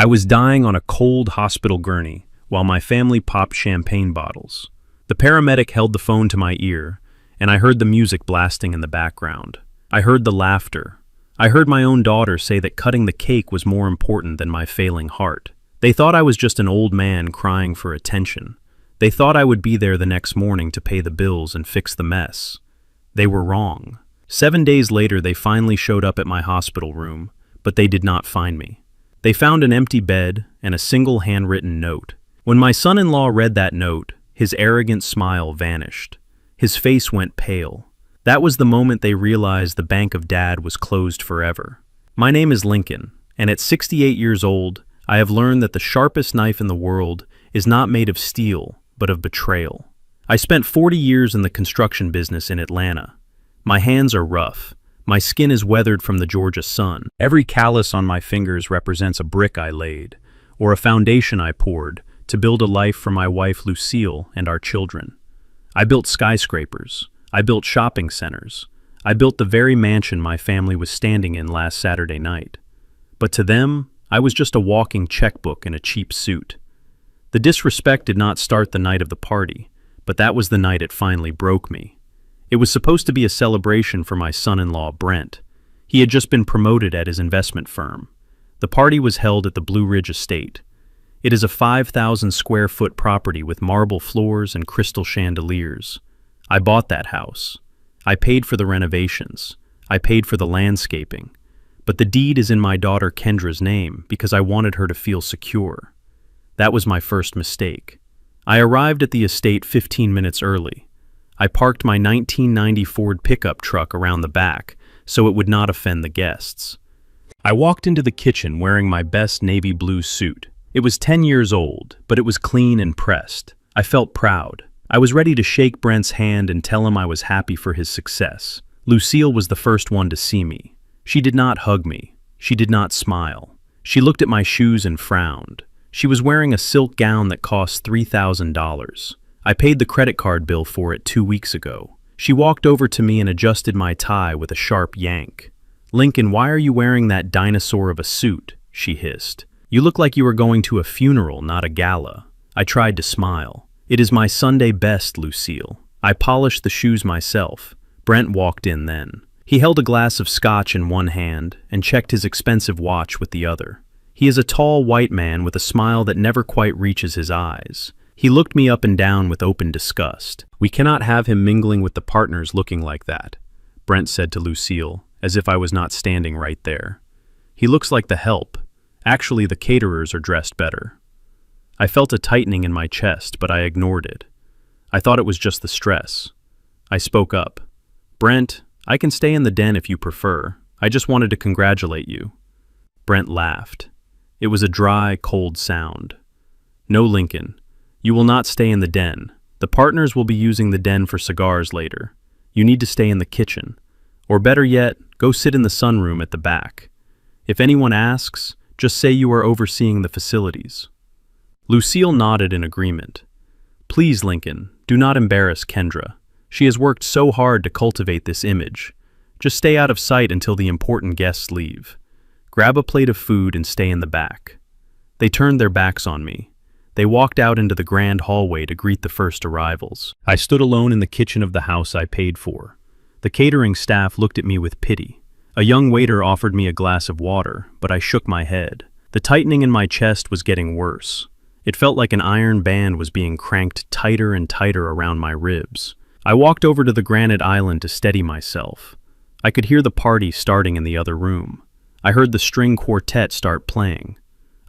I was dying on a cold hospital gurney while my family popped champagne bottles. The paramedic held the phone to my ear, and I heard the music blasting in the background. I heard the laughter. I heard my own daughter say that cutting the cake was more important than my failing heart. They thought I was just an old man crying for attention. They thought I would be there the next morning to pay the bills and fix the mess. They were wrong. 7 days later, they finally showed up at my hospital room, but they did not find me. They found an empty bed and a single handwritten note. When my son-in-law read that note, his arrogant smile vanished. His face went pale. That was the moment they realized the bank of Dad was closed forever. My name is Lincoln, and at 68 years old, I have learned that the sharpest knife in the world is not made of steel, but of betrayal. I spent 40 years in the construction business in Atlanta. My hands are rough. My skin is weathered from the Georgia sun. Every callus on my fingers represents a brick I laid, or a foundation I poured to build a life for my wife Lucille and our children. I built skyscrapers. I built shopping centers. I built the very mansion my family was standing in last Saturday night. But to them, I was just a walking checkbook in a cheap suit. The disrespect did not start the night of the party, but that was the night it finally broke me. It was supposed to be a celebration for my son-in-law, Brent. He had just been promoted at his investment firm. The party was held at the Blue Ridge Estate. It is a 5,000 square foot property with marble floors and crystal chandeliers. I bought that house. I paid for the renovations. I paid for the landscaping. But the deed is in my daughter Kendra's name because I wanted her to feel secure. That was my first mistake. I arrived at the estate 15 minutes early. I parked my 1990 Ford pickup truck around the back so it would not offend the guests. I walked into the kitchen wearing my best navy blue suit. It was 10 years old, but it was clean and pressed. I felt proud. I was ready to shake Brent's hand and tell him I was happy for his success. Lucille was the first one to see me. She did not hug me. She did not smile. She looked at my shoes and frowned. She was wearing a silk gown that cost $3,000. I paid the credit card bill for it 2 weeks ago. She walked over to me and adjusted my tie with a sharp yank. "Lincoln, why are you wearing that dinosaur of a suit?" she hissed. "You look like you are going to a funeral, not a gala." I tried to smile. "It is my Sunday best, Lucille. I polished the shoes myself." Brent walked in then. He held a glass of scotch in one hand and checked his expensive watch with the other. He is a tall white man with a smile that never quite reaches his eyes. He looked me up and down with open disgust. "We cannot have him mingling with the partners looking like that," Brent said to Lucille, as if I was not standing right there. "He looks like the help. Actually, the caterers are dressed better." I felt a tightening in my chest, but I ignored it. I thought it was just the stress. I spoke up. "Brent, I can stay in the den if you prefer. I just wanted to congratulate you." Brent laughed. It was a dry, cold sound. "No, Lincoln. You will not stay in the den. The partners will be using the den for cigars later. You need to stay in the kitchen. Or better yet, go sit in the sunroom at the back. If anyone asks, just say you are overseeing the facilities." Lucille nodded in agreement. "Please, Lincoln, do not embarrass Kendra. She has worked so hard to cultivate this image. Just stay out of sight until the important guests leave. Grab a plate of food and stay in the back." They turned their backs on me. They walked out into the grand hallway to greet the first arrivals. I stood alone in the kitchen of the house I paid for. The catering staff looked at me with pity. A young waiter offered me a glass of water, but I shook my head. The tightening in my chest was getting worse. It felt like an iron band was being cranked tighter and tighter around my ribs. I walked over to the granite island to steady myself. I could hear the party starting in the other room. I heard the string quartet start playing.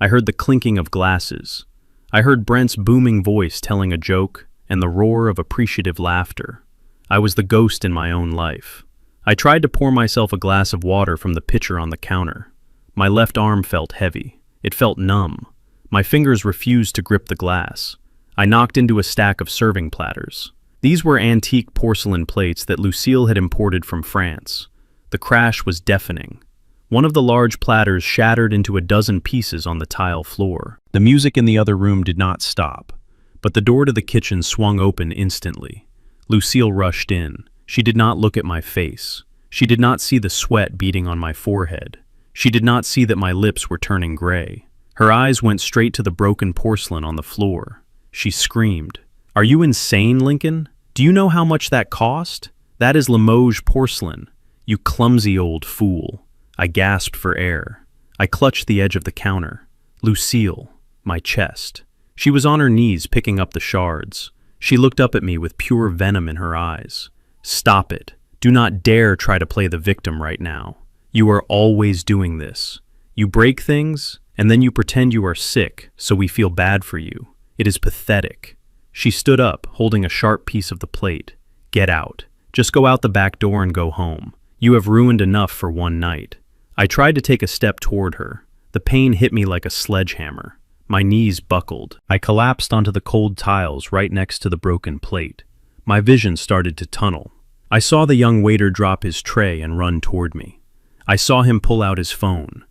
I heard the clinking of glasses. I heard Brent's booming voice telling a joke and the roar of appreciative laughter. I was the ghost in my own life. I tried to pour myself a glass of water from the pitcher on the counter. My left arm felt heavy. It felt numb. My fingers refused to grip the glass. I knocked into a stack of serving platters. These were antique porcelain plates that Lucille had imported from France. The crash was deafening. One of the large platters shattered into a dozen pieces on the tile floor. The music in the other room did not stop, but the door to the kitchen swung open instantly. Lucille rushed in. She did not look at my face. She did not see the sweat beading on my forehead. She did not see that my lips were turning gray. Her eyes went straight to the broken porcelain on the floor. She screamed, "Are you insane, Lincoln? Do you know how much that cost? That is Limoges porcelain. You clumsy old fool." I gasped for air. I clutched the edge of the counter. Lucille, my chest. She was on her knees picking up the shards. She looked up at me with pure venom in her eyes. "Stop it. Do not dare try to play the victim right now. You are always doing this. You break things, and then you pretend you are sick, so we feel bad for you. It is pathetic." She stood up, holding a sharp piece of the plate. "Get out. Just go out the back door and go home. You have ruined enough for one night." I tried to take a step toward her. The pain hit me like a sledgehammer. My knees buckled. I collapsed onto the cold tiles right next to the broken plate. My vision started to tunnel. I saw the young waiter drop his tray and run toward me. I saw him pull out his phone.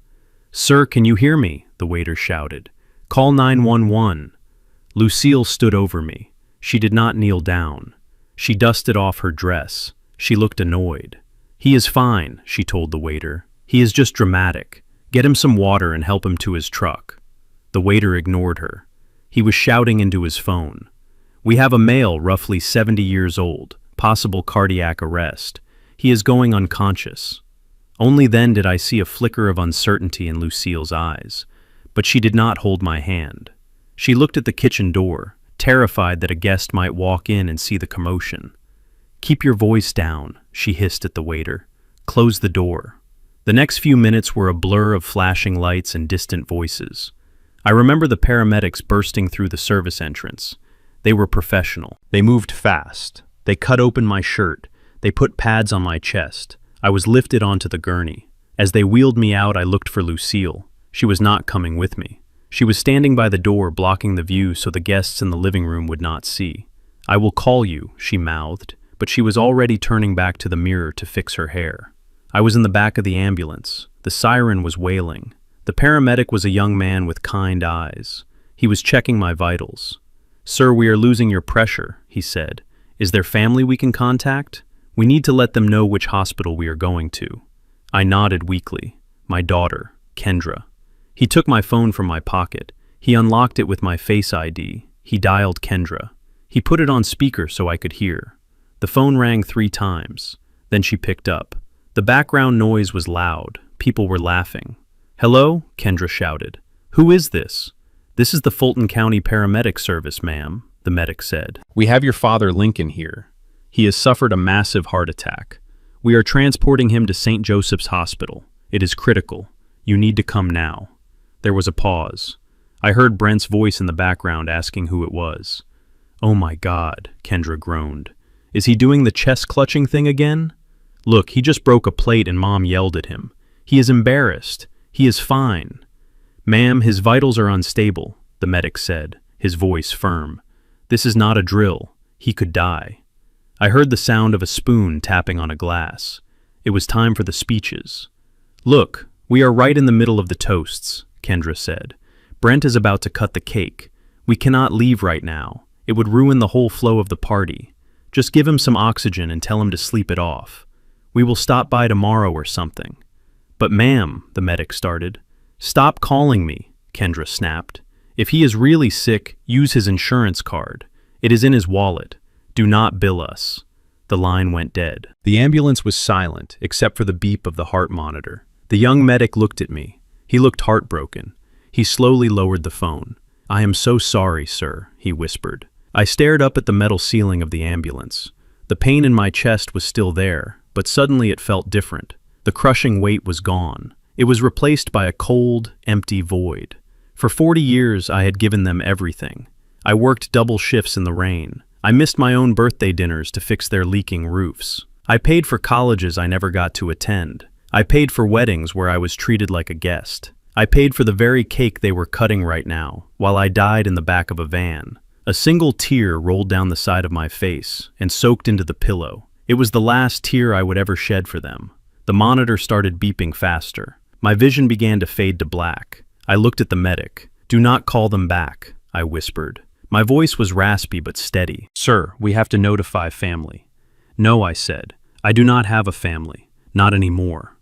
"Sir, can you hear me?" the waiter shouted. "Call 911. Lucille stood over me. She did not kneel down. She dusted off her dress. She looked annoyed. "He is fine," she told the waiter. "He is just dramatic. Get him some water and help him to his truck." The waiter ignored her. He was shouting into his phone. "We have a male roughly 70 years old, possible cardiac arrest. He is going unconscious." Only then did I see a flicker of uncertainty in Lucille's eyes, but she did not hold my hand. She looked at the kitchen door, terrified that a guest might walk in and see the commotion. "Keep your voice down," she hissed at the waiter. "Close the door." The next few minutes were a blur of flashing lights and distant voices. I remember the paramedics bursting through the service entrance. They were professional. They moved fast. They cut open my shirt. They put pads on my chest. I was lifted onto the gurney. As they wheeled me out, I looked for Lucille. She was not coming with me. She was standing by the door, blocking the view so the guests in the living room would not see. "I will call you," she mouthed, but she was already turning back to the mirror to fix her hair. I was in the back of the ambulance. The siren was wailing. The paramedic was a young man with kind eyes. He was checking my vitals. "Sir, we are losing your pressure," he said. "Is there family we can contact? We need to let them know which hospital we are going to." I nodded weakly. "My daughter, Kendra." He took my phone from my pocket. He unlocked it with my Face ID. He dialed Kendra. He put it on speaker so I could hear. The phone rang 3 times. Then she picked up. The background noise was loud. People were laughing. "Hello?" Kendra shouted. "Who is this?" "This is the Fulton County Paramedic Service, ma'am," the medic said. "We have your father Lincoln here. He has suffered a massive heart attack. We are transporting him to St. Joseph's Hospital. It is critical. You need to come now." There was a pause. I heard Brent's voice in the background asking who it was. "Oh my God," Kendra groaned. "Is he doing the chest-clutching thing again? Look, he just broke a plate and Mom yelled at him. He is embarrassed. He is fine." "Ma'am, his vitals are unstable," the medic said, his voice firm. "This is not a drill. He could die." I heard the sound of a spoon tapping on a glass. It was time for the speeches. "Look, we are right in the middle of the toasts," Kendra said. "Brent is about to cut the cake. We cannot leave right now. It would ruin the whole flow of the party. Just give him some oxygen and tell him to sleep it off. We will stop by tomorrow or something." "But ma'am," the medic started. "Stop calling me," Kendra snapped. "If he is really sick, use his insurance card. It is in his wallet. Do not bill us." The line went dead. The ambulance was silent, except for the beep of the heart monitor. The young medic looked at me. He looked heartbroken. He slowly lowered the phone. "I am so sorry, sir," he whispered. I stared up at the metal ceiling of the ambulance. The pain in my chest was still there, but suddenly it felt different. The crushing weight was gone. It was replaced by a cold, empty void. For 40 years, I had given them everything. I worked double shifts in the rain. I missed my own birthday dinners to fix their leaking roofs. I paid for colleges I never got to attend. I paid for weddings where I was treated like a guest. I paid for the very cake they were cutting right now, while I died in the back of a van. A single tear rolled down the side of my face and soaked into the pillow. It was the last tear I would ever shed for them. The monitor started beeping faster. My vision began to fade to black. I looked at the medic. "Do not call them back," I whispered. My voice was raspy but steady. "Sir, we have to notify family." "No," I said. "I do not have a family. Not anymore."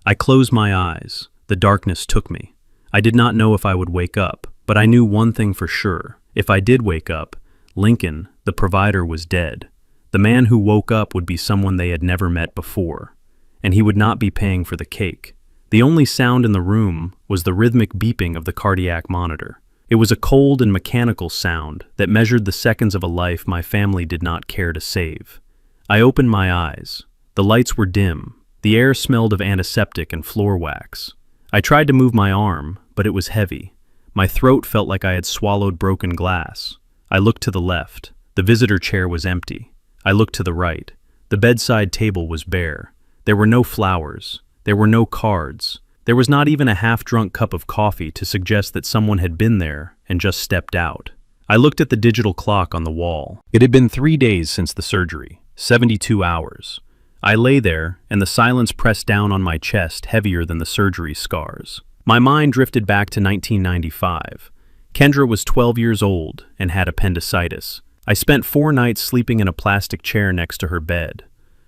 I closed my eyes. The darkness took me. I did not know if I would wake up, but I knew one thing for sure. If I did wake up, Lincoln, the provider, was dead. The man who woke up would be someone they had never met before, and he would not be paying for the cake. The only sound in the room was the rhythmic beeping of the cardiac monitor. It was a cold and mechanical sound that measured the seconds of a life my family did not care to save. I opened my eyes. The lights were dim. The air smelled of antiseptic and floor wax. I tried to move my arm, but it was heavy. My throat felt like I had swallowed broken glass. I looked to the left. The visitor chair was empty. I looked to the right. The bedside table was bare. There were no flowers. There were no cards. There was not even a half-drunk cup of coffee to suggest that someone had been there and just stepped out. I looked at the digital clock on the wall. It had been 3 days since the surgery, 72 hours. I lay there, and the silence pressed down on my chest heavier than the surgery scars. My mind drifted back to 1995. Kendra was 12 years old and had appendicitis. I spent 4 nights sleeping in a plastic chair next to her bed.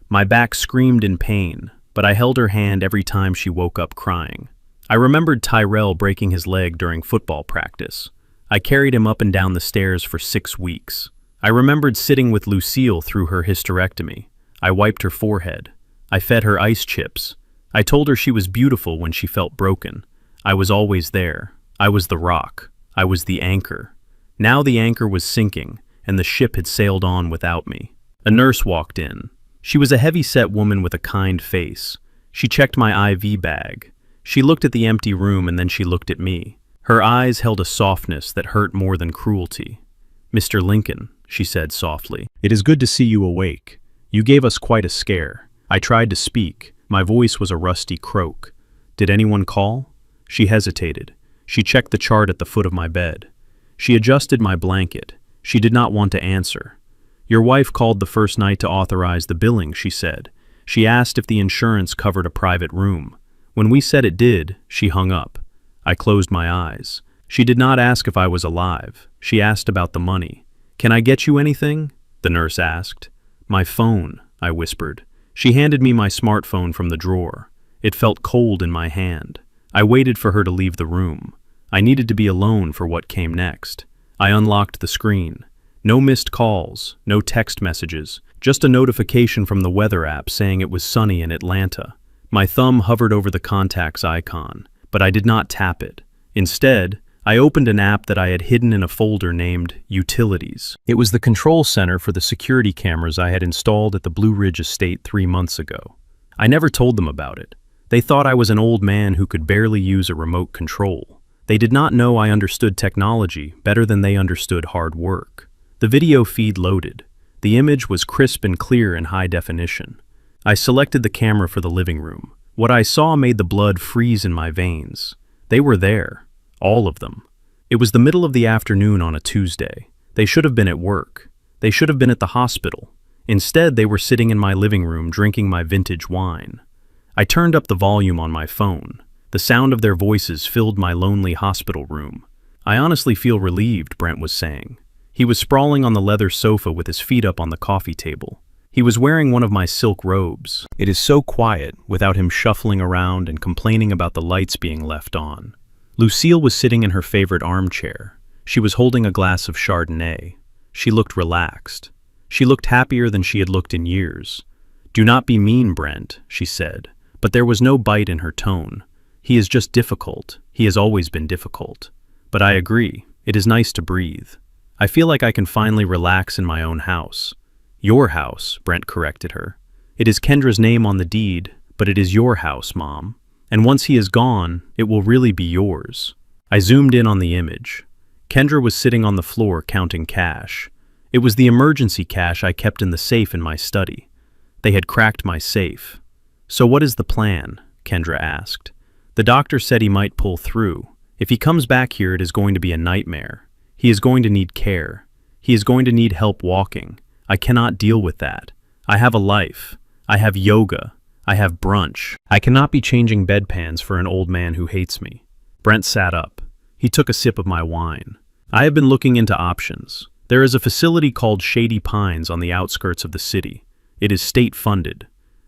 My back screamed in pain, but I held her hand every time she woke up crying. I remembered Tyrell breaking his leg during football practice. I carried him up and down the stairs for 6 weeks. I remembered sitting with Lucille through her hysterectomy. I wiped her forehead. I fed her ice chips. I told her she was beautiful when she felt broken. I was always there. I was the rock. I was the anchor. Now the anchor was sinking, and the ship had sailed on without me. A nurse walked in. She was a heavy-set woman with a kind face. She checked my IV bag. She looked at the empty room and then she looked at me. Her eyes held a softness that hurt more than cruelty. "Mr. Lincoln," she said softly, "it is good to see you awake. You gave us quite a scare." I tried to speak. My voice was a rusty croak. "Did anyone call?" She hesitated. She checked the chart at the foot of my bed. She adjusted my blanket. She did not want to answer. "Your wife called the first night to authorize the billing," she said. "She asked if the insurance covered a private room. When we said it did, she hung up." I closed my eyes. She did not ask if I was alive. She asked about the money. "Can I get you anything?" the nurse asked. "My phone," I whispered. She handed me my smartphone from the drawer. It felt cold in my hand. I waited for her to leave the room. I needed to be alone for what came next. I unlocked the screen. No missed calls, no text messages, just a notification from the weather app saying it was sunny in Atlanta. My thumb hovered over the contacts icon, but I did not tap it. Instead, I opened an app that I had hidden in a folder named Utilities. It was the control center for the security cameras I had installed at the Blue Ridge estate 3 months ago. I never told them about it. They thought I was an old man who could barely use a remote control. They did not know I understood technology better than they understood hard work. The video feed loaded. The image was crisp and clear in high definition. I selected the camera for the living room. What I saw made the blood freeze in my veins. They were there. All of them. It was the middle of the afternoon on a Tuesday. They should have been at work. They should have been at the hospital. Instead, they were sitting in my living room drinking my vintage wine. I turned up the volume on my phone. The sound of their voices filled my lonely hospital room. "I honestly feel relieved," Brent was saying. He was sprawling on the leather sofa with his feet up on the coffee table. He was wearing one of my silk robes. It is so quiet without him shuffling around and complaining about the lights being left on. Lucille was sitting in her favorite armchair. She was holding a glass of Chardonnay. She looked relaxed. She looked happier than she had looked in years. "Do not be mean, Brent," she said, but there was no bite in her tone. "He is just difficult. He has always been difficult. But I agree. It is nice to breathe. I feel like I can finally relax in my own house." "Your house," Brent corrected her. "It is Kendra's name on the deed, but it is your house, Mom. And once he is gone, it will really be yours." I zoomed in on the image. Kendra was sitting on the floor counting cash. It was the emergency cash I kept in the safe in my study. They had cracked my safe. "So what is the plan?" Kendra asked. "The doctor said he might pull through. If he comes back here, it is going to be a nightmare. He is going to need care. He is going to need help walking. I cannot deal with that. I have a life. I have yoga. I have brunch. I cannot be changing bedpans for an old man who hates me." Brent sat up. He took a sip of my wine. "I have been looking into options. There is a facility called Shady Pines on the outskirts of the city. It is state-funded.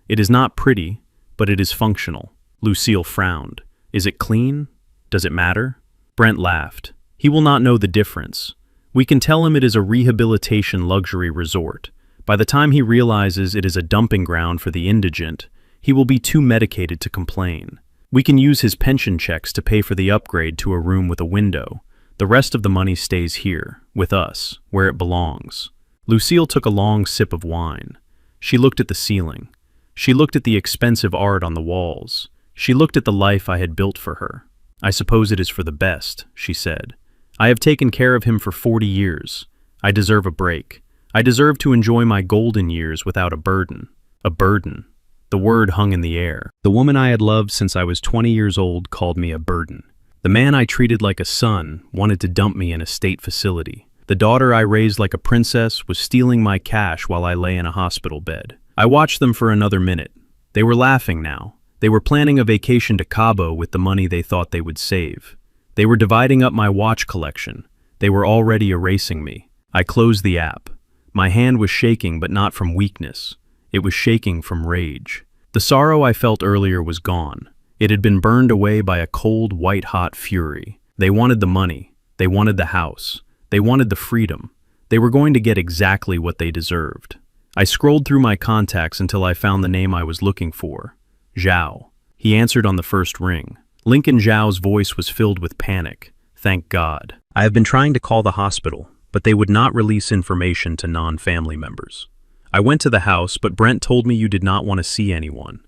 It is not pretty, but it is functional." Lucille frowned. "Is it clean?" Does it matter? Brent laughed. He will not know the difference. We can tell him it is a rehabilitation luxury resort. By the time he realizes it is a dumping ground for the indigent, he will be too medicated to complain. We can use his pension checks to pay for the upgrade to a room with a window. The rest of the money stays here, with us, where it belongs. Lucille took a long sip of wine. She looked at the ceiling. She looked at the expensive art on the walls. She looked at the life I had built for her. I suppose it is for the best, she said. I have taken care of him for 40 years. I deserve a break. I deserve to enjoy my golden years without a burden. A burden. The word hung in the air. The woman I had loved since I was 20 years old called me a burden. The man I treated like a son wanted to dump me in a state facility. The daughter I raised like a princess was stealing my cash while I lay in a hospital bed. I watched them for another minute. They were laughing now. They were planning a vacation to Cabo with the money they thought they would save. They were dividing up my watch collection. They were already erasing me. I closed the app. My hand was shaking, but not from weakness. It was shaking from rage. The sorrow I felt earlier was gone. It had been burned away by a cold, white-hot fury. They wanted the money. They wanted the house. They wanted the freedom. They were going to get exactly what they deserved. I scrolled through my contacts until I found the name I was looking for. Zhao. He answered on the first ring. Lincoln Zhao's voice was filled with panic. Thank God. I have been trying to call the hospital, but they would not release information to non-family members. I went to the house, but Brent told me you did not want to see anyone.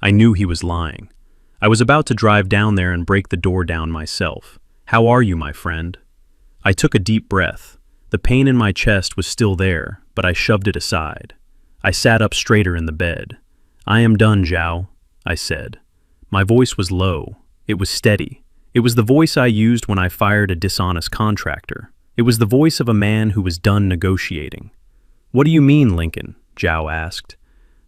I knew he was lying. I was about to drive down there and break the door down myself. How are you, my friend? I took a deep breath. The pain in my chest was still there, but I shoved it aside. I sat up straighter in the bed. I am done, Zhao, I said. My voice was low. It was steady. It was the voice I used when I fired a dishonest contractor. It was the voice of a man who was done negotiating. What do you mean, Lincoln? Zhao asked.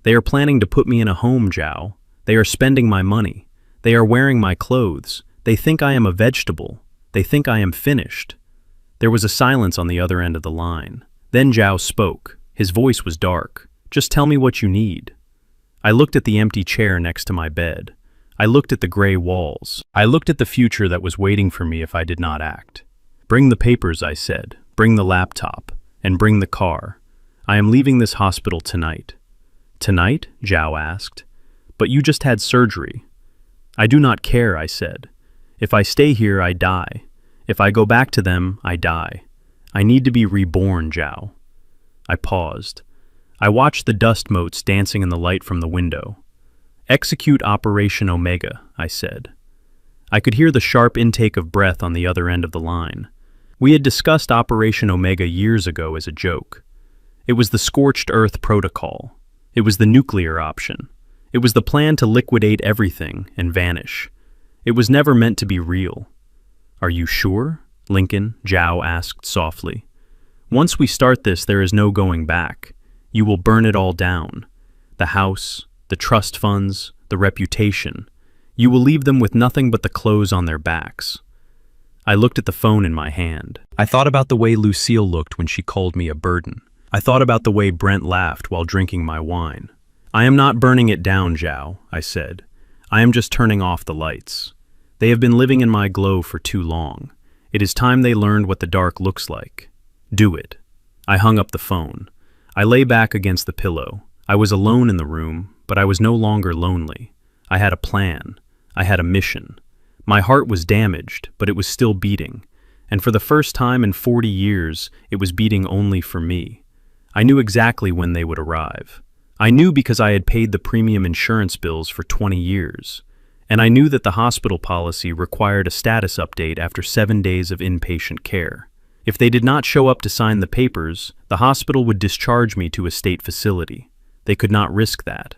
They are planning to put me in a home, Zhao. They are spending my money. They are wearing my clothes. They think I am a vegetable. They think I am finished. There was a silence on the other end of the line. Then Zhao spoke. His voice was dark. Just tell me what you need. I looked at the empty chair next to my bed. I looked at the gray walls. I looked at the future that was waiting for me if I did not act. Bring the papers, I said. Bring the laptop. And bring the car. I am leaving this hospital tonight. Tonight? Zhao asked. But you just had surgery. I do not care, I said. If I stay here, I die. If I go back to them, I die. I need to be reborn, Zhao. I paused. I watched the dust motes dancing in the light from the window. Execute Operation Omega, I said. I could hear the sharp intake of breath on the other end of the line. We had discussed Operation Omega years ago as a joke. It was the scorched earth protocol. It was the nuclear option. It was the plan to liquidate everything and vanish. It was never meant to be real. Are you sure? Lincoln, Zhao asked softly. Once we start this, there is no going back. You will burn it all down. The house, the trust funds, the reputation. You will leave them with nothing but the clothes on their backs. I looked at the phone in my hand. I thought about the way Lucille looked when she called me a burden. I thought about the way Brent laughed while drinking my wine. I am not burning it down, Zhao, I said. I am just turning off the lights. They have been living in my glow for too long. It is time they learned what the dark looks like. Do it. I hung up the phone. I lay back against the pillow. I was alone in the room, but I was no longer lonely. I had a plan. I had a mission. My heart was damaged, but it was still beating. And for the first time in 40 years, it was beating only for me. I knew exactly when they would arrive. I knew because I had paid the premium insurance bills for 20 years. And I knew that the hospital policy required a status update after 7 days of inpatient care. If they did not show up to sign the papers, the hospital would discharge me to a state facility. They could not risk that.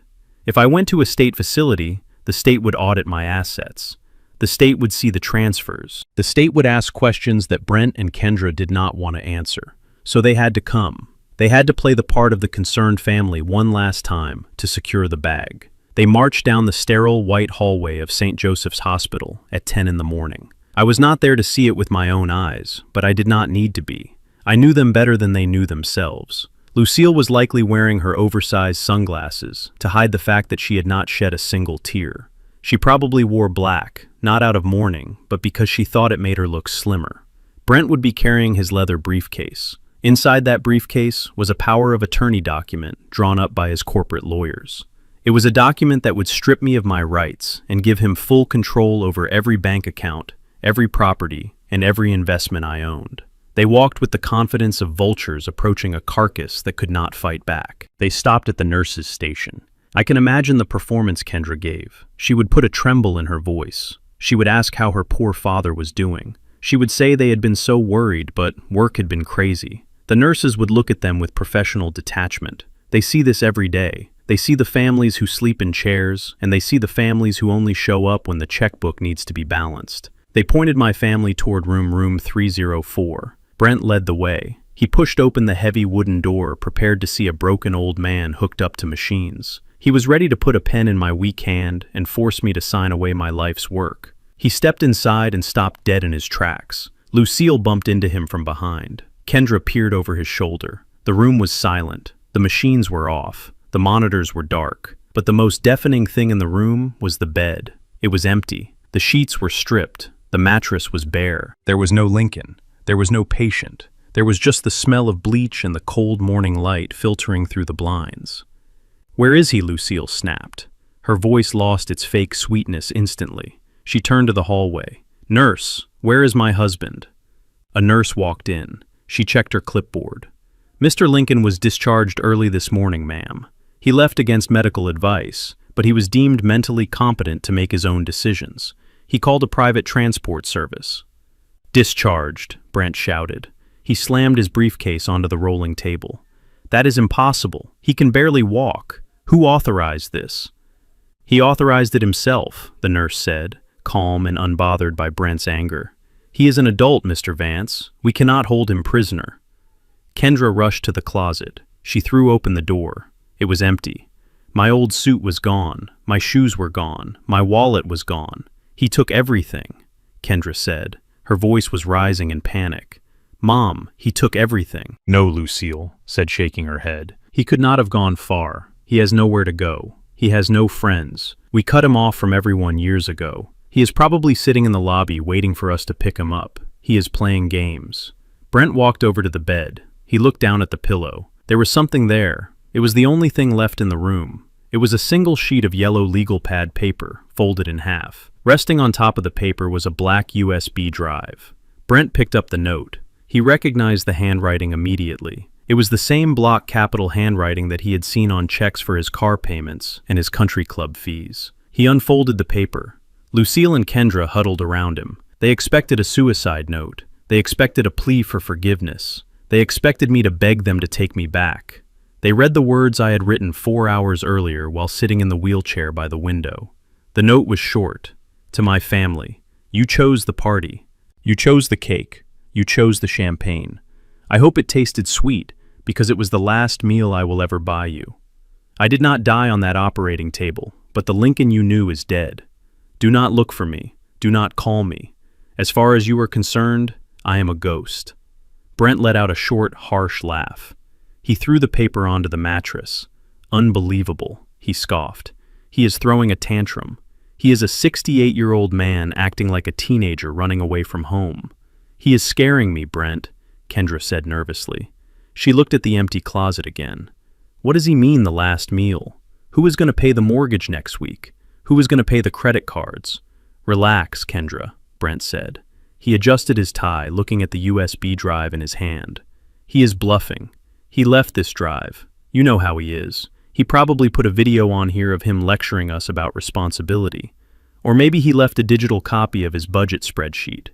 If I went to a state facility, the state would audit my assets. The state would see the transfers. The state would ask questions that Brent and Kendra did not want to answer. So they had to come. They had to play the part of the concerned family one last time to secure the bag. They marched down the sterile white hallway of St. Joseph's Hospital at 10 in the morning. I was not there to see it with my own eyes, but I did not need to be. I knew them better than they knew themselves. Lucille was likely wearing her oversized sunglasses to hide the fact that she had not shed a single tear. She probably wore black, not out of mourning, but because she thought it made her look slimmer. Brent would be carrying his leather briefcase. Inside that briefcase was a power of attorney document drawn up by his corporate lawyers. It was a document that would strip me of my rights and give him full control over every bank account, every property, and every investment I owned. They walked with the confidence of vultures approaching a carcass that could not fight back. They stopped at the nurse's station. I can imagine the performance Kendra gave. She would put a tremble in her voice. She would ask how her poor father was doing. She would say they had been so worried, but work had been crazy. The nurses would look at them with professional detachment. They see this every day. They see the families who sleep in chairs, and they see the families who only show up when the checkbook needs to be balanced. They pointed my family toward room 304. Brent led the way. He pushed open the heavy wooden door, prepared to see a broken old man hooked up to machines. He was ready to put a pen in my weak hand and force me to sign away my life's work. He stepped inside and stopped dead in his tracks. Lucille bumped into him from behind. Kendra peered over his shoulder. The room was silent. The machines were off. The monitors were dark. But the most deafening thing in the room was the bed. It was empty. The sheets were stripped. The mattress was bare. There was no Lincoln. There was no patient. There was just the smell of bleach and the cold morning light filtering through the blinds. "Where is he?" Lucille snapped. Her voice lost its fake sweetness instantly. She turned to the hallway. "Nurse, where is my husband?" A nurse walked in. She checked her clipboard. "Mr. Lincoln was discharged early this morning, ma'am. He left against medical advice, but he was deemed mentally competent to make his own decisions. He called a private transport service." "Discharged," Brent shouted. He slammed his briefcase onto the rolling table. "That is impossible. He can barely walk. Who authorized this?" "He authorized it himself," the nurse said, calm and unbothered by Brent's anger. "He is an adult, Mr. Vance. We cannot hold him prisoner." Kendra rushed to the closet. She threw open the door. It was empty. My old suit was gone. My shoes were gone. My wallet was gone. "He took everything," Kendra said. Her voice was rising in panic. "Mom, he took everything." "No," Lucille said, shaking her head. "He could not have gone far. He has nowhere to go. He has no friends. We cut him off from everyone years ago. He is probably sitting in the lobby waiting for us to pick him up. He is playing games." Brent walked over to the bed. He looked down at the pillow. There was something there. It was the only thing left in the room. It was a single sheet of yellow legal pad paper, folded in half. Resting on top of the paper was a black USB drive. Brent picked up the note. He recognized the handwriting immediately. It was the same block capital handwriting that he had seen on checks for his car payments and his country club fees. He unfolded the paper. Lucille and Kendra huddled around him. They expected a suicide note. They expected a plea for forgiveness. They expected me to beg them to take me back. They read the words I had written 4 hours earlier while sitting in the wheelchair by the window. The note was short. "To my family, you chose the party. You chose the cake. You chose the champagne. I hope it tasted sweet, because it was the last meal I will ever buy you. I did not die on that operating table, but the Lincoln you knew is dead. Do not look for me. Do not call me. As far as you are concerned, I am a ghost." Brent let out a short, harsh laugh. He threw the paper onto the mattress. "Unbelievable," he scoffed. "He is throwing a tantrum. He is a 68-year-old man acting like a teenager running away from home. He is scaring me, Brent," Kendra said nervously. She looked at the empty closet again. "What does he mean, the last meal? Who is going to pay the mortgage next week? Who is going to pay the credit cards?" "Relax, Kendra," Brent said. He adjusted his tie, looking at the USB drive in his hand. "He is bluffing. He left this drive. You know how he is. He probably put a video on here of him lecturing us about responsibility. Or maybe he left a digital copy of his budget spreadsheet.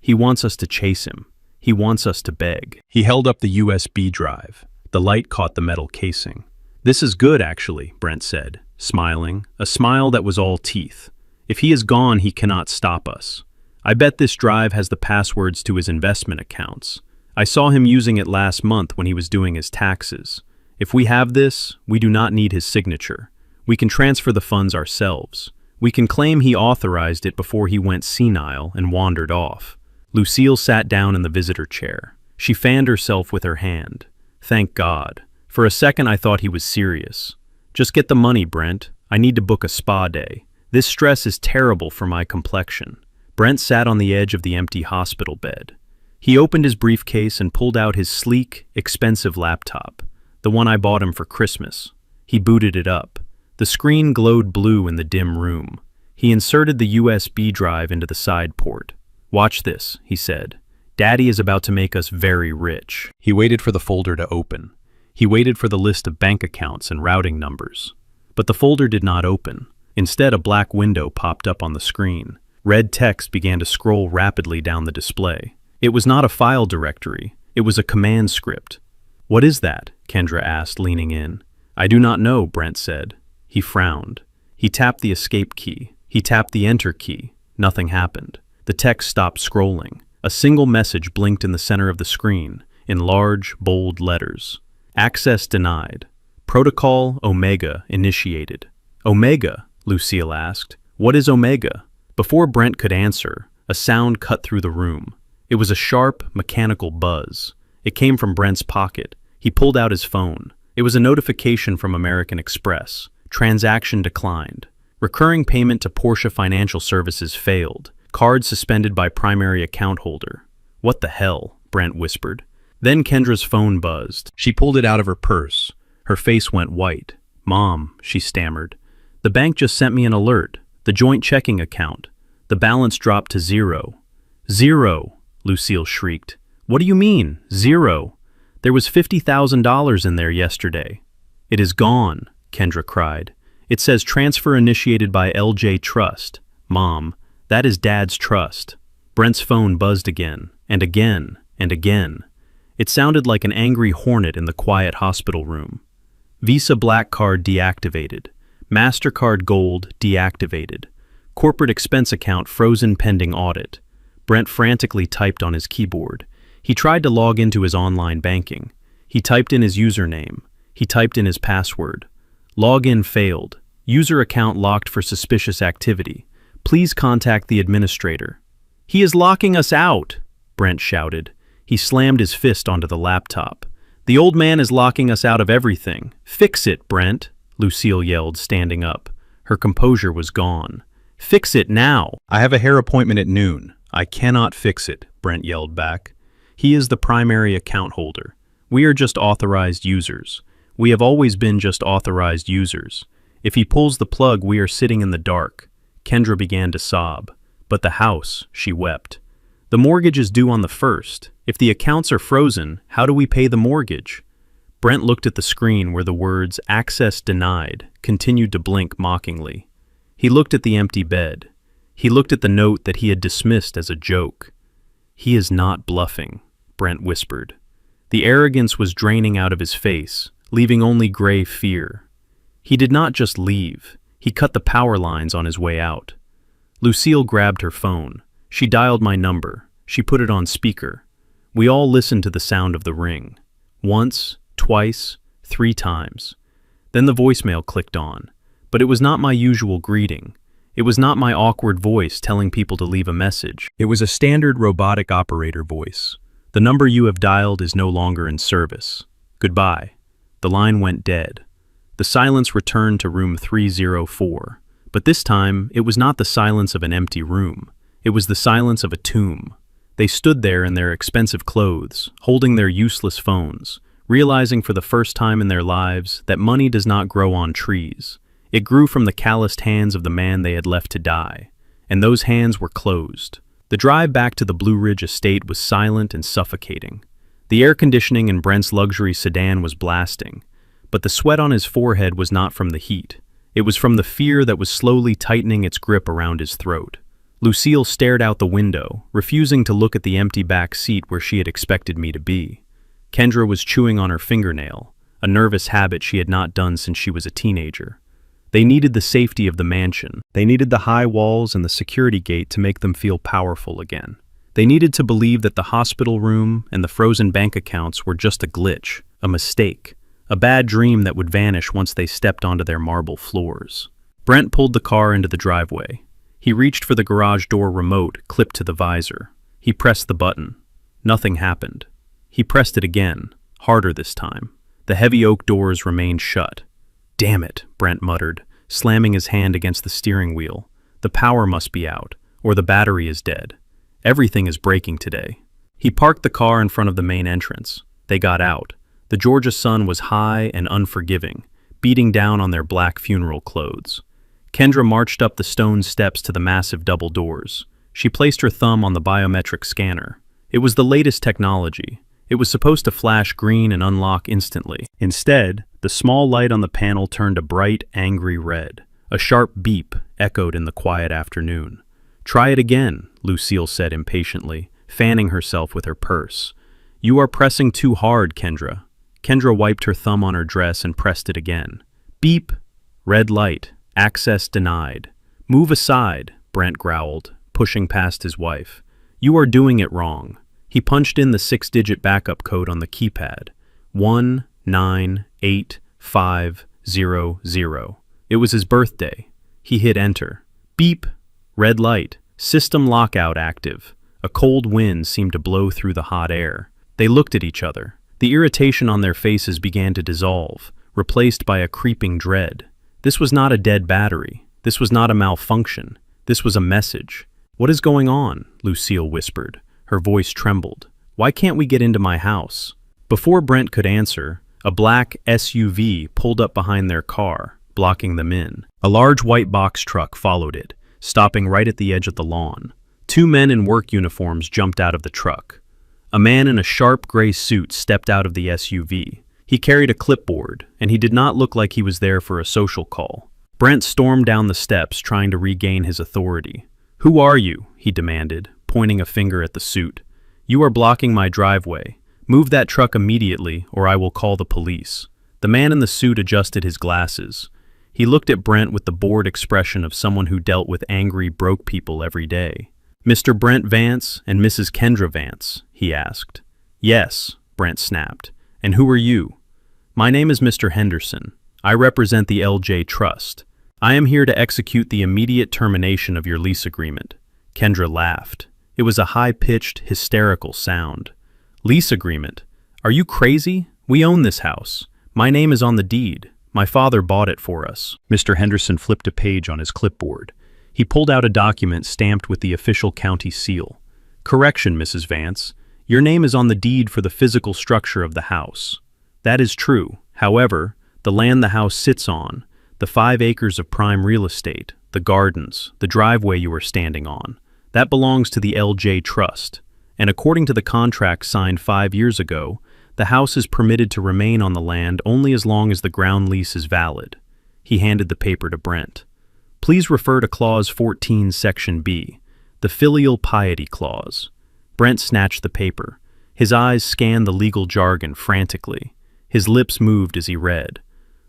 He wants us to chase him. He wants us to beg." He held up the USB drive. The light caught the metal casing. "This is good, actually," Brent said, smiling, a smile that was all teeth. "If he is gone, he cannot stop us. I bet this drive has the passwords to his investment accounts. I saw him using it last month when he was doing his taxes. If we have this, we do not need his signature. We can transfer the funds ourselves. We can claim he authorized it before he went senile and wandered off." Lucille sat down in the visitor chair. She fanned herself with her hand. "Thank God. For a second I thought he was serious. Just get the money, Brent. I need to book a spa day. This stress is terrible for my complexion. Brent sat on the edge of the empty hospital bed. He opened his briefcase and pulled out his sleek, expensive laptop, the one I bought him for Christmas. He booted it up. The screen glowed blue in the dim room. He inserted the USB drive into the side port. "Watch this," he said. "Daddy is about to make us very rich." He waited for the folder to open. He waited for the list of bank accounts and routing numbers. But the folder did not open. Instead, a black window popped up on the screen. Red text began to scroll rapidly down the display. It was not a file directory. It was a command script. "What is that?" Kendra asked, leaning in. "I do not know," Brent said. He frowned. He tapped the escape key. He tapped the enter key. Nothing happened. The text stopped scrolling. A single message blinked in the center of the screen, in large, bold letters. "Access denied. Protocol Omega initiated." "Omega?" Lucille asked. "What is Omega?" Before Brent could answer, a sound cut through the room. It was a sharp, mechanical buzz. It came from Brent's pocket. He pulled out his phone. It was a notification from American Express. Transaction declined. Recurring payment to Porsche Financial Services failed. Card suspended by primary account holder. "What the hell?" Brent whispered. Then Kendra's phone buzzed. She pulled it out of her purse. Her face went white. "Mom," she stammered. "The bank just sent me an alert. The joint checking account. The balance dropped to zero." "Zero?" Lucille shrieked. "What do you mean, zero? There was $50,000 in there yesterday." "It is gone," Kendra cried. "It says transfer initiated by LJ Trust." "Mom, that is Dad's trust." Brent's phone buzzed again, and again, and again. It sounded like an angry hornet in the quiet hospital room. Visa Black Card deactivated. MasterCard Gold deactivated. Corporate expense account frozen pending audit. Brent frantically typed on his keyboard. He tried to log into his online banking. He typed in his username. He typed in his password. Login failed. User account locked for suspicious activity. Please contact the administrator. "He is locking us out," Brent shouted. He slammed his fist onto the laptop. "The old man is locking us out of everything. Fix it, Brent," Lucille yelled, standing up. Her composure was gone. "Fix it now." "I have a hair appointment at noon. I cannot fix it," Brent yelled back. "He is the primary account holder. We are just authorized users. We have always been just authorized users. If he pulls the plug, we are sitting in the dark." Kendra began to sob. "But the house," she wept. "The mortgage is due on the 1st. If the accounts are frozen, how do we pay the mortgage?" Brent looked at the screen where the words "access denied" continued to blink mockingly. He looked at the empty bed. He looked at the note that he had dismissed as a joke. "He is not bluffing," Brent whispered. The arrogance was draining out of his face, leaving only gray fear. He did not just leave. He cut the power lines on his way out. Lucille grabbed her phone. She dialed my number. She put it on speaker. We all listened to the sound of the ring. Once, twice, 3 times. Then the voicemail clicked on. But it was not my usual greeting. It was not my awkward voice telling people to leave a message. It was a standard robotic operator voice. "The number you have dialed is no longer in service. Goodbye." The line went dead. The silence returned to room 304. But this time, it was not the silence of an empty room. It was the silence of a tomb. They stood there in their expensive clothes, holding their useless phones, realizing for the first time in their lives that money does not grow on trees. It grew from the calloused hands of the man they had left to die, and those hands were closed. The drive back to the Blue Ridge estate was silent and suffocating. The air conditioning in Brent's luxury sedan was blasting, but the sweat on his forehead was not from the heat. It was from the fear that was slowly tightening its grip around his throat. Lucille stared out the window, refusing to look at the empty back seat where she had expected me to be. Kendra was chewing on her fingernail, a nervous habit she had not done since she was a teenager. They needed the safety of the mansion. They needed the high walls and the security gate to make them feel powerful again. They needed to believe that the hospital room and the frozen bank accounts were just a glitch, a mistake, a bad dream that would vanish once they stepped onto their marble floors. Brent pulled the car into the driveway. He reached for the garage door remote clipped to the visor. He pressed the button. Nothing happened. He pressed it again, harder this time. The heavy oak doors remained shut. "Damn it," Brent muttered, slamming his hand against the steering wheel. The power must be out, or the battery is dead. Everything is breaking today. He parked the car in front of the main entrance. They got out. The Georgia sun was high and unforgiving, beating down on their black funeral clothes. Kendra marched up the stone steps to the massive double doors. She placed her thumb on the biometric scanner. It was the latest technology. It was supposed to flash green and unlock instantly. Instead, the small light on the panel turned a bright, angry red. A sharp beep echoed in the quiet afternoon. "Try it again," Lucille said impatiently, fanning herself with her purse. "You are pressing too hard, Kendra." Kendra wiped her thumb on her dress and pressed it again. Beep! Red light. Access denied. "Move aside," Brent growled, pushing past his wife. "You are doing it wrong." He punched in the 6-digit backup code on the keypad. 198500. It was his birthday. He hit enter. Beep! Red light. System lockout active. A cold wind seemed to blow through the hot air. They looked at each other. The irritation on their faces began to dissolve, replaced by a creeping dread. This was not a dead battery. This was not a malfunction. This was a message. "What is going on?" Lucille whispered. Her voice trembled. "Why can't we get into my house?" Before Brent could answer, a black SUV pulled up behind their car, blocking them in. A large white box truck followed it, stopping right at the edge of the lawn. 2 men in work uniforms jumped out of the truck. A man in a sharp gray suit stepped out of the SUV. He carried a clipboard, and he did not look like he was there for a social call. Brent stormed down the steps, trying to regain his authority. "Who are you?" he demanded, pointing a finger at the suit. "You are blocking my driveway. Move that truck immediately, or I will call the police." The man in the suit adjusted his glasses. He looked at Brent with the bored expression of someone who dealt with angry, broke people every day. "Mr. Brent Vance and Mrs. Kendra Vance?" he asked. "Yes," Brent snapped. "And who are you?" "My name is Mr. Henderson. I represent the LJ Trust. I am here to execute the immediate termination of your lease agreement." Kendra laughed. It was a high-pitched, hysterical sound. "Lease agreement? Are you crazy? We own this house. My name is on the deed. My father bought it for us." Mr. Henderson flipped a page on his clipboard. He pulled out a document stamped with the official county seal. "Correction, Mrs. Vance. Your name is on the deed for the physical structure of the house. That is true. However, the land the house sits on, the 5 acres of prime real estate, the gardens, the driveway you are standing on, that belongs to the LJ Trust. And according to the contract signed 5 years ago, the house is permitted to remain on the land only as long as the ground lease is valid." He handed the paper to Brent. "Please refer to Clause 14, Section B, the Filial Piety Clause." Brent snatched the paper. His eyes scanned the legal jargon frantically. His lips moved as he read.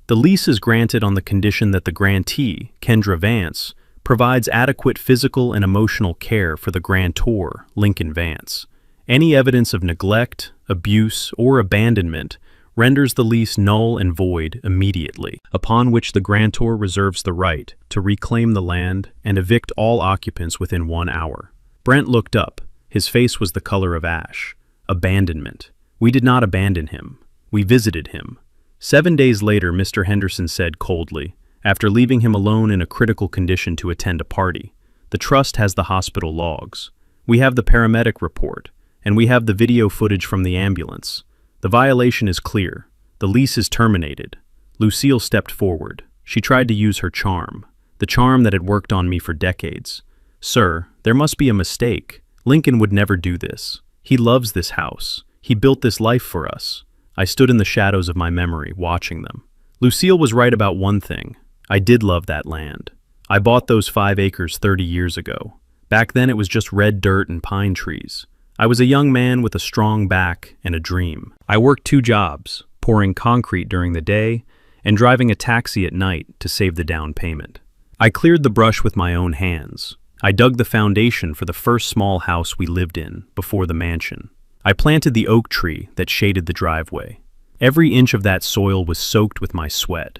"The lease is granted on the condition that the grantee, Kendra Vance, provides adequate physical and emotional care for the grantor, Lincoln Vance. Any evidence of neglect, abuse, or abandonment renders the lease null and void immediately, upon which the grantor reserves the right to reclaim the land and evict all occupants within 1 hour." Brent looked up. His face was the color of ash. Abandonment. We did not abandon him. We visited him. 7 days later, Mr. Henderson said coldly, after leaving him alone in a critical condition to attend a party, "The trust has the hospital logs. We have the paramedic report, and we have the video footage from the ambulance. The violation is clear. The lease is terminated." Lucille stepped forward. She tried to use her charm, the charm that had worked on me for decades. "Sir, there must be a mistake. Lincoln would never do this. He loves this house. He built this life for us." I stood in the shadows of my memory, watching them. Lucille was right about one thing. I did love that land. I bought those 5 acres 30 years ago. Back then it was just red dirt and pine trees. I was a young man with a strong back and a dream. I worked 2 jobs, pouring concrete during the day and driving a taxi at night to save the down payment. I cleared the brush with my own hands. I dug the foundation for the first small house we lived in before the mansion. I planted the oak tree that shaded the driveway. Every inch of that soil was soaked with my sweat.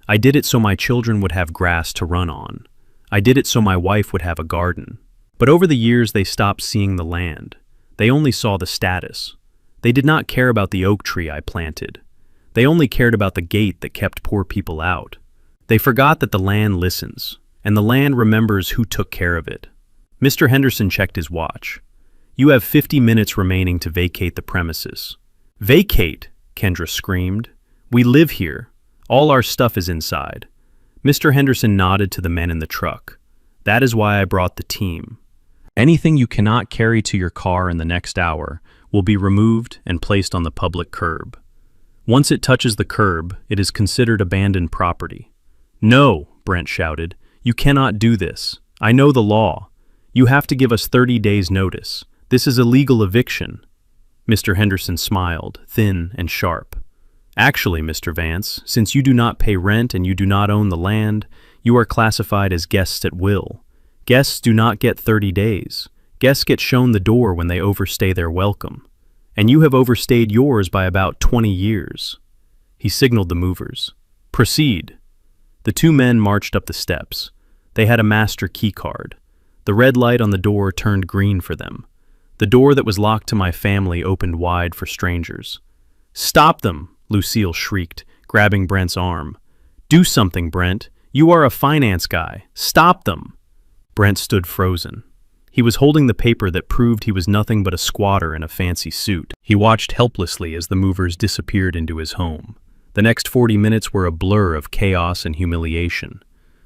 I did it so my children would have grass to run on. I did it so my wife would have a garden. But over the years they stopped seeing the land. They only saw the status. They did not care about the oak tree I planted. They only cared about the gate that kept poor people out. They forgot that the land listens, and the land remembers who took care of it. Mr. Henderson checked his watch. "You have 50 minutes remaining to vacate the premises." "Vacate!" Kendra screamed. "We live here. All our stuff is inside." Mr. Henderson nodded to the men in the truck. "That is why I brought the team. Anything you cannot carry to your car in the next hour will be removed and placed on the public curb. Once it touches the curb, it is considered abandoned property." "No," Brent shouted. "You cannot do this. I know the law. You have to give us 30 days notice. This is illegal eviction." Mr. Henderson smiled, thin and sharp. "Actually, Mr. Vance, since you do not pay rent and you do not own the land, you are classified as guests at will. Guests do not get 30 days. Guests get shown the door when they overstay their welcome. And you have overstayed yours by about 20 years. He signaled the movers. "Proceed." The two men marched up the steps. They had a master key card. The red light on the door turned green for them. The door that was locked to my family opened wide for strangers. "Stop them!" Lucille shrieked, grabbing Brent's arm. "Do something, Brent. You are a finance guy. Stop them!" Brent stood frozen. He was holding the paper that proved he was nothing but a squatter in a fancy suit. He watched helplessly as the movers disappeared into his home. The next 40 minutes were a blur of chaos and humiliation.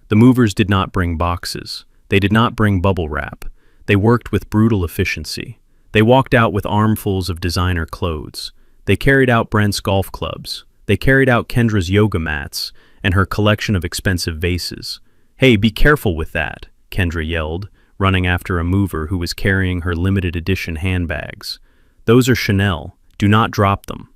The movers did not bring boxes. They did not bring bubble wrap. They worked with brutal efficiency. They walked out with armfuls of designer clothes. They carried out Brent's golf clubs. They carried out Kendra's yoga mats and her collection of expensive vases. "Hey, be careful with that," Kendra yelled, running after a mover who was carrying her limited edition handbags. "Those are Chanel. Do not drop them."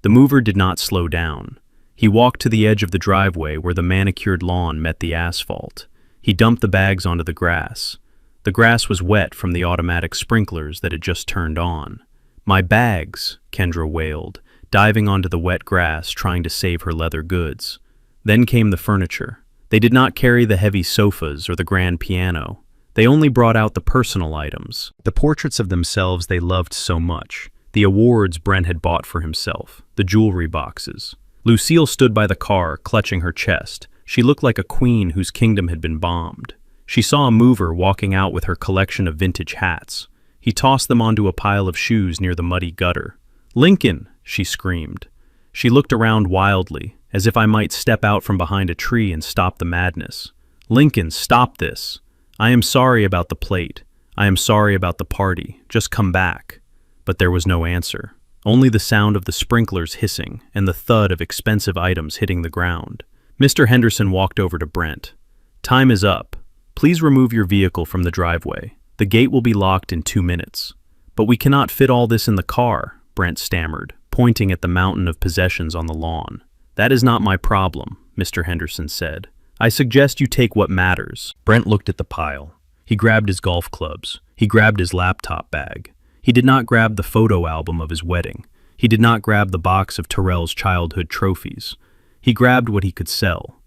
The mover did not slow down. He walked to the edge of the driveway where the manicured lawn met the asphalt. He dumped the bags onto the grass. The grass was wet from the automatic sprinklers that had just turned on. "My bags," Kendra wailed, diving onto the wet grass trying to save her leather goods. Then came the furniture. They did not carry the heavy sofas or the grand piano. They only brought out the personal items, the portraits of themselves they loved so much, the awards Brent had bought for himself, the jewelry boxes. Lucille stood by the car, clutching her chest. She looked like a queen whose kingdom had been bombed. She saw a mover walking out with her collection of vintage hats. He tossed them onto a pile of shoes near the muddy gutter. "Lincoln!" she screamed. She looked around wildly, as if I might step out from behind a tree and stop the madness. "Lincoln, stop this! I am sorry about the plate. I am sorry about the party. Just come back." But there was no answer. Only the sound of the sprinklers hissing and the thud of expensive items hitting the ground. Mr. Henderson walked over to Brent. "Time is up. Please remove your vehicle from the driveway. The gate will be locked in 2 minutes." "But we cannot fit all this in the car," Brent stammered, pointing at the mountain of possessions on the lawn. "That is not my problem," Mr. Henderson said. "I suggest you take what matters." Brent looked at the pile. He grabbed his golf clubs. He grabbed his laptop bag. He did not grab the photo album of his wedding. He did not grab the box of Terrell's childhood trophies. He grabbed what he could sell.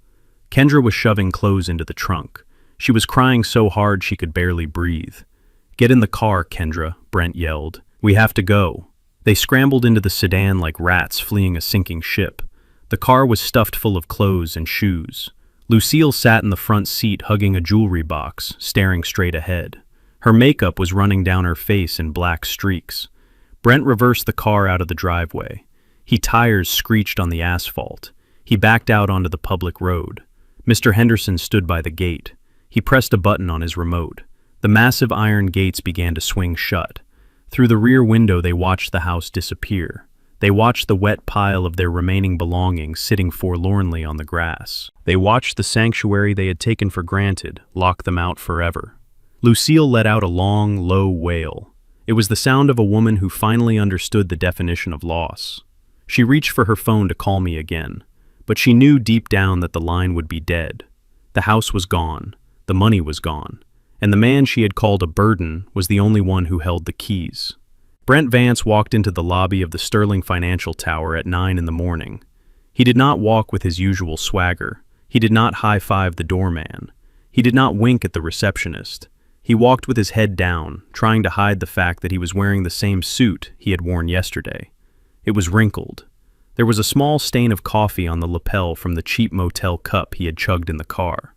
Kendra was shoving clothes into the trunk. She was crying so hard she could barely breathe. "Get in the car, Kendra," Brent yelled. "We have to go." They scrambled into the sedan like rats fleeing a sinking ship. The car was stuffed full of clothes and shoes. Lucille sat in the front seat hugging a jewelry box, staring straight ahead. Her makeup was running down her face in black streaks. Brent reversed the car out of the driveway. His tires screeched on the asphalt. He backed out onto the public road. Mr. Henderson stood by the gate. He pressed a button on his remote. The massive iron gates began to swing shut. Through the rear window they watched the house disappear. They watched the wet pile of their remaining belongings sitting forlornly on the grass. They watched the sanctuary they had taken for granted lock them out forever. Lucille let out a long, low wail. It was the sound of a woman who finally understood the definition of loss. She reached for her phone to call me again, but she knew deep down that the line would be dead. The house was gone, the money was gone, and the man she had called a burden was the only one who held the keys. Brent Vance walked into the lobby of the Sterling Financial Tower at 9 in the morning. He did not walk with his usual swagger. He did not high-five the doorman. He did not wink at the receptionist. He walked with his head down, trying to hide the fact that he was wearing the same suit he had worn yesterday. It was wrinkled. There was a small stain of coffee on the lapel from the cheap motel cup he had chugged in the car.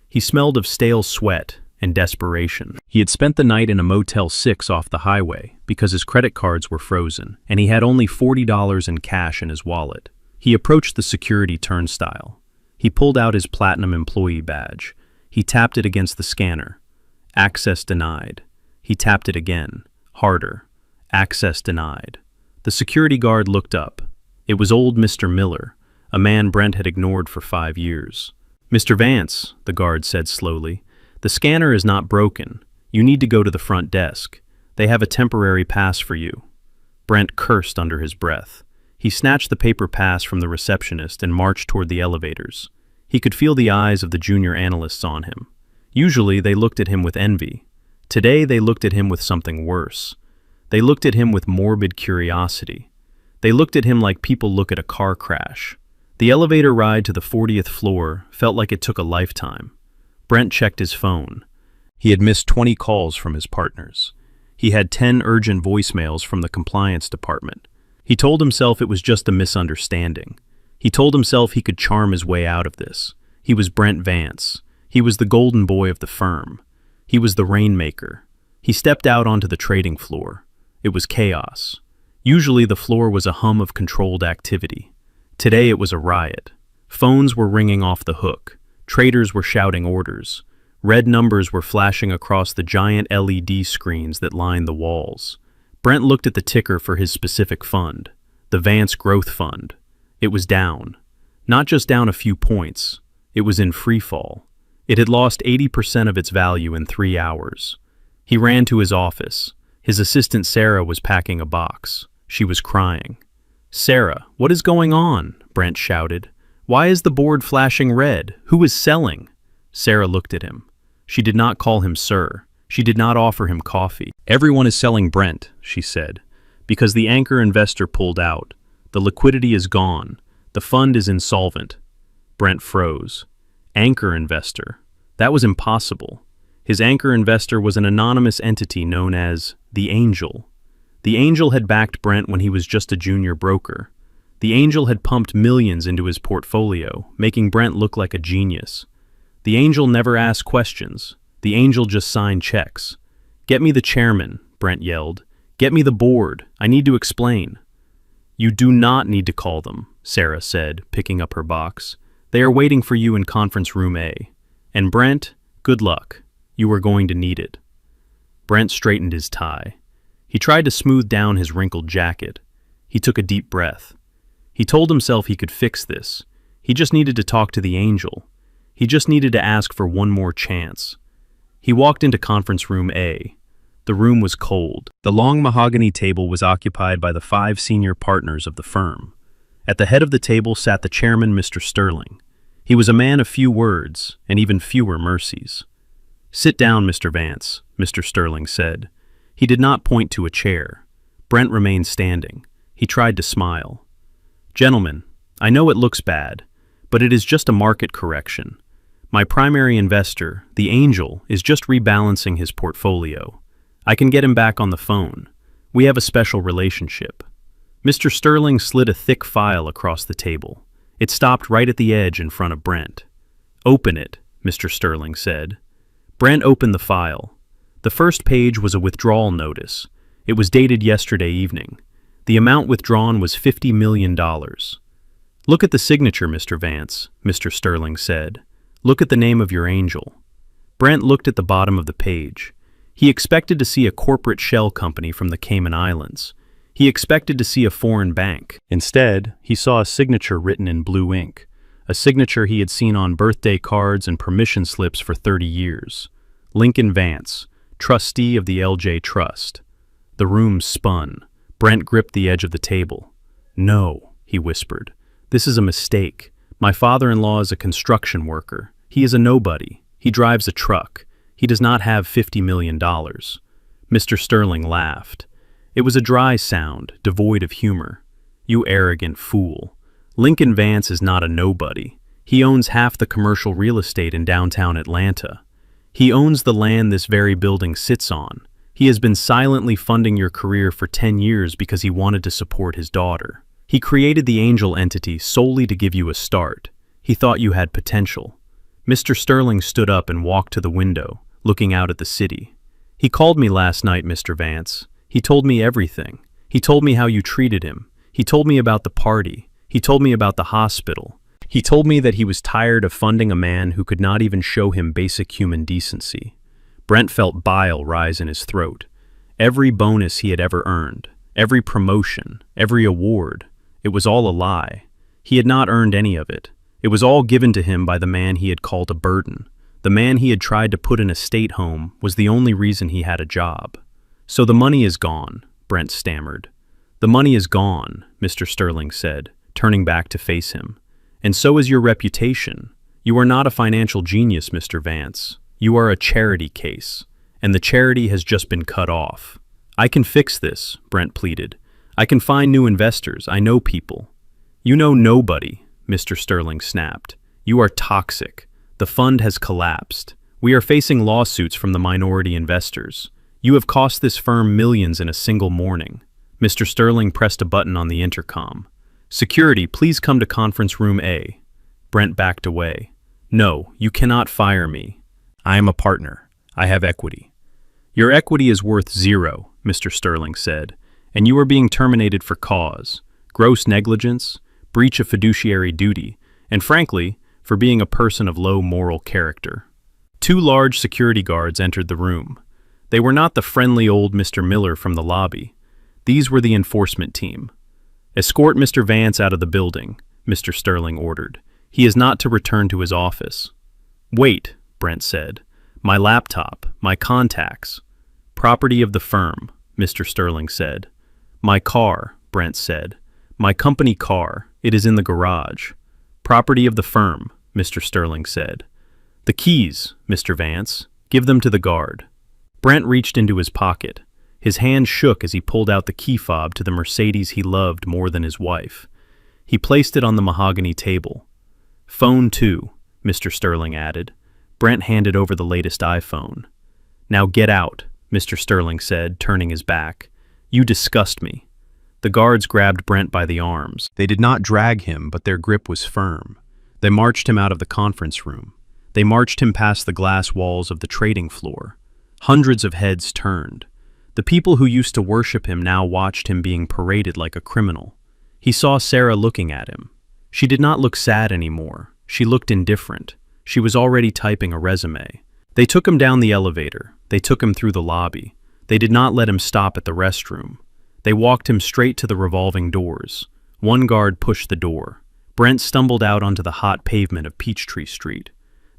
He smelled of stale sweat and desperation. He had spent the night in a Motel 6 off the highway because his credit cards were frozen, and he had only $40 in cash in his wallet. He approached the security turnstile. He pulled out his platinum employee badge. He tapped it against the scanner. Access denied. He tapped it again, harder. Access denied. The security guard looked up. It was old Mr. Miller, a man Brent had ignored for 5 years. "Mr. Vance," the guard said slowly, "the scanner is not broken. You need to go to the front desk. They have a temporary pass for you." Brent cursed under his breath. He snatched the paper pass from the receptionist and marched toward the elevators. He could feel the eyes of the junior analysts on him. Usually they looked at him with envy. Today they looked at him with something worse. They looked at him with morbid curiosity. They looked at him like people look at a car crash. The elevator ride to the 40th floor felt like it took a lifetime. Brent checked his phone. He had missed 20 calls from his partners. He had 10 urgent voicemails from the compliance department. He told himself it was just a misunderstanding. He told himself he could charm his way out of this. He was Brent Vance. He was the golden boy of the firm. He was the rainmaker. He stepped out onto the trading floor. It was chaos. Usually the floor was a hum of controlled activity. Today it was a riot. Phones were ringing off the hook. Traders were shouting orders. Red numbers were flashing across the giant LED screens that lined the walls. Brent looked at the ticker for his specific fund, the Vance Growth Fund. It was down. Not just down a few points. It was in free fall. It had lost 80% of its value in 3 hours. He ran to his office. His assistant Sarah was packing a box. She was crying. "Sarah, what is going on?" Brent shouted. "Why is the board flashing red? Who is selling?" Sarah looked at him. She did not call him sir. She did not offer him coffee. "Everyone is selling Brent," she said, "because the anchor investor pulled out. The liquidity is gone. The fund is insolvent." Brent froze. Anchor investor. That was impossible. His anchor investor was an anonymous entity known as the Angel. The Angel had backed Brent when he was just a junior broker. The Angel had pumped millions into his portfolio, making Brent look like a genius. The Angel never asked questions. The Angel just signed checks. "Get me the chairman," Brent yelled. "Get me the board. I need to explain." "You do not need to call them," Sarah said, picking up her box. "They are waiting for you in conference room A. And Brent, good luck. You are going to need it." Brent straightened his tie. He tried to smooth down his wrinkled jacket. He took a deep breath. He told himself he could fix this. He just needed to talk to the Angel. He just needed to ask for one more chance. He walked into conference room A. The room was cold. The long mahogany table was occupied by the 5 senior partners of the firm. At the head of the table sat the chairman, Mr. Sterling. He was a man of few words and even fewer mercies. "Sit down, Mr. Vance," Mr. Sterling said. He did not point to a chair. Brent remained standing. He tried to smile. "Gentlemen, I know it looks bad, but it is just a market correction. My primary investor, the Angel, is just rebalancing his portfolio. I can get him back on the phone. We have a special relationship." Mr. Sterling slid a thick file across the table. It stopped right at the edge in front of Brent. "Open it," Mr. Sterling said. Brent opened the file. The first page was a withdrawal notice. It was dated yesterday evening. The amount withdrawn was $50 million. "Look at the signature, Mr. Vance," Mr. Sterling said. "Look at the name of your Angel." Brent looked at the bottom of the page. He expected to see a corporate shell company from the Cayman Islands. He expected to see a foreign bank. Instead, he saw a signature written in blue ink, a signature he had seen on birthday cards and permission slips for 30 years. Lincoln Vance, trustee of the LJ Trust. The room spun. Brent gripped the edge of the table. "No," he whispered. "This is a mistake. My father-in-law is a construction worker. He is a nobody. He drives a truck. He does not have $50 million. Mr. Sterling laughed. It was a dry sound, devoid of humor. "You arrogant fool. Lincoln Vance is not a nobody. He owns half the commercial real estate in downtown Atlanta. He owns the land this very building sits on. He has been silently funding your career for 10 years because he wanted to support his daughter. He created the angel entity solely to give you a start. He thought you had potential. Mr. Sterling stood up and walked to the window, looking out at the city. He called me last night, Mr. Vance. He told me everything. He told me how you treated him. He told me about the party. He told me about the hospital. He told me that he was tired of funding a man who could not even show him basic human decency. Brent felt bile rise in his throat. Every bonus he had ever earned, every promotion, every award, it was all a lie. He had not earned any of it. It was all given to him by the man he had called a burden. The man he had tried to put in a state home was the only reason he had a job. So the money is gone, Brent stammered. The money is gone, Mr. Sterling said, turning back to face him. And so is your reputation. You are not a financial genius, Mr. Vance. You are a charity case, and the charity has just been cut off. I can fix this, Brent pleaded. I can find new investors. I know people. You know nobody, Mr. Sterling snapped. You are toxic. The fund has collapsed. We are facing lawsuits from the minority investors. You have cost this firm millions in a single morning. Mr. Sterling pressed a button on the intercom. Security, please come to conference room A. Brent backed away. No, you cannot fire me. I am a partner. I have equity. Your equity is worth 0, Mr. Sterling said, and you are being terminated for cause, gross negligence, breach of fiduciary duty, and frankly, for being a person of low moral character. 2 large security guards entered the room. They were not the friendly old Mr. Miller from the lobby. These were the enforcement team. Escort Mr. Vance out of the building, Mr. Sterling ordered. He is not to return to his office. Wait, Brent said. My laptop, my contacts. Property of the firm, Mr. Sterling said. My car, Brent said. My company car, it is in the garage. Property of the firm, Mr. Sterling said. The keys, Mr. Vance. Give them to the guard. Brent reached into his pocket. His hand shook as he pulled out the key fob to the Mercedes he loved more than his wife. He placed it on the mahogany table. Phone 2, Mr. Sterling added. Brent handed over the latest iPhone. Now get out, Mr. Sterling said, turning his back. You disgust me. The guards grabbed Brent by the arms. They did not drag him, but their grip was firm. They marched him out of the conference room. They marched him past the glass walls of the trading floor. Hundreds of heads turned. The people who used to worship him now watched him being paraded like a criminal. He saw Sarah looking at him. She did not look sad anymore. She looked indifferent. She was already typing a resume. They took him down the elevator. They took him through the lobby. They did not let him stop at the restroom. They walked him straight to the revolving doors. One guard pushed the door. Brent stumbled out onto the hot pavement of Peachtree Street.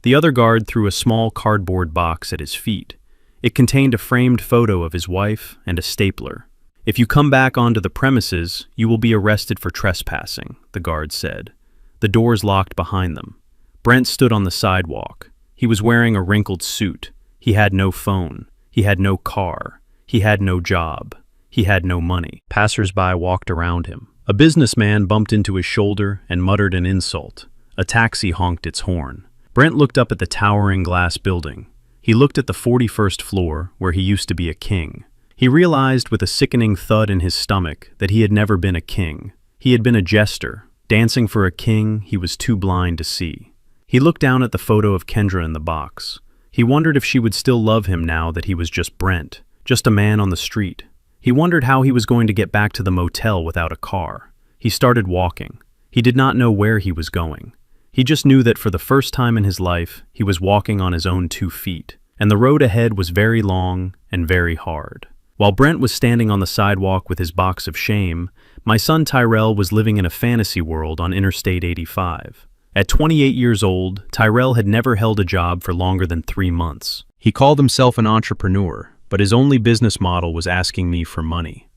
The other guard threw a small cardboard box at his feet. It contained a framed photo of his wife and a stapler. If you come back onto the premises, you will be arrested for trespassing, the guard said. The doors locked behind them. Brent stood on the sidewalk. He was wearing a wrinkled suit. He had no phone. He had no car. He had no job. He had no money. Passers-by walked around him. A businessman bumped into his shoulder and muttered an insult. A taxi honked its horn. Brent looked up at the towering glass building. He looked at the 41st floor, where he used to be a king. He realized with a sickening thud in his stomach that he had never been a king. He had been a jester, dancing for a king he was too blind to see. He looked down at the photo of Kendra in the box. He wondered if she would still love him now that he was just Brent, just a man on the street. He wondered how he was going to get back to the motel without a car. He started walking. He did not know where he was going. He just knew that for the first time in his life, he was walking on his own 2 feet, and the road ahead was very long and very hard. While Brent was standing on the sidewalk with his box of shame, my son Tyrell was living in a fantasy world on Interstate 85. At 28 years old, Tyrell had never held a job for longer than 3 months. He called himself an entrepreneur, but his only business model was asking me for money.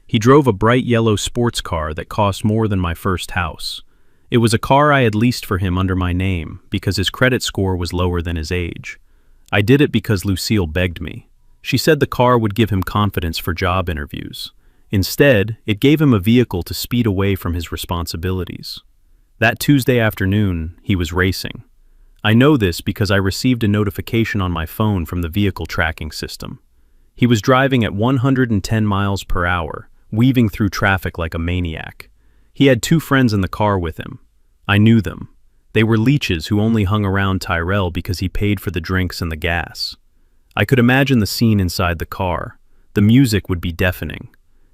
He drove a bright yellow sports car that cost more than my first house. It was a car I had leased for him under my name because his credit score was lower than his age. I did it because Lucille begged me. She said the car would give him confidence for job interviews. Instead, it gave him a vehicle to speed away from his responsibilities. That Tuesday afternoon, he was racing. I know this because I received a notification on my phone from the vehicle tracking system. He was driving at 110 miles per hour, weaving through traffic like a maniac. He had 2 friends in the car with him. I knew them. They were leeches who only hung around Tyrell because he paid for the drinks and the gas. I could imagine the scene inside the car. The music would be deafening.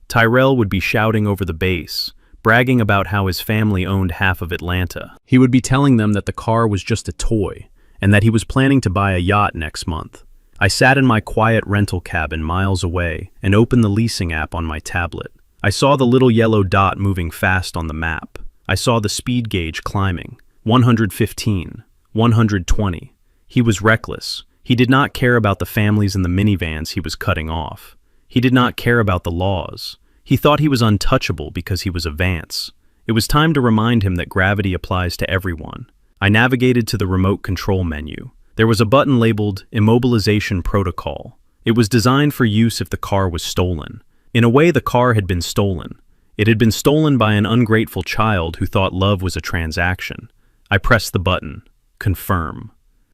Tyrell would be shouting over the bass, bragging about how his family owned half of Atlanta. He would be telling them that the car was just a toy, and that he was planning to buy a yacht next month. I sat in my quiet rental cabin miles away and opened the leasing app on my tablet. I saw the little yellow dot moving fast on the map. I saw the speed gauge climbing. 115, 120. He was reckless. He did not care about the families in the minivans he was cutting off. He did not care about the laws. He thought he was untouchable because he was a Vance. It was time to remind him that gravity applies to everyone. I navigated to the remote control menu. There was a button labeled Immobilization Protocol. It was designed for use if the car was stolen. In a way, the car had been stolen. It had been stolen by an ungrateful child who thought love was a transaction. I pressed the button. Confirm.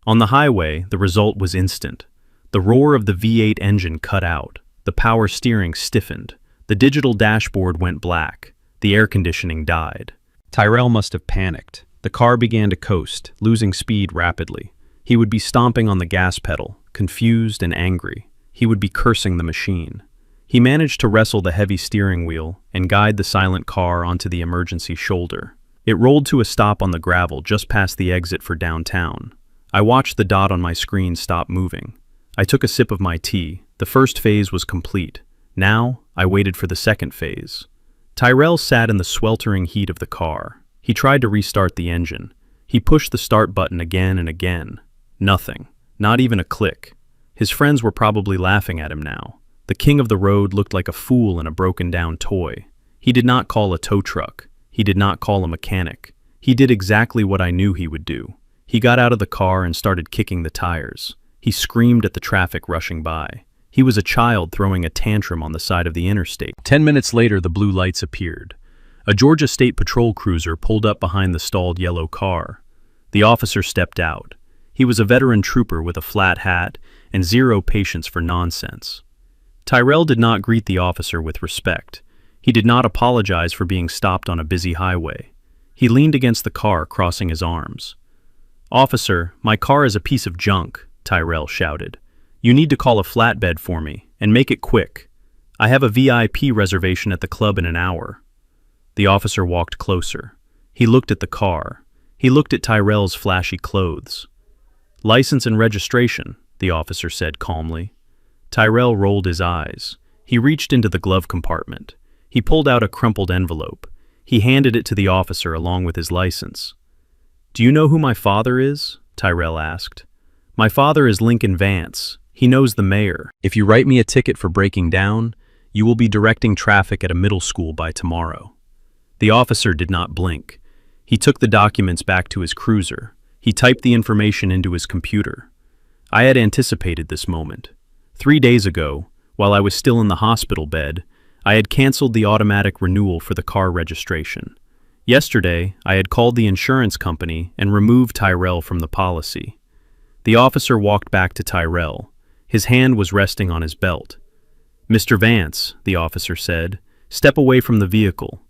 On the highway, the result was instant. The roar of the V8 engine cut out. The power steering stiffened. The digital dashboard went black. The air conditioning died. Tyrell must have panicked. The car began to coast, losing speed rapidly. He would be stomping on the gas pedal, confused and angry. He would be cursing the machine. He managed to wrestle the heavy steering wheel and guide the silent car onto the emergency shoulder. It rolled to a stop on the gravel just past the exit for downtown. I watched the dot on my screen stop moving. I took a sip of my tea. The first phase was complete. Now, I waited for the second phase. Tyrell sat in the sweltering heat of the car. He tried to restart the engine. He pushed the start button again and again. Nothing. Not even a click. His friends were probably laughing at him now. The king of the road looked like a fool in a broken-down toy. He did not call a tow truck. He did not call a mechanic. He did exactly what I knew he would do. He got out of the car and started kicking the tires. He screamed at the traffic rushing by. He was a child throwing a tantrum on the side of the interstate. 10 minutes later, the blue lights appeared. A Georgia State Patrol cruiser pulled up behind the stalled yellow car. The officer stepped out. He was a veteran trooper with a flat hat and zero patience for nonsense. Tyrell did not greet the officer with respect. He did not apologize for being stopped on a busy highway. He leaned against the car, crossing his arms. "Officer, my car is a piece of junk," Tyrell shouted. "You need to call a flatbed for me, and make it quick. I have a VIP reservation at the club in an hour." The officer walked closer. He looked at the car. He looked at Tyrell's flashy clothes. "License and registration," the officer said calmly. Tyrell rolled his eyes. He reached into the glove compartment. He pulled out a crumpled envelope. He handed it to the officer along with his license. "Do you know who my father is?" Tyrell asked. "My father is Lincoln Vance. He knows the mayor. If you write me a ticket for breaking down, you will be directing traffic at a middle school by tomorrow." The officer did not blink. He took the documents back to his cruiser. He typed the information into his computer. I had anticipated this moment. 3 days ago, while I was still in the hospital bed, I had canceled the automatic renewal for the car registration. Yesterday, I had called the insurance company and removed Tyrell from the policy. The officer walked back to Tyrell. His hand was resting on his belt. "Mr. Vance," the officer said, "step away from the vehicle."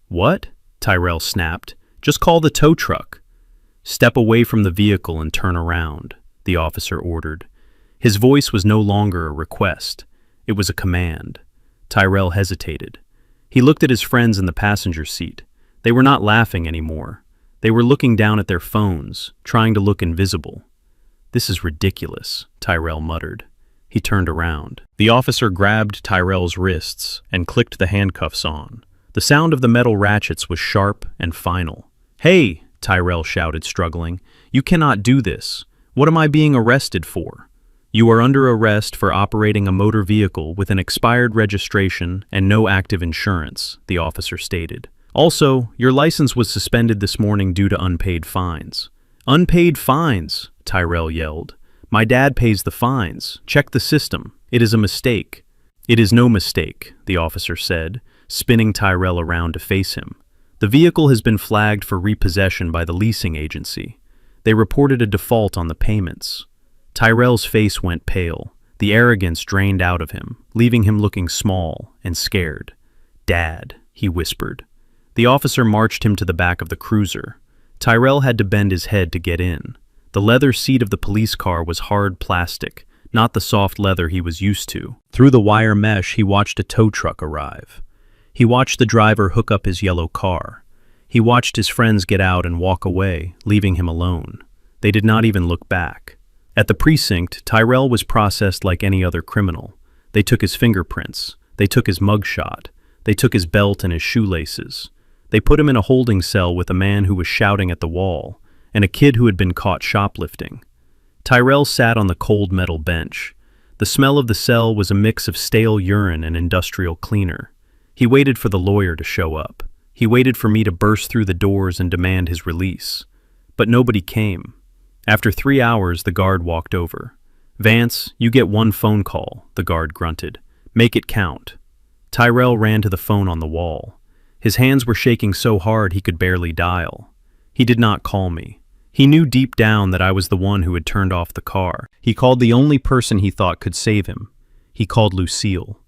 "What?" Tyrell snapped. "Just call the tow truck." "Step away from the vehicle and turn around," the officer ordered. His voice was no longer a request. It was a command. Tyrell hesitated. He looked at his friends in the passenger seat. They were not laughing anymore. They were looking down at their phones, trying to look invisible. "This is ridiculous," Tyrell muttered. He turned around. The officer grabbed Tyrell's wrists and clicked the handcuffs on. The sound of the metal ratchets was sharp and final. "Hey!" Tyrell shouted, struggling. "You cannot do this. What am I being arrested for?" "You are under arrest for operating a motor vehicle with an expired registration and no active insurance," the officer stated. "Also, your license was suspended this morning due to unpaid fines." "Unpaid fines!" Tyrell yelled. "My dad pays the fines. Check the system. It is a mistake." "It is no mistake," the officer said, spinning Tyrell around to face him. "The vehicle has been flagged for repossession by the leasing agency. They reported a default on the payments." Tyrell's face went pale. The arrogance drained out of him, leaving him looking small and scared. "Dad," he whispered. The officer marched him to the back of the cruiser. Tyrell had to bend his head to get in. The leather seat of the police car was hard plastic, not the soft leather he was used to. Through the wire mesh, he watched a tow truck arrive. He watched the driver hook up his yellow car. He watched his friends get out and walk away, leaving him alone. They did not even look back. At the precinct, Tyrell was processed like any other criminal. They took his fingerprints. They took his mugshot. They took his belt and his shoelaces. They put him in a holding cell with a man who was shouting at the wall, and a kid who had been caught shoplifting. Tyrell sat on the cold metal bench. The smell of the cell was a mix of stale urine and industrial cleaner. He waited for the lawyer to show up. He waited for me to burst through the doors and demand his release. But nobody came. After 3 hours, the guard walked over. "Vance, you get one phone call," the guard grunted. "Make it count." Tyrell ran to the phone on the wall. His hands were shaking so hard he could barely dial. He did not call me. He knew deep down that I was the one who had turned off the car. He called the only person he thought could save him. He called Lucille.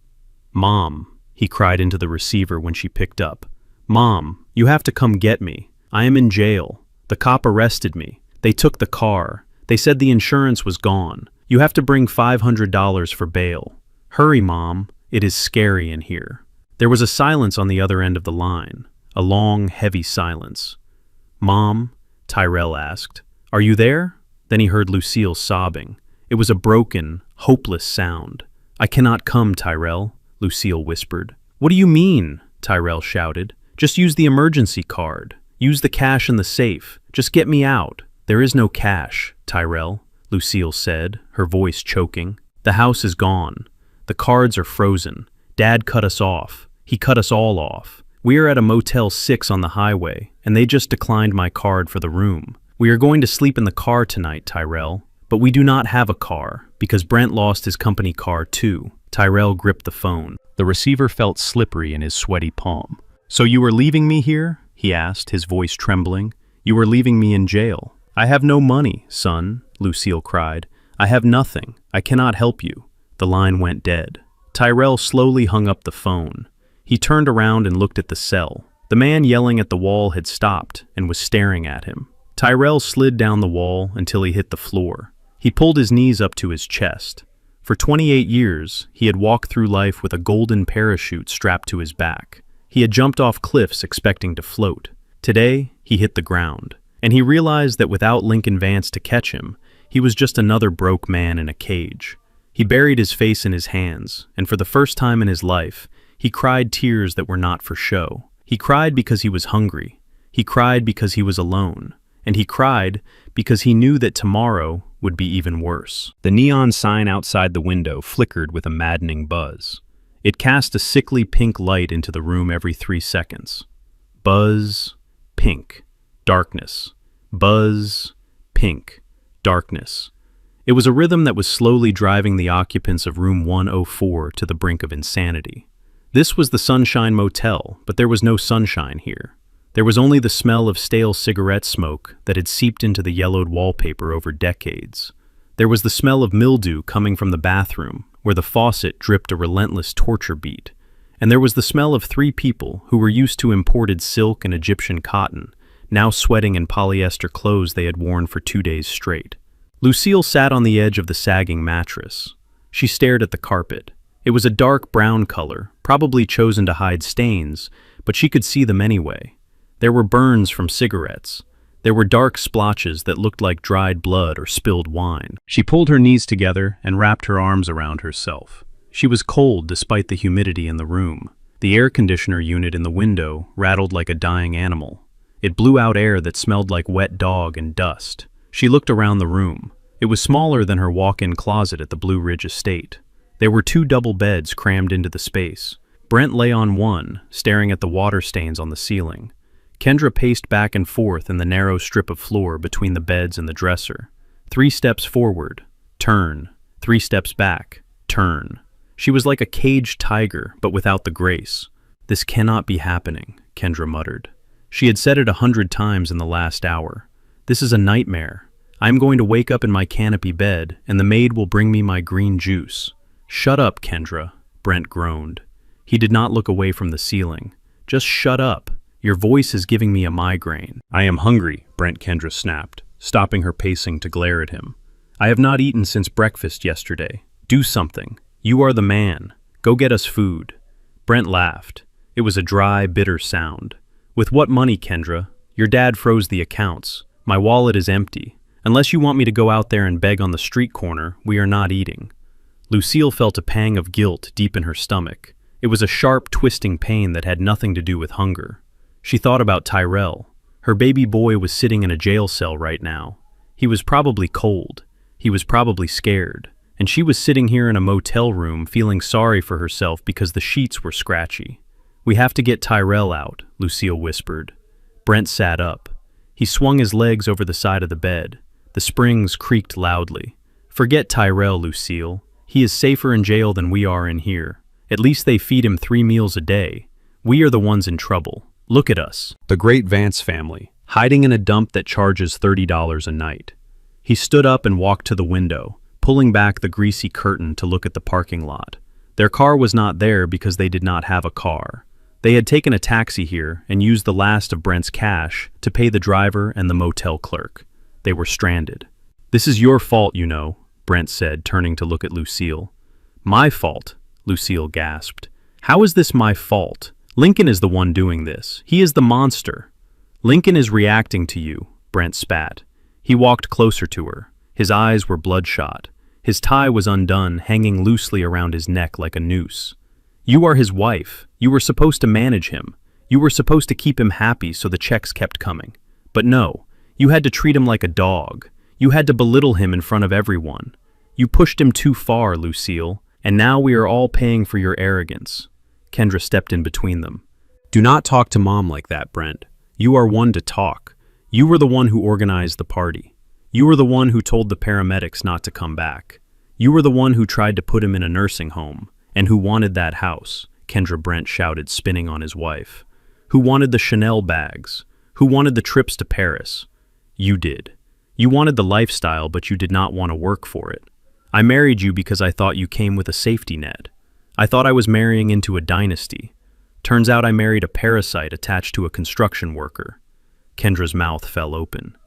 "Mom," he cried into the receiver when she picked up. "Mom, you have to come get me. I am in jail. The cop arrested me. They took the car. They said the insurance was gone. You have to bring $500 for bail. Hurry, Mom. It is scary in here." There was a silence on the other end of the line, a long, heavy silence. "Mom?" Tyrell asked. "Are you there?" Then he heard Lucille sobbing. It was a broken, hopeless sound. "I cannot come, Tyrell," Lucille whispered. "What do you mean?" Tyrell shouted. "Just use the emergency card. Use the cash in the safe. Just get me out." "There is no cash, Tyrell," Lucille said, her voice choking. "The house is gone. The cards are frozen. Dad cut us off. He cut us all off. We are at a Motel 6 on the highway, and they just declined my card for the room. We are going to sleep in the car tonight, Tyrell. But we do not have a car, because Brent lost his company car too." Tyrell gripped the phone. The receiver felt slippery in his sweaty palm. "So you are leaving me here?" he asked, his voice trembling. "You are leaving me in jail." "I have no money, son," Lucille cried. "I have nothing. I cannot help you." The line went dead. Tyrell slowly hung up the phone. He turned around and looked at the cell. The man yelling at the wall had stopped and was staring at him. Tyrell slid down the wall until he hit the floor. He pulled his knees up to his chest. For 28 years, he had walked through life with a golden parachute strapped to his back. He had jumped off cliffs expecting to float. Today, he hit the ground, and he realized that without Lincoln Vance to catch him, he was just another broke man in a cage. He buried his face in his hands, and for the first time in his life, he cried tears that were not for show. He cried because he was hungry. He cried because he was alone. And he cried because he knew that tomorrow would be even worse. The neon sign outside the window flickered with a maddening buzz. It cast a sickly pink light into the room every 3 seconds. Buzz, pink, darkness. Buzz, pink, darkness. It was a rhythm that was slowly driving the occupants of room 104 to the brink of insanity. This was the Sunshine Motel, but there was no sunshine here. There was only the smell of stale cigarette smoke that had seeped into the yellowed wallpaper over decades. There was the smell of mildew coming from the bathroom, where the faucet dripped a relentless torture beat. And there was the smell of 3 people who were used to imported silk and Egyptian cotton, now sweating in polyester clothes they had worn for 2 days straight. Lucille sat on the edge of the sagging mattress. She stared at the carpet. It was a dark brown color, probably chosen to hide stains, but she could see them anyway. There were burns from cigarettes. There were dark splotches that looked like dried blood or spilled wine. She pulled her knees together and wrapped her arms around herself. She was cold despite the humidity in the room. The air conditioner unit in the window rattled like a dying animal. It blew out air that smelled like wet dog and dust. She looked around the room. It was smaller than her walk-in closet at the Blue Ridge estate. There were 2 double beds crammed into the space. Brent lay on one, staring at the water stains on the ceiling. Kendra paced back and forth in the narrow strip of floor between the beds and the dresser. 3 steps forward, turn. 3 steps back, turn. She was like a caged tiger, but without the grace. "This cannot be happening," Kendra muttered. She had said it 100 times in the last hour. "This is a nightmare. I am going to wake up in my canopy bed, and the maid will bring me my green juice." "Shut up, Kendra," Brent groaned. He did not look away from the ceiling. "Just shut up. Your voice is giving me a migraine. I am hungry, Brent Kendra snapped, stopping her pacing to glare at him. I have not eaten since breakfast yesterday. Do something. You are the man. Go get us food. Brent laughed. It was a dry, bitter sound. With what money, Kendra? Your dad froze the accounts. My wallet is empty. Unless you want me to go out there and beg on the street corner, we are not eating. Lucille felt a pang of guilt deep in her stomach. It was a sharp, twisting pain that had nothing to do with hunger. She thought about Tyrell. Her baby boy was sitting in a jail cell right now. He was probably cold. He was probably scared. And she was sitting here in a motel room feeling sorry for herself because the sheets were scratchy. We have to get Tyrell out, Lucille whispered. Brent sat up. He swung his legs over the side of the bed. The springs creaked loudly. Forget Tyrell, Lucille. He is safer in jail than we are in here. At least they feed him 3 meals a day. We are the ones in trouble. Look at us, the great Vance family, hiding in a dump that charges $30 a night. He stood up and walked to the window, pulling back the greasy curtain to look at the parking lot. Their car was not there because they did not have a car. They had taken a taxi here and used the last of Brent's cash to pay the driver and the motel clerk. They were stranded. This is your fault, you know, Brent said, turning to look at Lucille. My fault, Lucille gasped. How is this my fault? Lincoln is the one doing this. He is the monster. Lincoln is reacting to you, Brent spat. He walked closer to her. His eyes were bloodshot. His tie was undone, hanging loosely around his neck like a noose. You are his wife. You were supposed to manage him. You were supposed to keep him happy so the checks kept coming. But no, you had to treat him like a dog. You had to belittle him in front of everyone. You pushed him too far, Lucille, and now we are all paying for your arrogance. Kendra stepped in between them. Do not talk to Mom like that, Brent. You are one to talk. You were the one who organized the party. You were the one who told the paramedics not to come back. You were the one who tried to put him in a nursing home, and who wanted that house, Kendra Brent shouted, spinning on his wife. Who wanted the Chanel bags? Who wanted the trips to Paris? You did. You wanted the lifestyle, but you did not want to work for it. I married you because I thought you came with a safety net. I thought I was marrying into a dynasty. Turns out I married a parasite attached to a construction worker. Kendra's mouth fell open.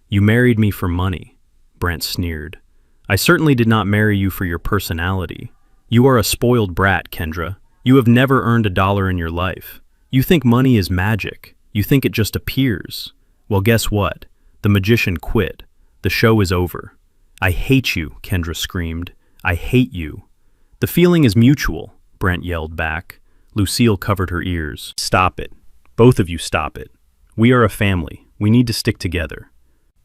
You married me for money, Brent sneered. I certainly did not marry you for your personality. You are a spoiled brat, Kendra. You have never earned $1 in your life. You think money is magic. You think it just appears. Well, guess what? The magician quit. The show is over. I hate you, Kendra screamed. I hate you. The feeling is mutual, Brent yelled back. Lucille covered her ears. Stop it. Both of you stop it. We are a family. We need to stick together.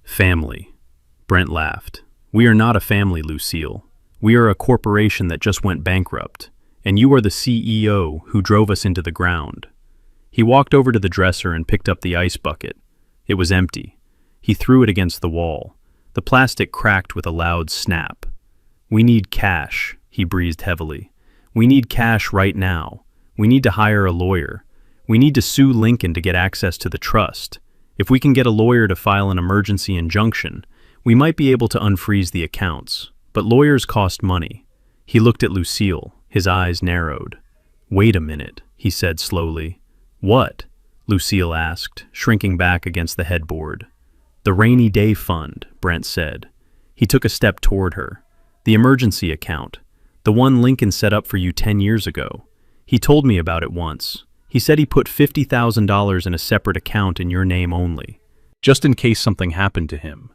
Family. Brent laughed. We are not a family, Lucille. We are a corporation that just went bankrupt, and you are the CEO who drove us into the ground. He walked over to the dresser and picked up the ice bucket. It was empty. He threw it against the wall. The plastic cracked with a loud snap. We need cash, he breathed heavily. We need cash right now. We need to hire a lawyer. We need to sue Lincoln to get access to the trust. If we can get a lawyer to file an emergency injunction, we might be able to unfreeze the accounts. But lawyers cost money. He looked at Lucille. His eyes narrowed. Wait a minute, he said slowly. What? Lucille asked, shrinking back against the headboard. The rainy day fund, Brent said. He took a step toward her. The emergency account. The one Lincoln set up for you 10 years ago. He told me about it once. He said he put $50,000 in a separate account in your name only, just in case something happened to him.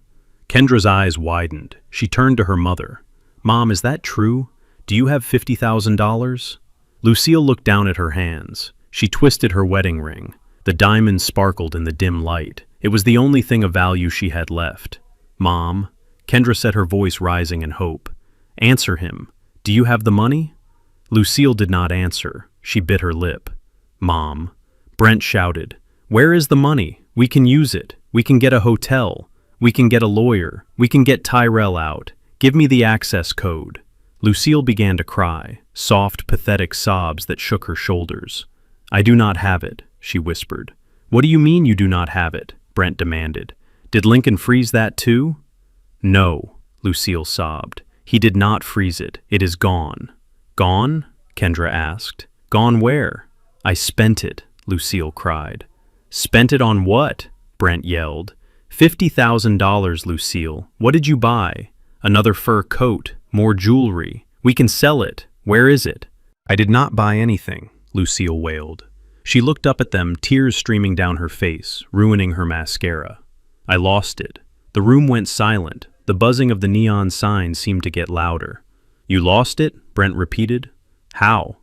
Kendra's eyes widened. She turned to her mother. Mom, is that true? Do you have $50,000? Lucille looked down at her hands. She twisted her wedding ring. The diamonds sparkled in the dim light. It was the only thing of value she had left. Mom, Kendra said, her voice rising in hope. Answer him. Do you have the money? Lucille did not answer. She bit her lip. Mom. Brent shouted. Where is the money? We can use it. We can get a hotel. We can get a lawyer. We can get Tyrell out. Give me the access code. Lucille began to cry, soft, pathetic sobs that shook her shoulders. I do not have it, she whispered. What do you mean you do not have it? Brent demanded. Did Lincoln freeze that too? No, Lucille sobbed. He did not freeze it. It is gone. Gone? Kendra asked. Gone where? I spent it, Lucille cried. Spent it on what? Brent yelled. $50,000, Lucille. What did you buy? Another fur coat, more jewelry. We can sell it. Where is it? I did not buy anything, Lucille wailed. She looked up at them, tears streaming down her face, ruining her mascara. I lost it. The room went silent. The buzzing of the neon sign seemed to get louder. You lost it? Brent repeated. How?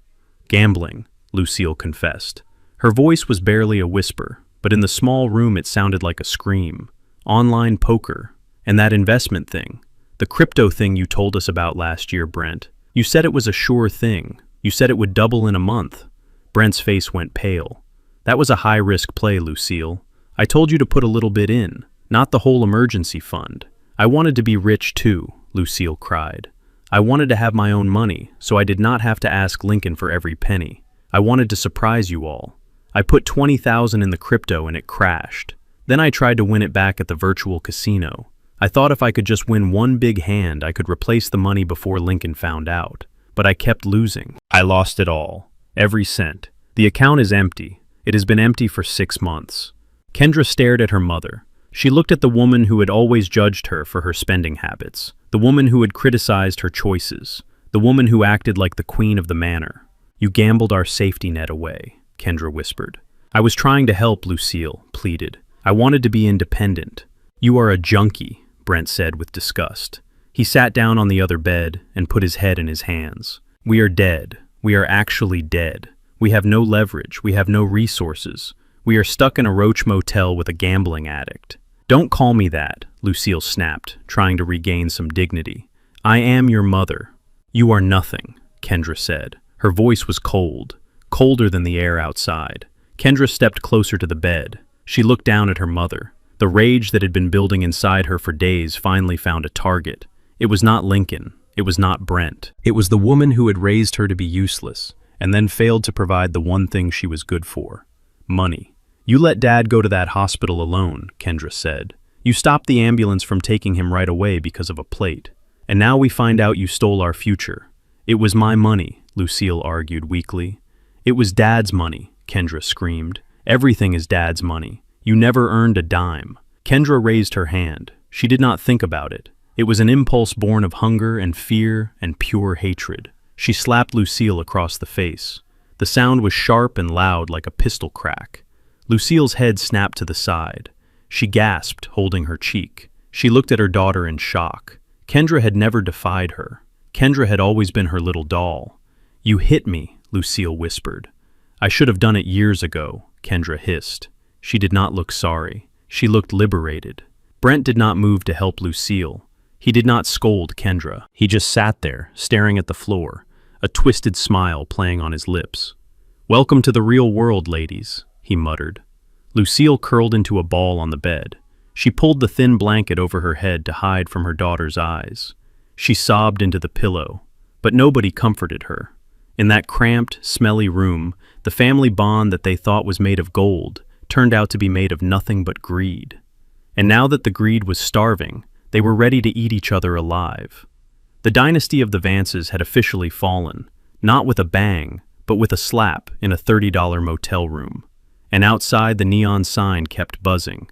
Gambling, Lucille confessed. Her voice was barely a whisper, but in the small room it sounded like a scream. Online poker. And that investment thing. The crypto thing you told us about last year, Brent. You said it was a sure thing. You said it would double in a month. Brent's face went pale. That was a high-risk play, Lucille. I told you to put a little bit in, not the whole emergency fund. I wanted to be rich too, Lucille cried. I wanted to have my own money, so I did not have to ask Lincoln for every penny. I wanted to surprise you all. I put $20,000 in the crypto and it crashed. Then I tried to win it back at the virtual casino. I thought if I could just win one big hand, I could replace the money before Lincoln found out. But I kept losing. I lost it all. Every cent. The account is empty. It has been empty for 6 months. Kendra stared at her mother. She looked at the woman who had always judged her for her spending habits, the woman who had criticized her choices, the woman who acted like the queen of the manor. You gambled our safety net away, Kendra whispered. I was trying to help, Lucille pleaded. I wanted to be independent. You are a junkie, Brent said with disgust. He sat down on the other bed and put his head in his hands. We are dead. We are actually dead. We have no leverage. We have no resources. We are stuck in a roach motel with a gambling addict. Don't call me that, Lucille snapped, trying to regain some dignity. I am your mother. You are nothing, Kendra said. Her voice was cold, colder than the air outside. Kendra stepped closer to the bed. She looked down at her mother. The rage that had been building inside her for days finally found a target. It was not Lincoln. It was not Brent. It was the woman who had raised her to be useless, and then failed to provide the one thing she was good for: money. You let Dad go to that hospital alone, Kendra said. You stopped the ambulance from taking him right away because of a plate. And now we find out you stole our future. It was my money, Lucille argued weakly. It was Dad's money, Kendra screamed. Everything is Dad's money. You never earned a dime. Kendra raised her hand. She did not think about it. It was an impulse born of hunger and fear and pure hatred. She slapped Lucille across the face. The sound was sharp and loud like a pistol crack. Lucille's head snapped to the side. She gasped, holding her cheek. She looked at her daughter in shock. Kendra had never defied her. Kendra had always been her little doll. You hit me, Lucille whispered. I should have done it years ago, Kendra hissed. She did not look sorry. She looked liberated. Brent did not move to help Lucille. He did not scold Kendra. He just sat there, staring at the floor, a twisted smile playing on his lips. Welcome to the real world, ladies, he muttered. Lucille curled into a ball on the bed. She pulled the thin blanket over her head to hide from her daughter's eyes. She sobbed into the pillow, but nobody comforted her. In that cramped, smelly room, the family bond that they thought was made of gold turned out to be made of nothing but greed. And now that the greed was starving, they were ready to eat each other alive. The dynasty of the Vances had officially fallen, not with a bang, but with a slap in a $30 motel room. And outside, the neon sign kept buzzing.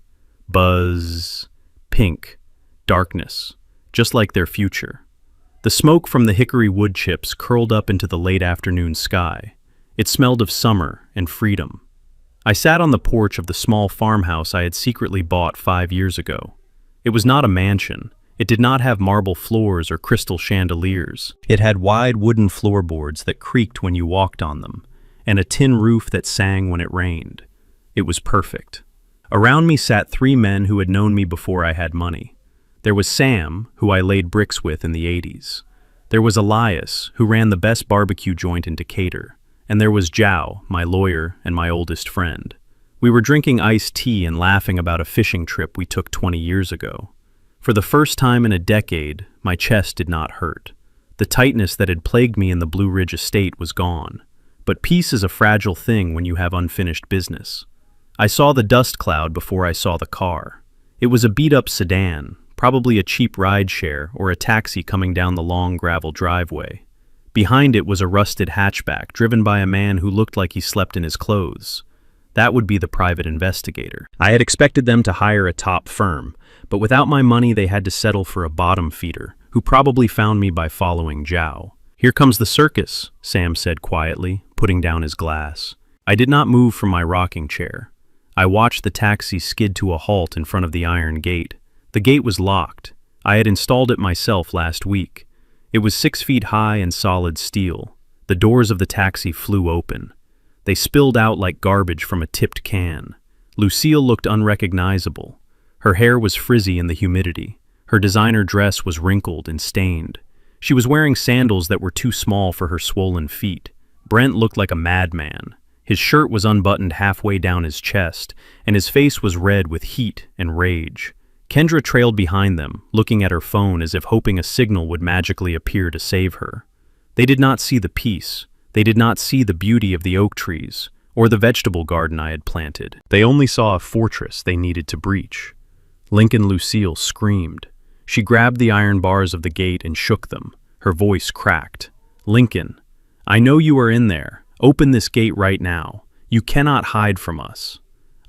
Buzz. Pink. Darkness. Just like their future. The smoke from the hickory wood chips curled up into the late afternoon sky. It smelled of summer and freedom. I sat on the porch of the small farmhouse I had secretly bought 5 years ago. It was not a mansion. It did not have marble floors or crystal chandeliers. It had wide wooden floorboards that creaked when you walked on them, and a tin roof that sang when it rained. It was perfect. Around me sat 3 men who had known me before I had money. There was Sam, who I laid bricks with in the 80s. There was Elias, who ran the best barbecue joint in Decatur. And there was Zhao, my lawyer and my oldest friend. We were drinking iced tea and laughing about a fishing trip we took 20 years ago. For the first time in a decade, my chest did not hurt. The tightness that had plagued me in the Blue Ridge estate was gone. But peace is a fragile thing when you have unfinished business. I saw the dust cloud before I saw the car. It was a beat-up sedan, probably a cheap rideshare or a taxi coming down the long gravel driveway. Behind it was a rusted hatchback driven by a man who looked like he slept in his clothes. That would be the private investigator. I had expected them to hire a top firm, but without my money they had to settle for a bottom feeder, who probably found me by following Zhao. "Here comes the circus," Sam said quietly, putting down his glass. I did not move from my rocking chair. I watched the taxi skid to a halt in front of the iron gate. The gate was locked. I had installed it myself last week. It was 6 feet high and solid steel. The doors of the taxi flew open. They spilled out like garbage from a tipped can. Lucille looked unrecognizable. Her hair was frizzy in the humidity. Her designer dress was wrinkled and stained. She was wearing sandals that were too small for her swollen feet. Brent looked like a madman. His shirt was unbuttoned halfway down his chest, and his face was red with heat and rage. Kendra trailed behind them, looking at her phone as if hoping a signal would magically appear to save her. They did not see the peace. They did not see the beauty of the oak trees, or the vegetable garden I had planted. They only saw a fortress they needed to breach. Lincoln Lucille screamed. She grabbed the iron bars of the gate and shook them. Her voice cracked. "Lincoln, I know you are in there. Open this gate right now. You cannot hide from us."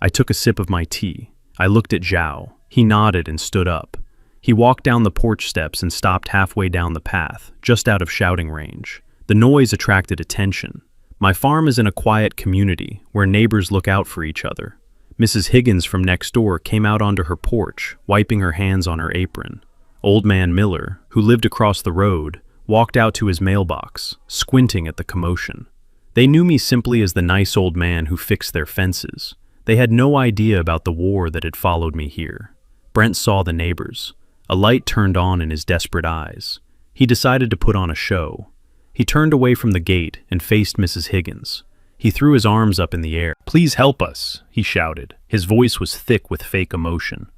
I took a sip of my tea. I looked at Zhao. He nodded and stood up. He walked down the porch steps and stopped halfway down the path, just out of shouting range. The noise attracted attention. My farm is in a quiet community where neighbors look out for each other. Mrs. Higgins from next door came out onto her porch, wiping her hands on her apron. Old Man Miller, who lived across the road, walked out to his mailbox, squinting at the commotion. They knew me simply as the nice old man who fixed their fences. They had no idea about the war that had followed me here. Brent saw the neighbors. A light turned on in his desperate eyes. He decided to put on a show. He turned away from the gate and faced Mrs. Higgins. He threw his arms up in the air. "Please help us," he shouted. His voice was thick with fake emotion.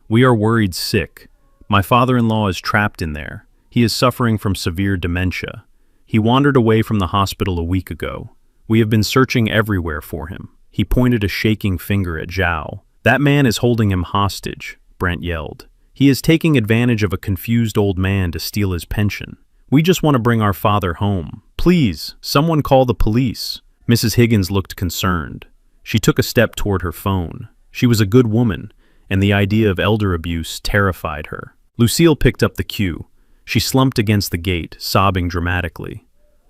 "We are worried sick. My father-in-law is trapped in there. He is suffering from severe dementia. He wandered away from the hospital a week ago. We have been searching everywhere for him." He pointed a shaking finger at Zhao. "That man is holding him hostage," Brent yelled. "He is taking advantage of a confused old man to steal his pension. We just want to bring our father home. Please, someone call the police." Mrs. Higgins looked concerned. She took a step toward her phone. She was a good woman, and the idea of elder abuse terrified her. Lucille picked up the cue. She slumped against the gate, sobbing dramatically.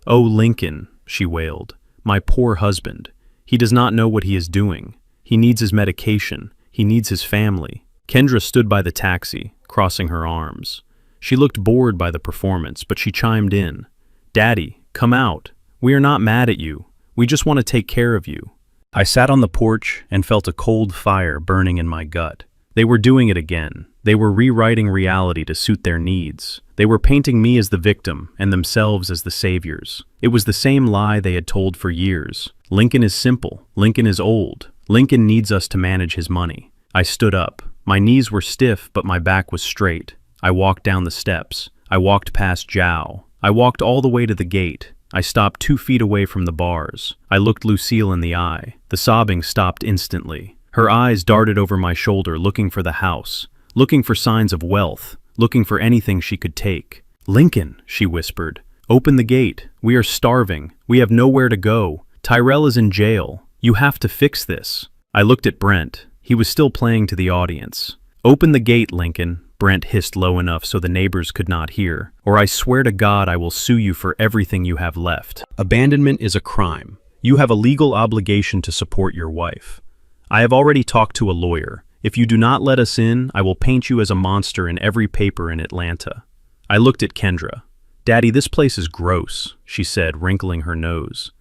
"Oh, Lincoln," she wailed. "My poor husband. He does not know what he is doing. He needs his medication. He needs his family." Kendra stood by the taxi, crossing her arms. She looked bored by the performance, but she chimed in. "Daddy, come out. We are not mad at you. We just want to take care of you." I sat on the porch and felt a cold fire burning in my gut. They were doing it again. They were rewriting reality to suit their needs. They were painting me as the victim and themselves as the saviors. It was the same lie they had told for years. Lincoln is simple. Lincoln is old. Lincoln needs us to manage his money. I stood up. My knees were stiff, but my back was straight. I walked down the steps. I walked past Zhao. I walked all the way to the gate. I stopped 2 feet away from the bars. I looked Lucille in the eye. The sobbing stopped instantly. Her eyes darted over my shoulder looking for the house, looking for signs of wealth, looking for anything she could take. "Lincoln," she whispered, "open the gate. We are starving. We have nowhere to go. Tyrell is in jail. You have to fix this." I looked at Brent. He was still playing to the audience. "Open the gate, Lincoln," Brent hissed low enough so the neighbors could not hear, "or I swear to God I will sue you for everything you have left. Abandonment is a crime. You have a legal obligation to support your wife. I have already talked to a lawyer. If you do not let us in, I will paint you as a monster in every paper in Atlanta." I looked at Kendra. "Daddy, this place is gross," she said, wrinkling her nose.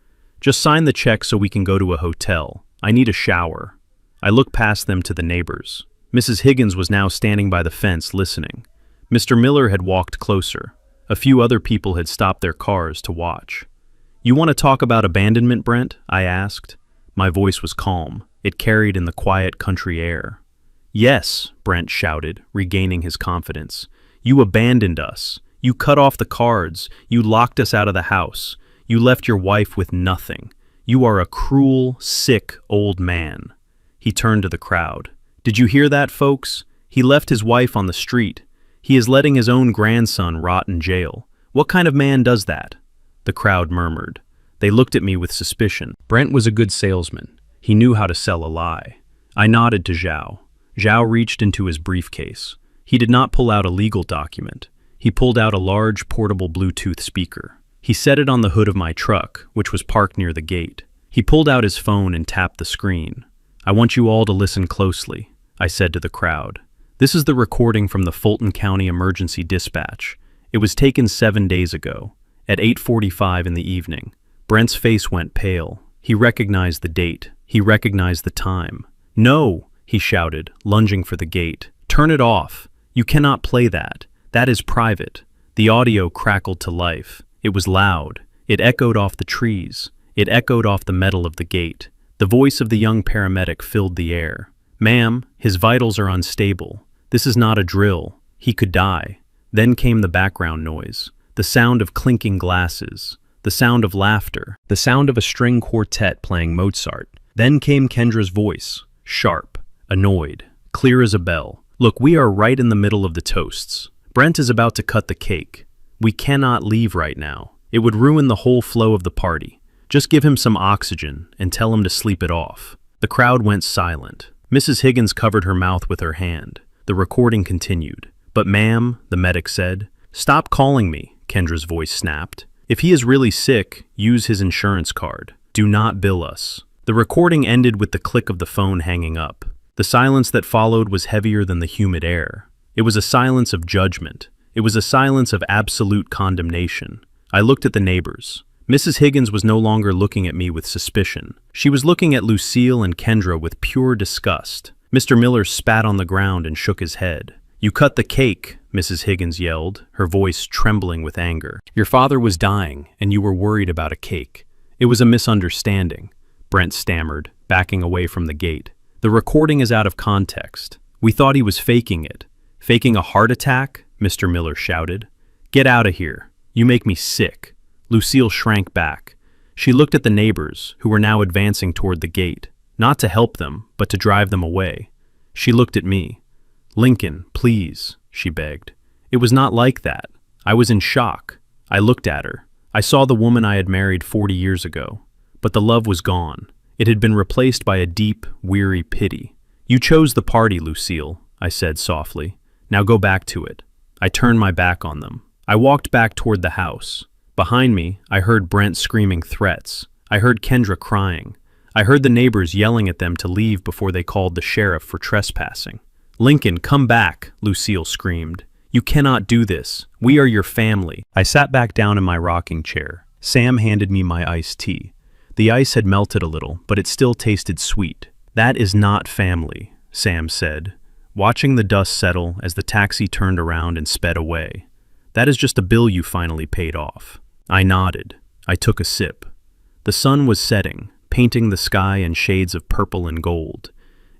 "Just sign the check so we can go to a hotel. I need a shower." I looked past them to the neighbors. Mrs. Higgins was now standing by the fence listening. Mr. Miller had walked closer. A few other people had stopped their cars to watch. "You want to talk about abandonment, Brent?" I asked. My voice was calm. It carried in the quiet country air. "Yes," Brent shouted, regaining his confidence. "You abandoned us. You cut off the cards. You locked us out of the house. You left your wife with nothing. You are a cruel, sick old man." He turned to the crowd. "Did you hear that, folks? He left his wife on the street. He is letting his own grandson rot in jail. What kind of man does that?" The crowd murmured. They looked at me with suspicion. Brent was a good salesman. He knew how to sell a lie. I nodded to Zhao. Zhao reached into his briefcase. He did not pull out a legal document. He pulled out a large portable Bluetooth speaker. He set it on the hood of my truck, which was parked near the gate. He pulled out his phone and tapped the screen. "I want you all to listen closely," I said to the crowd. "This is the recording from the Fulton County Emergency Dispatch. It was taken 7 days ago, at 8:45 in the evening." Brent's face went pale. He recognized the date. He recognized the time. "No!" he shouted, lunging for the gate. "Turn it off! You cannot play that. That is private." The audio crackled to life. It was loud. It echoed off the trees. It echoed off the metal of the gate. The voice of the young paramedic filled the air. "Ma'am, his vitals are unstable. This is not a drill. He could die." Then came the background noise, the sound of clinking glasses, the sound of laughter, the sound of a string quartet playing Mozart. Then came Kendra's voice, sharp, annoyed, clear as a bell. "Look, we are right in the middle of the toasts. Brent is about to cut the cake. We cannot leave right now. It would ruin the whole flow of the party. Just give him some oxygen and tell him to sleep it off." The crowd went silent. Mrs. Higgins covered her mouth with her hand. The recording continued. "But ma'am," the medic said. "Stop calling me," Kendra's voice snapped. "If he is really sick, use his insurance card. Do not bill us." The recording ended with the click of the phone hanging up. The silence that followed was heavier than the humid air. It was a silence of judgment. It was a silence of absolute condemnation. I looked at the neighbors. Mrs. Higgins was no longer looking at me with suspicion. She was looking at Lucille and Kendra with pure disgust. Mr. Miller spat on the ground and shook his head. "You cut the cake," Mrs. Higgins yelled, her voice trembling with anger. "Your father was dying, and you were worried about a cake. It was a misunderstanding," Brent stammered, backing away from the gate. "The recording is out of context. We thought he was faking it." "Faking a heart attack?" Mr. Miller shouted. "Get out of here. You make me sick." Lucille shrank back. She looked at the neighbors, who were now advancing toward the gate, not to help them, but to drive them away. She looked at me. "Lincoln, please," she begged. It was not like that. I was in shock. I looked at her. I saw the woman I had married 40 years ago. But the love was gone. It had been replaced by a deep, weary pity. "You chose the party, Lucille," I said softly. "Now go back to it." I turned my back on them. I walked back toward the house. Behind me, I heard Brent screaming threats. I heard Kendra crying. I heard the neighbors yelling at them to leave before they called the sheriff for trespassing. "Lincoln, come back," Lucille screamed. "You cannot do this. We are your family." I sat back down in my rocking chair. Sam handed me my iced tea. The ice had melted a little, but it still tasted sweet. "That is not family," Sam said, watching the dust settle as the taxi turned around and sped away. "That is just a bill you finally paid off." I nodded. I took a sip. The sun was setting, painting the sky in shades of purple and gold.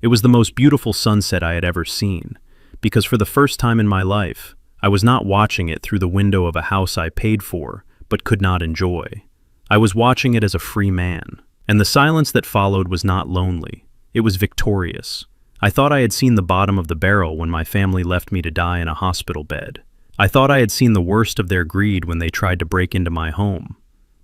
It was the most beautiful sunset I had ever seen, because for the first time in my life, I was not watching it through the window of a house I paid for, but could not enjoy. I was watching it as a free man, and the silence that followed was not lonely. It was victorious. I thought I had seen the bottom of the barrel when my family left me to die in a hospital bed. I thought I had seen the worst of their greed when they tried to break into my home.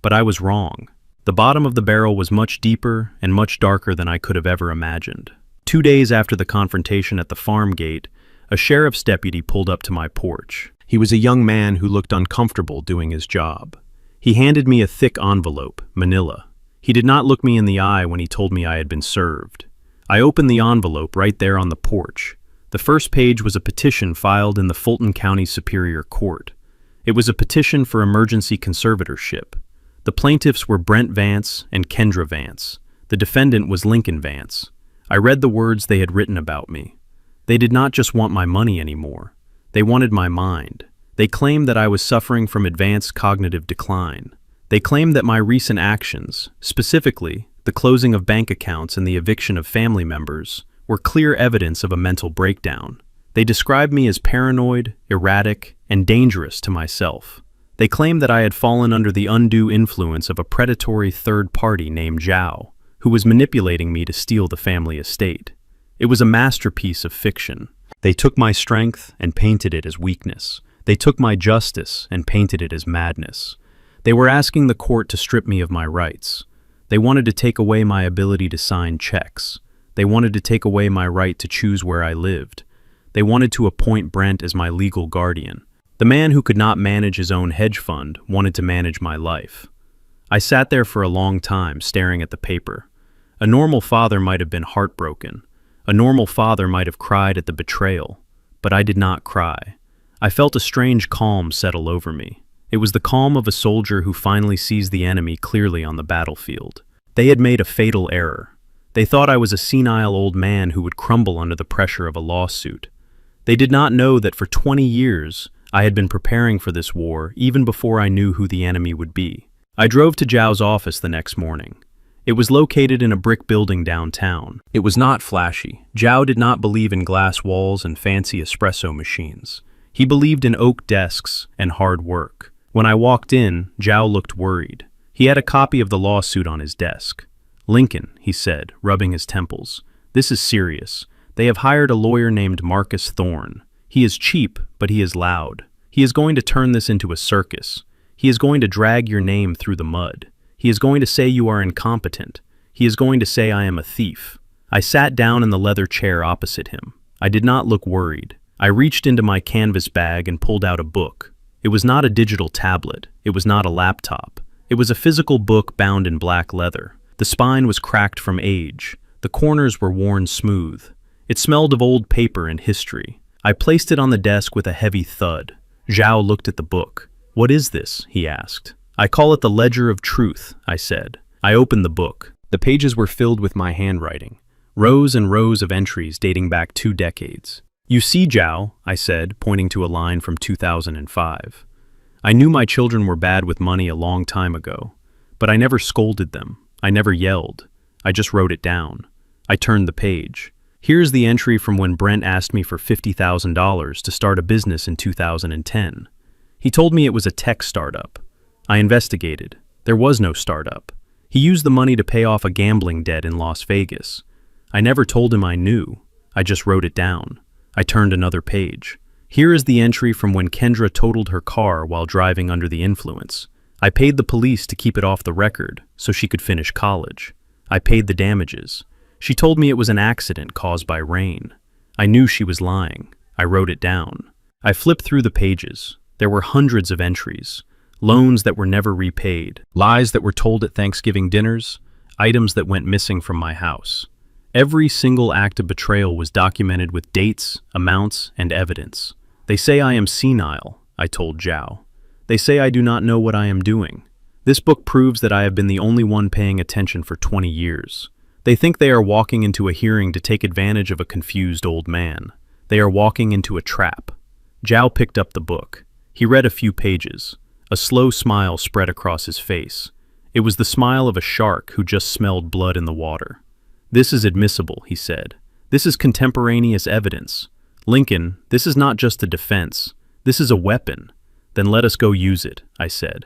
But I was wrong. The bottom of the barrel was much deeper and much darker than I could have ever imagined. 2 days after the confrontation at the farm gate, a sheriff's deputy pulled up to my porch. He was a young man who looked uncomfortable doing his job. He handed me a thick envelope, manila. He did not look me in the eye when he told me I had been served. I opened the envelope right there on the porch. The first page was a petition filed in the Fulton County Superior Court. It was a petition for emergency conservatorship. The plaintiffs were Brent Vance and Kendra Vance. The defendant was Lincoln Vance. I read the words they had written about me. They did not just want my money anymore. They wanted my mind. They claimed that I was suffering from advanced cognitive decline. They claimed that my recent actions, specifically the closing of bank accounts and the eviction of family members, were clear evidence of a mental breakdown. They described me as paranoid, erratic, and dangerous to myself. They claimed that I had fallen under the undue influence of a predatory third party named Zhao, who was manipulating me to steal the family estate. It was a masterpiece of fiction. They took my strength and painted it as weakness. They took my justice and painted it as madness. They were asking the court to strip me of my rights. They wanted to take away my ability to sign checks. They wanted to take away my right to choose where I lived. They wanted to appoint Brent as my legal guardian. The man who could not manage his own hedge fund wanted to manage my life. I sat there for a long time, staring at the paper. A normal father might have been heartbroken. A normal father might have cried at the betrayal. But I did not cry. I felt a strange calm settle over me. It was the calm of a soldier who finally sees the enemy clearly on the battlefield. They had made a fatal error. They thought I was a senile old man who would crumble under the pressure of a lawsuit. They did not know that for 20 years, I had been preparing for this war even before I knew who the enemy would be. I drove to Zhao's office the next morning. It was located in a brick building downtown. It was not flashy. Zhao did not believe in glass walls and fancy espresso machines. He believed in oak desks and hard work. When I walked in, Zhao looked worried. He had a copy of the lawsuit on his desk. "Lincoln," he said, rubbing his temples, "this is serious. They have hired a lawyer named Marcus Thorne. He is cheap, but he is loud. He is going to turn this into a circus. He is going to drag your name through the mud. He is going to say you are incompetent. He is going to say I am a thief." I sat down in the leather chair opposite him. I did not look worried. I reached into my canvas bag and pulled out a book. It was not a digital tablet. It was not a laptop. It was a physical book bound in black leather. The spine was cracked from age. The corners were worn smooth. It smelled of old paper and history. I placed it on the desk with a heavy thud. Zhao looked at the book. "What is this?" he asked. "I call it the Ledger of Truth," I said. I opened the book. The pages were filled with my handwriting, rows and rows of entries dating back 2 decades. "You see, Zhao," I said, pointing to a line from 2005. "I knew my children were bad with money a long time ago, but I never scolded them. I never yelled. I just wrote it down." I turned the page. "Here's the entry from when Brent asked me for $50,000 to start a business in 2010. He told me it was a tech startup. I investigated. There was no startup. He used the money to pay off a gambling debt in Las Vegas. I never told him I knew. I just wrote it down." I turned another page. "Here is the entry from when Kendra totaled her car while driving under the influence. I paid the police to keep it off the record so she could finish college. I paid the damages. She told me it was an accident caused by rain. I knew she was lying. I wrote it down." I flipped through the pages. There were hundreds of entries. Loans that were never repaid. Lies that were told at Thanksgiving dinners. Items that went missing from my house. Every single act of betrayal was documented with dates, amounts, and evidence. "They say I am senile," I told Zhao. "They say I do not know what I am doing. This book proves that I have been the only one paying attention for 20 years. They think they are walking into a hearing to take advantage of a confused old man. They are walking into a trap." Zhao picked up the book. He read a few pages. A slow smile spread across his face. It was the smile of a shark who just smelled blood in the water. "This is admissible," he said. "This is contemporaneous evidence. Lincoln, this is not just a defense. This is a weapon." "Then let us go use it," I said.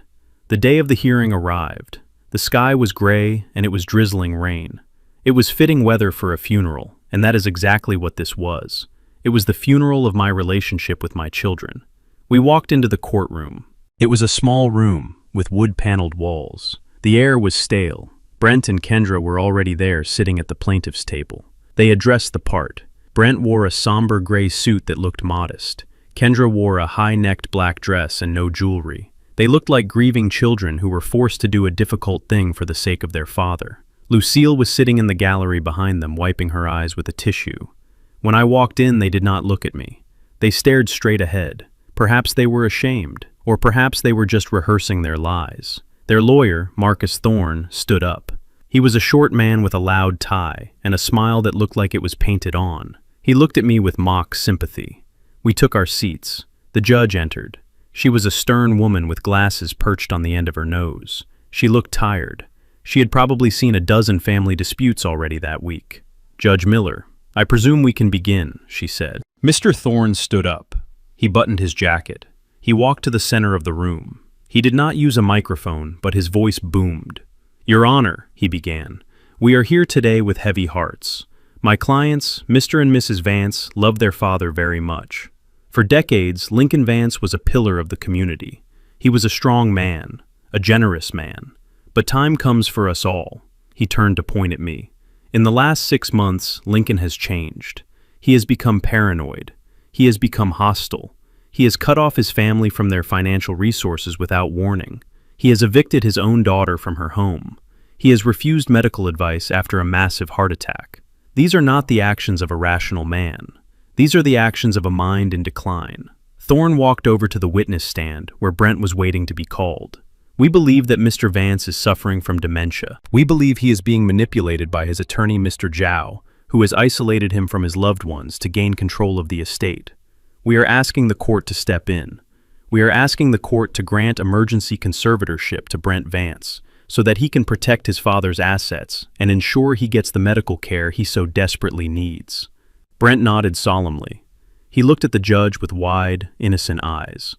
The day of the hearing arrived. The sky was gray and it was drizzling rain. It was fitting weather for a funeral, and that is exactly what this was. It was the funeral of my relationship with my children. We walked into the courtroom. It was a small room with wood-paneled walls. The air was stale. Brent and Kendra were already there sitting at the plaintiff's table. They had dressed the part. Brent wore a somber gray suit that looked modest. Kendra wore a high-necked black dress and no jewelry. They looked like grieving children who were forced to do a difficult thing for the sake of their father. Lucille was sitting in the gallery behind them, wiping her eyes with a tissue. When I walked in, they did not look at me. They stared straight ahead. Perhaps they were ashamed, or perhaps they were just rehearsing their lies. Their lawyer, Marcus Thorne, stood up. He was a short man with a loud tie and a smile that looked like it was painted on. He looked at me with mock sympathy. We took our seats. The judge entered. She was a stern woman with glasses perched on the end of her nose. She looked tired. She had probably seen a dozen family disputes already that week. "Judge Miller, I presume we can begin," she said. Mr. Thorne stood up. He buttoned his jacket. He walked to the center of the room. He did not use a microphone, but his voice boomed. "Your Honor," he began, "we are here today with heavy hearts. My clients, Mr. and Mrs. Vance, love their father very much. For decades, Lincoln Vance was a pillar of the community. He was a strong man, a generous man. But time comes for us all. He turned to point at me. In the last 6 months, Lincoln has changed. He has become paranoid. He has become hostile. He has cut off his family from their financial resources without warning. He has evicted his own daughter from her home. He has refused medical advice after a massive heart attack. These are not the actions of a rational man. These are the actions of a mind in decline. Thorne walked over to the witness stand where Brent was waiting to be called. We believe that Mr. Vance is suffering from dementia. We believe he is being manipulated by his attorney, Mr. Zhao, who has isolated him from his loved ones to gain control of the estate. We are asking the court to step in. We are asking the court to grant emergency conservatorship to Brent Vance so that he can protect his father's assets and ensure he gets the medical care he so desperately needs. Brent nodded solemnly. He looked at the judge with wide, innocent eyes.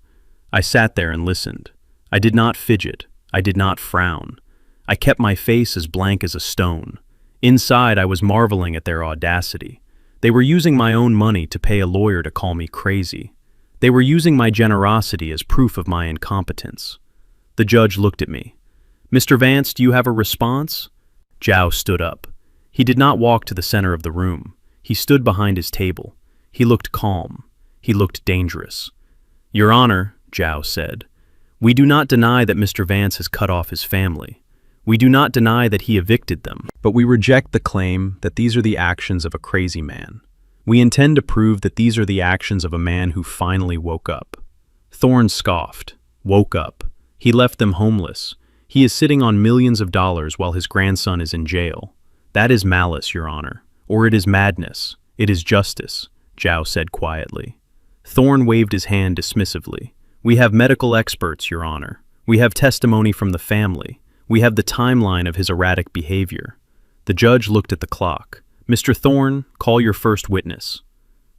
I sat there and listened. I did not fidget. I did not frown. I kept my face as blank as a stone. Inside, I was marveling at their audacity. They were using my own money to pay a lawyer to call me crazy. They were using my generosity as proof of my incompetence. The judge looked at me. Mr. Vance, do you have a response? Zhao stood up. He did not walk to the center of the room. He stood behind his table. He looked calm. He looked dangerous. Your Honor, Zhao said, we do not deny that Mr. Vance has cut off his family. We do not deny that he evicted them, but we reject the claim that these are the actions of a crazy man. We intend to prove that these are the actions of a man who finally woke up. Thorne scoffed. Woke up. He left them homeless. He is sitting on millions of dollars while his grandson is in jail. That is malice, Your Honor. Or it is madness. It is justice, Zhao said quietly. Thorne waved his hand dismissively. We have medical experts, Your Honor. We have testimony from the family. We have the timeline of his erratic behavior. The judge looked at the clock. Mr. Thorne, call your first witness.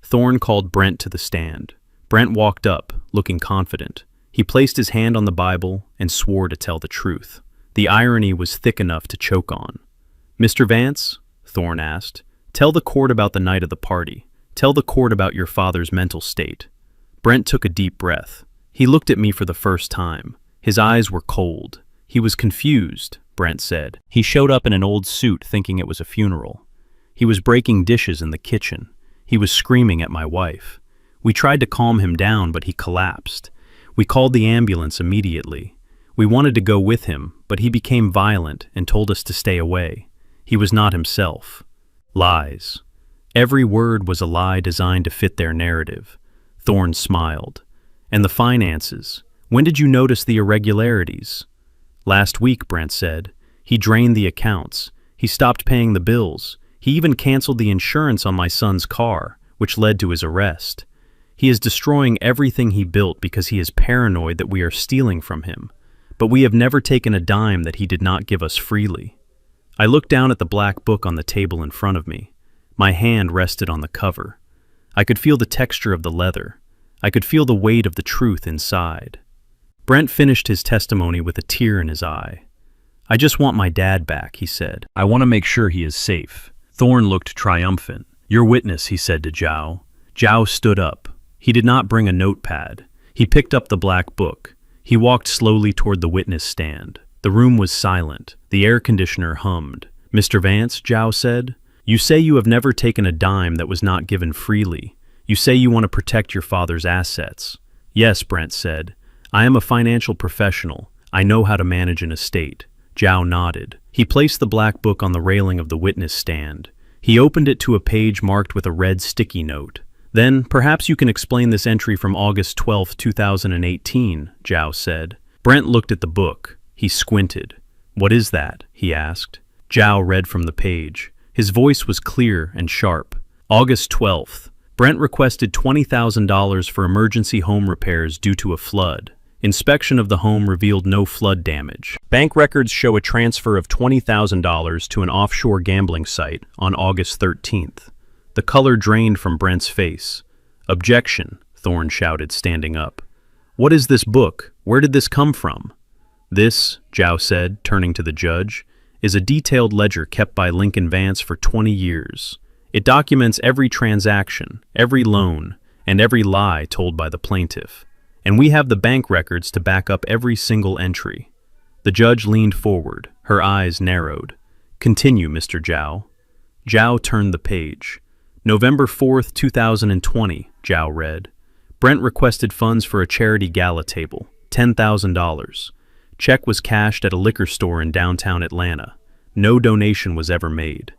Thorne called Brent to the stand. Brent walked up, looking confident. He placed his hand on the Bible and swore to tell the truth. The irony was thick enough to choke on. Mr. Vance, Thorne asked, tell the court about the night of the party. Tell the court about your father's mental state. Brent took a deep breath. He looked at me for the first time. His eyes were cold. He was confused, Brent said. He showed up in an old suit thinking it was a funeral. He was breaking dishes in the kitchen. He was screaming at my wife. We tried to calm him down, but he collapsed. We called the ambulance immediately. We wanted to go with him, but he became violent and told us to stay away. He was not himself. Lies. Every word was a lie designed to fit their narrative. Thorne smiled. And the finances. When did you notice the irregularities? Last week, Brent said. He drained the accounts. He stopped paying the bills. He even canceled the insurance on my son's car, which led to his arrest. He is destroying everything he built because he is paranoid that we are stealing from him. But we have never taken a dime that he did not give us freely. I looked down at the black book on the table in front of me. My hand rested on the cover. I could feel the texture of the leather. I could feel the weight of the truth inside. Brent finished his testimony with a tear in his eye. I just want my dad back, he said. I want to make sure he is safe. Thorne looked triumphant. Your witness, he said to Zhao. Zhao stood up. He did not bring a notepad. He picked up the black book. He walked slowly toward the witness stand. The room was silent. The air conditioner hummed. Mr. Vance, Zhao said, you say you have never taken a dime that was not given freely. You say you want to protect your father's assets. Yes, Brent said. I am a financial professional. I know how to manage an estate. Zhao nodded. He placed the black book on the railing of the witness stand. He opened it to a page marked with a red sticky note. Then, perhaps you can explain this entry from August 12, 2018, Zhao said. Brent looked at the book. He squinted. What is that? He asked. Zhao read from the page. His voice was clear and sharp. August 12th. Brent requested $20,000 for emergency home repairs due to a flood. Inspection of the home revealed no flood damage. Bank records show a transfer of $20,000 to an offshore gambling site on August 13th. The color drained from Brent's face. Objection, Thorne shouted, standing up. What is this book? Where did this come from? This, Zhao said, turning to the judge, is a detailed ledger kept by Lincoln Vance for 20 years. It documents every transaction, every loan, and every lie told by the plaintiff. And we have the bank records to back up every single entry. The judge leaned forward, her eyes narrowed. Continue, Mr. Zhao. Zhao turned the page. November 4th, 2020, Zhao read. Brent requested funds for a charity gala table, $10,000. Check was cashed at a liquor store in downtown Atlanta. No donation was ever made.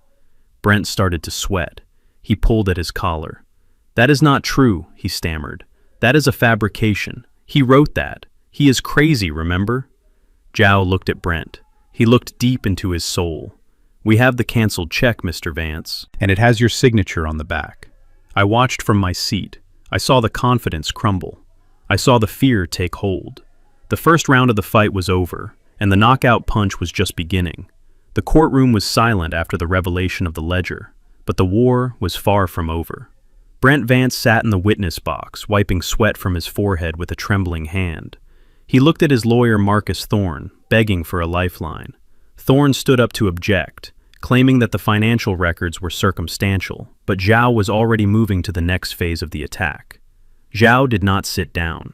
Brent started to sweat. He pulled at his collar. That is not true, he stammered. That is a fabrication. He wrote that. He is crazy, remember? Zhao looked at Brent. He looked deep into his soul. We have the canceled check, Mr. Vance, and it has your signature on the back. I watched from my seat. I saw the confidence crumble. I saw the fear take hold. The first round of the fight was over, and the knockout punch was just beginning. The courtroom was silent after the revelation of the ledger, but the war was far from over. Brent Vance sat in the witness box, wiping sweat from his forehead with a trembling hand. He looked at his lawyer Marcus Thorne, begging for a lifeline. Thorne stood up to object, claiming that the financial records were circumstantial, but Zhao was already moving to the next phase of the attack. Zhao did not sit down.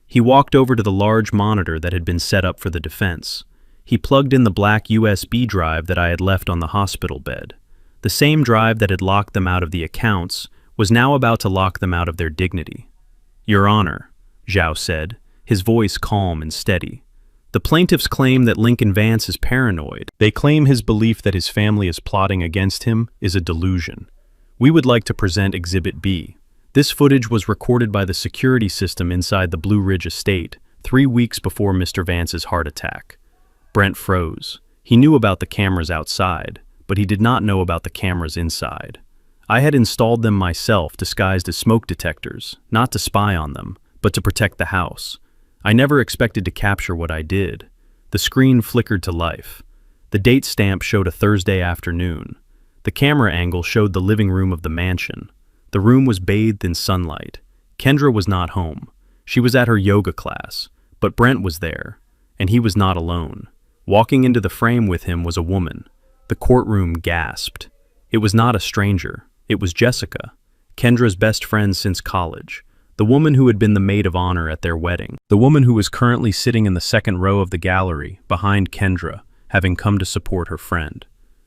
He walked over to the large monitor that had been set up for the defense. He plugged in the black USB drive that I had left on the hospital bed. The same drive that had locked them out of the accounts was now about to lock them out of their dignity. Your Honor, Zhao said, his voice calm and steady. The plaintiffs claim that Lincoln Vance is paranoid. They claim his belief that his family is plotting against him is a delusion. We would like to present Exhibit B. This footage was recorded by the security system inside the Blue Ridge estate 3 weeks before Mr. Vance's heart attack. Brent froze. He knew about the cameras outside, but he did not know about the cameras inside. I had installed them myself, disguised as smoke detectors, not to spy on them, but to protect the house. I never expected to capture what I did. The screen flickered to life. The date stamp showed a Thursday afternoon. The camera angle showed the living room of the mansion. The room was bathed in sunlight. Kendra was not home. She was at her yoga class, but Brent was there, and he was not alone. Walking into the frame with him was a woman. The courtroom gasped. It was not a stranger. It was Jessica, Kendra's best friend since college. The woman who had been the maid of honor at their wedding. The woman who was currently sitting in the second row of the gallery, behind Kendra, having come to support her friend.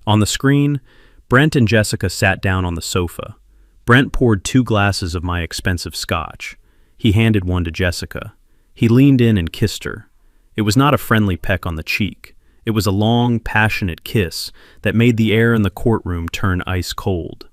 On the screen, Brent and Jessica sat down on the sofa. Brent poured 2 glasses of my expensive scotch. He handed one to Jessica. He leaned in and kissed her. It was not a friendly peck on the cheek. It was a long, passionate kiss that made the air in the courtroom turn ice cold.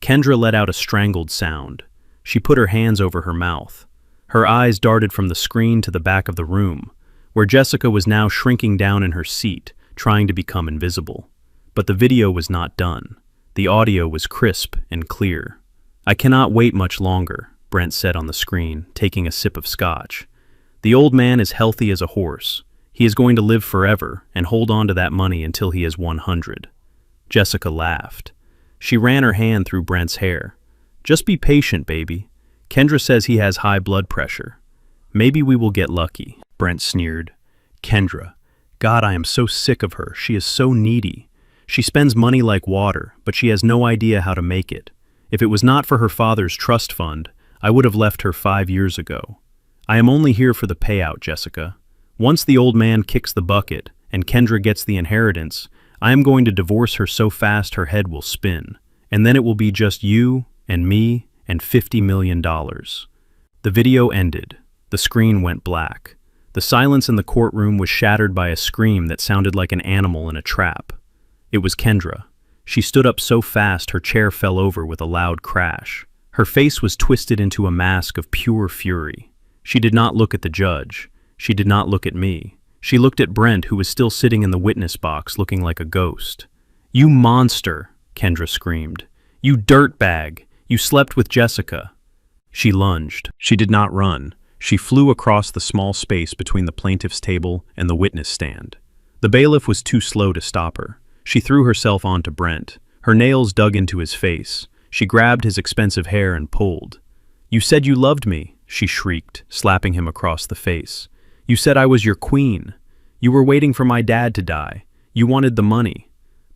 Kendra let out a strangled sound. She put her hands over her mouth. Her eyes darted from the screen to the back of the room, where Jessica was now shrinking down in her seat, trying to become invisible. But the video was not done. The audio was crisp and clear. I cannot wait much longer, Brent said on the screen, taking a sip of scotch. The old man is healthy as a horse. He is going to live forever and hold on to that money until he is 100. Jessica laughed. She ran her hand through Brent's hair. Just be patient, baby. Kendra says he has high blood pressure. Maybe we will get lucky, Brent sneered. Kendra. God, I am so sick of her. She is so needy. She spends money like water, but she has no idea how to make it. If it was not for her father's trust fund, I would have left her 5 years ago. I am only here for the payout, Jessica. Once the old man kicks the bucket and Kendra gets the inheritance, I am going to divorce her so fast her head will spin, and then it will be just you and me and $50 million. The video ended. The screen went black. The silence in the courtroom was shattered by a scream that sounded like an animal in a trap. It was Kendra. She stood up so fast her chair fell over with a loud crash. Her face was twisted into a mask of pure fury. She did not look at the judge. She did not look at me. She looked at Brent, who was still sitting in the witness box looking like a ghost. You monster, Kendra screamed. You dirtbag. You slept with Jessica. She lunged. She did not run. She flew across the small space between the plaintiff's table and the witness stand. The bailiff was too slow to stop her. She threw herself onto Brent. Her nails dug into his face. She grabbed his expensive hair and pulled. You said you loved me, she shrieked, slapping him across the face. You said I was your queen. You were waiting for my dad to die. You wanted the money.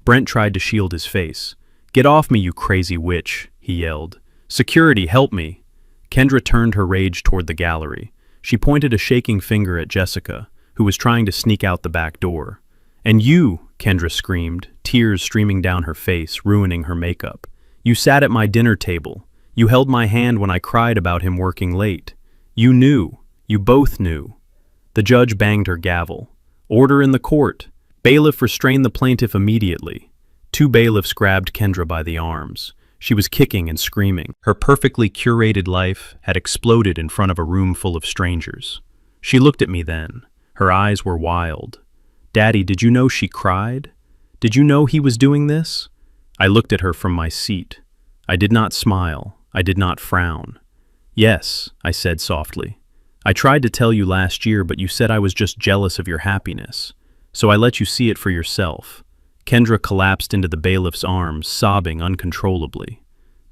Brent tried to shield his face. Get off me, you crazy witch, he yelled. Security, help me. Kendra turned her rage toward the gallery. She pointed a shaking finger at Jessica, who was trying to sneak out the back door. And you, Kendra screamed, tears streaming down her face, ruining her makeup. You sat at my dinner table. You held my hand when I cried about him working late. You knew. You both knew. The judge banged her gavel. Order in the court. Bailiff restrained the plaintiff immediately. 2 bailiffs grabbed Kendra by the arms. She was kicking and screaming. Her perfectly curated life had exploded in front of a room full of strangers. She looked at me then. Her eyes were wild. Daddy, did you know she cried? Did you know he was doing this? I looked at her from my seat. I did not smile. I did not frown. Yes, I said softly. I tried to tell you last year, but you said I was just jealous of your happiness. So I let you see it for yourself. Kendra collapsed into the bailiff's arms, sobbing uncontrollably.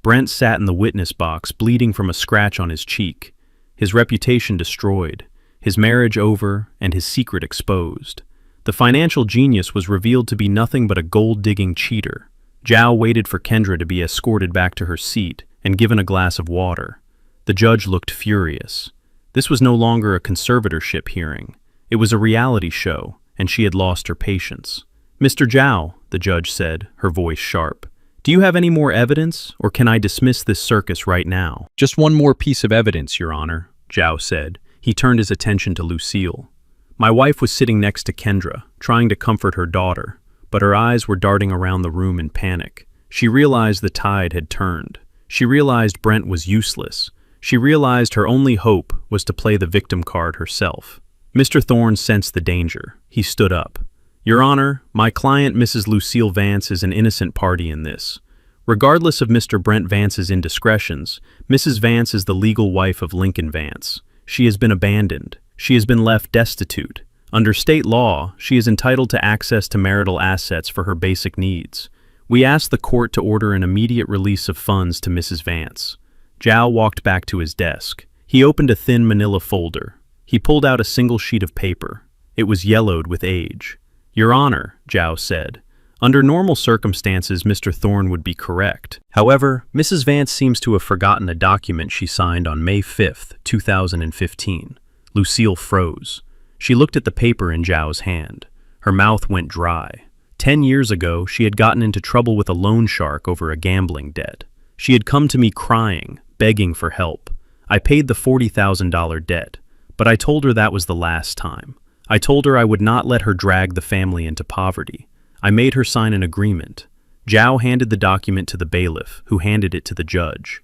Brent sat in the witness box, bleeding from a scratch on his cheek. His reputation destroyed, his marriage over, and his secret exposed. The financial genius was revealed to be nothing but a gold-digging cheater. Zhao waited for Kendra to be escorted back to her seat and given a glass of water. The judge looked furious. This was no longer a conservatorship hearing. It was a reality show, and she had lost her patience. Mr. Zhao, the judge said, her voice sharp, do you have any more evidence, or can I dismiss this circus right now? Just one more piece of evidence, Your Honor, Zhao said. He turned his attention to Lucille. My wife was sitting next to Kendra, trying to comfort her daughter, but her eyes were darting around the room in panic. She realized the tide had turned. She realized Brent was useless. She realized her only hope was to play the victim card herself. Mr. Thorne sensed the danger. He stood up. Your Honor, my client, Mrs. Lucille Vance, is an innocent party in this. Regardless of Mr. Brent Vance's indiscretions, Mrs. Vance is the legal wife of Lincoln Vance. She has been abandoned. She has been left destitute. Under state law, she is entitled to access to marital assets for her basic needs. We ask the court to order an immediate release of funds to Mrs. Vance. Zhao walked back to his desk. He opened a thin manila folder. He pulled out a single sheet of paper. It was yellowed with age. Your Honor, Zhao said, under normal circumstances, Mr. Thorne would be correct. However, Mrs. Vance seems to have forgotten a document she signed on May 5, 2015. Lucille froze. She looked at the paper in Zhao's hand. Her mouth went dry. 10 years ago, she had gotten into trouble with a loan shark over a gambling debt. She had come to me crying, begging for help. I paid the $40,000 debt, but I told her that was the last time. I told her I would not let her drag the family into poverty. I made her sign an agreement. Zhao handed the document to the bailiff, who handed it to the judge.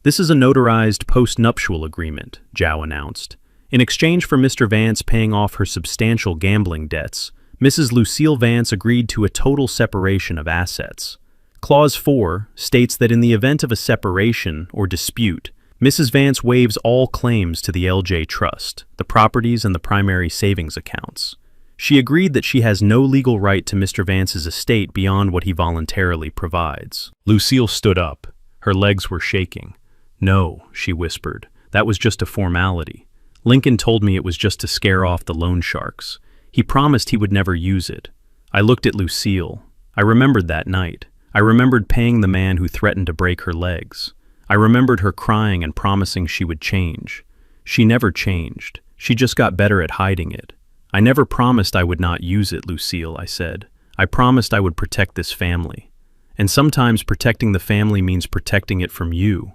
This is a notarized post-nuptial agreement, Zhao announced. In exchange for Mr. Vance paying off her substantial gambling debts, Mrs. Lucille Vance agreed to a total separation of assets. Clause 4 states that in the event of a separation or dispute, Mrs. Vance waives all claims to the LJ Trust, the properties and the primary savings accounts. She agreed that she has no legal right to Mr. Vance's estate beyond what he voluntarily provides. Lucille stood up. Her legs were shaking. No, she whispered. That was just a formality. Lincoln told me it was just to scare off the loan sharks. He promised he would never use it. I looked at Lucille. I remembered that night. I remembered paying the man who threatened to break her legs. I remembered her crying and promising she would change. She never changed. She just got better at hiding it. I never promised I would not use it, Lucille, I said. I promised I would protect this family. And sometimes protecting the family means protecting it from you.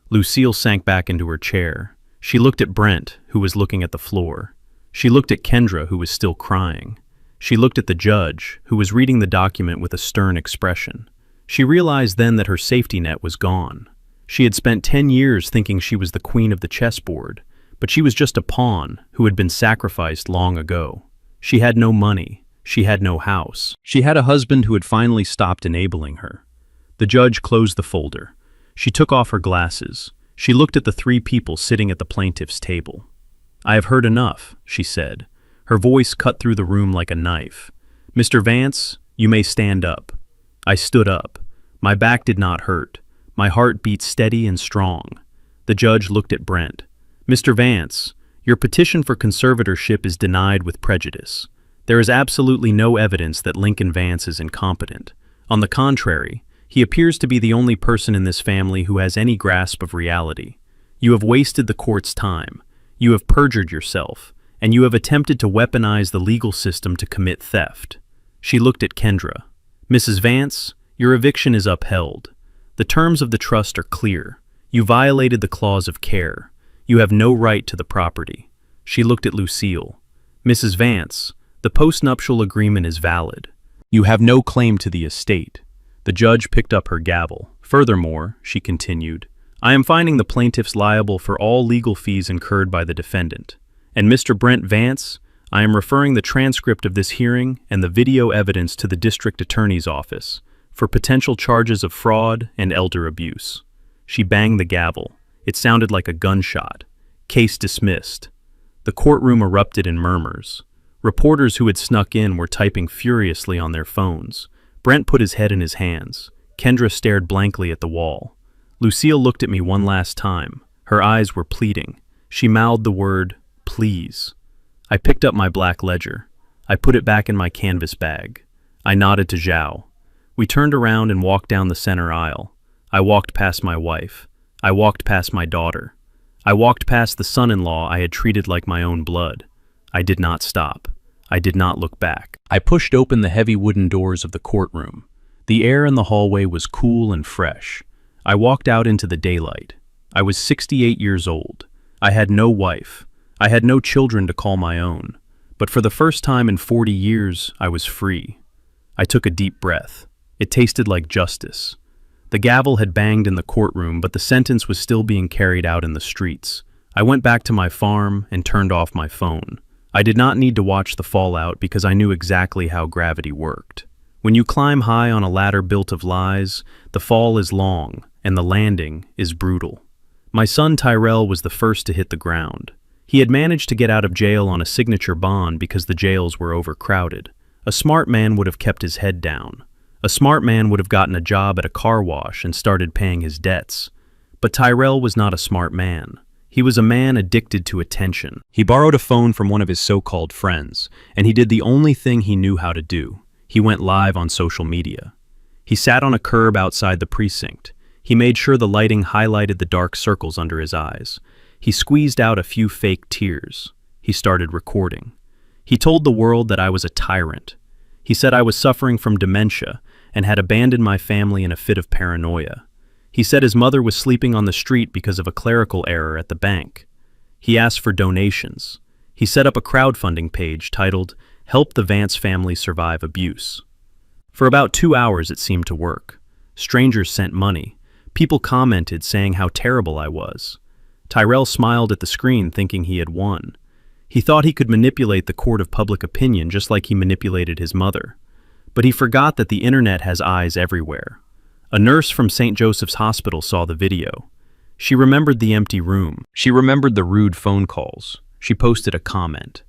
Lucille sank back into her chair. She looked at Brent, who was looking at the floor. She looked at Kendra, who was still crying. She looked at the judge, who was reading the document with a stern expression. She realized then that her safety net was gone. She had spent 10 years thinking she was the queen of the chessboard, but she was just a pawn who had been sacrificed long ago. She had no money. She had no house. She had a husband who had finally stopped enabling her. The judge closed the folder. She took off her glasses. She looked at the 3 people sitting at the plaintiff's table. I have heard enough, she said. Her voice cut through the room like a knife. Mr. Vance, you may stand up. I stood up. My back did not hurt. My heart beat steady and strong. The judge looked at Brent. Mr. Vance, your petition for conservatorship is denied with prejudice. There is absolutely no evidence that Lincoln Vance is incompetent. On the contrary, he appears to be the only person in this family who has any grasp of reality. You have wasted the court's time. You have perjured yourself, and you have attempted to weaponize the legal system to commit theft. She looked at Kendra. "Mrs. Vance, your eviction is upheld. The terms of the trust are clear. You violated the clause of care. You have no right to the property." She looked at Lucille. "Mrs. Vance, the postnuptial agreement is valid. You have no claim to the estate." The judge picked up her gavel. "Furthermore," she continued, "I am finding the plaintiffs liable for all legal fees incurred by the defendant. And Mr. Brent Vance, I am referring the transcript of this hearing and the video evidence to the district attorney's office for potential charges of fraud and elder abuse." She banged the gavel. It sounded like a gunshot. "Case dismissed." The courtroom erupted in murmurs. Reporters who had snuck in were typing furiously on their phones. Brent put his head in his hands. Kendra stared blankly at the wall. Lucille looked at me one last time. Her eyes were pleading. She mouthed the word, "Please." I picked up my black ledger. I put it back in my canvas bag. I nodded to Zhao. We turned around and walked down the center aisle. I walked past my wife. I walked past my daughter. I walked past the son-in-law I had treated like my own blood. I did not stop. I did not look back. I pushed open the heavy wooden doors of the courtroom. The air in the hallway was cool and fresh. I walked out into the daylight. I was 68 years old. I had no wife. I had no children to call my own. But for the first time in 40 years, I was free. I took a deep breath. It tasted like justice. The gavel had banged in the courtroom, but the sentence was still being carried out in the streets. I went back to my farm and turned off my phone. I did not need to watch the fallout because I knew exactly how gravity worked. When you climb high on a ladder built of lies, the fall is long, and the landing is brutal. My son Tyrell was the first to hit the ground. He had managed to get out of jail on a signature bond because the jails were overcrowded. A smart man would have kept his head down. A smart man would have gotten a job at a car wash and started paying his debts. But Tyrell was not a smart man. He was a man addicted to attention. He borrowed a phone from one of his so-called friends, and he did the only thing he knew how to do. He went live on social media. He sat on a curb outside the precinct. He made sure the lighting highlighted the dark circles under his eyes. He squeezed out a few fake tears. He started recording. He told the world that I was a tyrant. He said I was suffering from dementia and had abandoned my family in a fit of paranoia. He said his mother was sleeping on the street because of a clerical error at the bank. He asked for donations. He set up a crowdfunding page titled, "Help the Vance Family Survive Abuse." For about 2 hours it seemed to work. Strangers sent money. People commented saying how terrible I was. Tyrell smiled at the screen thinking he had won. He thought he could manipulate the court of public opinion just like he manipulated his mother. But he forgot that the internet has eyes everywhere. A nurse from St. Joseph's Hospital saw the video. She remembered the empty room. She remembered the rude phone calls. She posted a comment.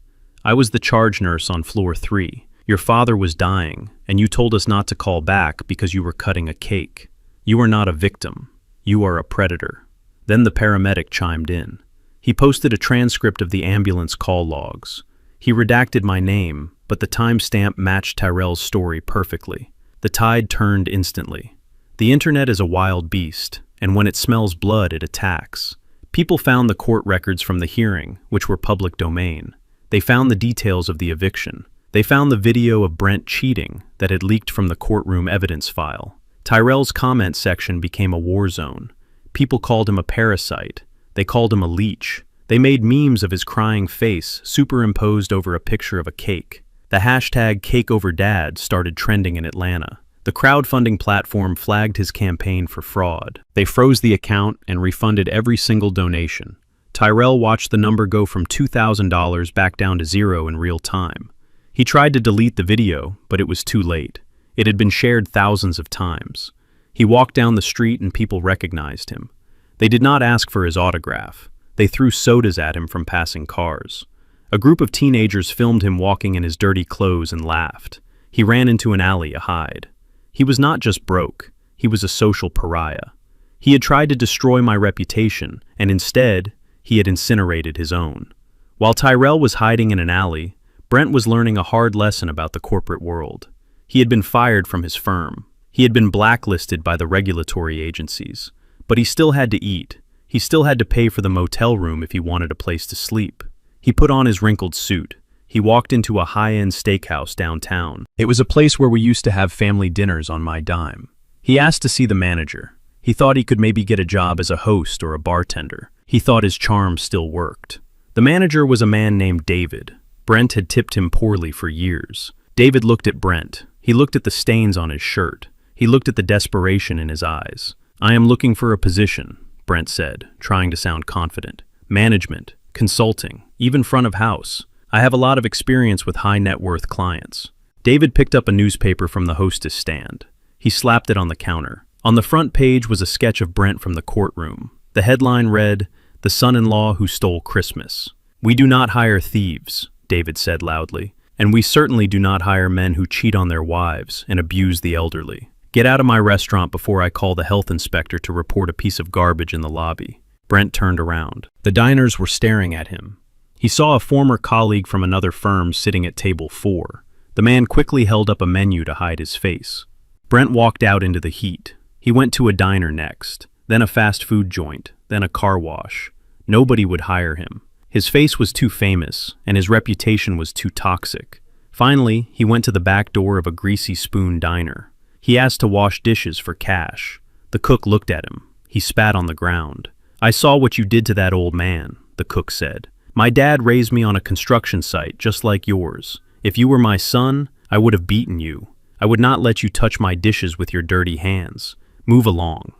"I was the charge nurse on floor 3. Your father was dying, and you told us not to call back because you were cutting a cake. You are not a victim. You are a predator." Then the paramedic chimed in. He posted a transcript of the ambulance call logs. He redacted my name, but the timestamp matched Tyrell's story perfectly. The tide turned instantly. The internet is a wild beast, and when it smells blood, it attacks. People found the court records from the hearing, which were public domain. They found the details of the eviction. They found the video of Brent cheating that had leaked from the courtroom evidence file. Tyrell's comment section became a war zone. People called him a parasite. They called him a leech. They made memes of his crying face superimposed over a picture of a cake. The hashtag #CakeOverDad started trending in Atlanta. The crowdfunding platform flagged his campaign for fraud. They froze the account and refunded every single donation. Tyrell watched the number go from $2,000 back down to 0 in real time. He tried to delete the video, but it was too late. It had been shared thousands of times. He walked down the street and people recognized him. They did not ask for his autograph. They threw sodas at him from passing cars. A group of teenagers filmed him walking in his dirty clothes and laughed. He ran into an alley to hide. He was not just broke, he was a social pariah. He had tried to destroy my reputation, and instead, he had incinerated his own. While Tyrell was hiding in an alley, Brent was learning a hard lesson about the corporate world. He had been fired from his firm. He had been blacklisted by the regulatory agencies. But he still had to eat. He still had to pay for the motel room if he wanted a place to sleep. He put on his wrinkled suit. He walked into a high-end steakhouse downtown. It was a place where we used to have family dinners on my dime. He asked to see the manager. He thought he could maybe get a job as a host or a bartender. He thought his charm still worked. The manager was a man named David. Brent had tipped him poorly for years. David looked at Brent. He looked at the stains on his shirt. He looked at the desperation in his eyes. "I am looking for a position," Brent said, trying to sound confident. "Management, consulting, even front of house. I have a lot of experience with high net worth clients." David picked up a newspaper from the hostess stand. He slapped it on the counter. On the front page was a sketch of Brent from the courtroom. The headline read, "The Son-in-Law Who Stole Christmas." "We do not hire thieves," David said loudly, "and we certainly do not hire men who cheat on their wives and abuse the elderly. Get out of my restaurant before I call the health inspector to report a piece of garbage in the lobby." Brent turned around. The diners were staring at him. He saw a former colleague from another firm sitting at table 4. The man quickly held up a menu to hide his face. Brent walked out into the heat. He went to a diner next, then a fast food joint, then a car wash. Nobody would hire him. His face was too famous, and his reputation was too toxic. Finally, he went to the back door of a Greasy Spoon diner. He asked to wash dishes for cash. The cook looked at him. He spat on the ground. "I saw what you did to that old man," the cook said. "My dad raised me on a construction site just like yours. If you were my son, I would have beaten you. I would not let you touch my dishes with your dirty hands. Move along."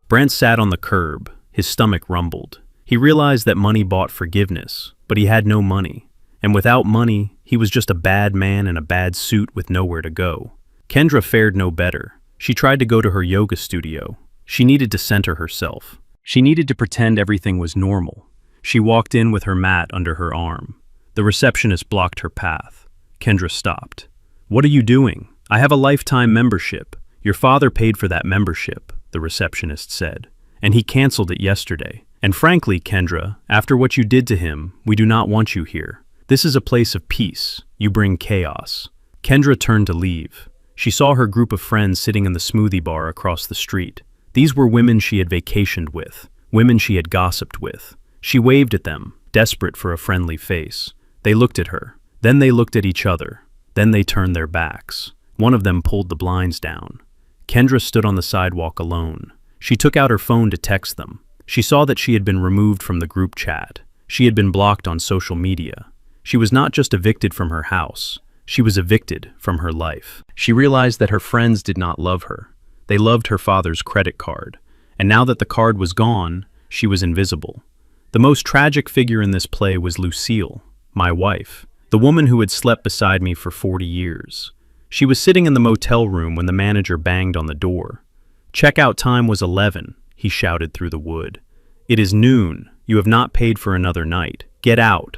Brent sat on the curb. His stomach rumbled. He realized that money bought forgiveness, but he had no money. And without money, he was just a bad man in a bad suit with nowhere to go. Kendra fared no better. She tried to go to her yoga studio. She needed to center herself. She needed to pretend everything was normal. She walked in with her mat under her arm. The receptionist blocked her path. Kendra stopped. "What are you doing? I have a lifetime membership. Your father paid for that membership," the receptionist said, "and he canceled it yesterday. And frankly, Kendra, after what you did to him, we do not want you here. This is a place of peace. You bring chaos." Kendra turned to leave. She saw her group of friends sitting in the smoothie bar across the street. These were women she had vacationed with, women she had gossiped with. She waved at them, desperate for a friendly face. They looked at her. Then they looked at each other. Then they turned their backs. One of them pulled the blinds down. Kendra stood on the sidewalk alone. She took out her phone to text them. She saw that she had been removed from the group chat. She had been blocked on social media. She was not just evicted from her house. She was evicted from her life. She realized that her friends did not love her. They loved her father's credit card. And now that the card was gone, she was invisible. The most tragic figure in this play was Lucille, my wife, the woman who had slept beside me for 40 years. She was sitting in the motel room when the manager banged on the door. "Checkout time was 11, he shouted through the wood. "It is noon. You have not paid for another night. Get out."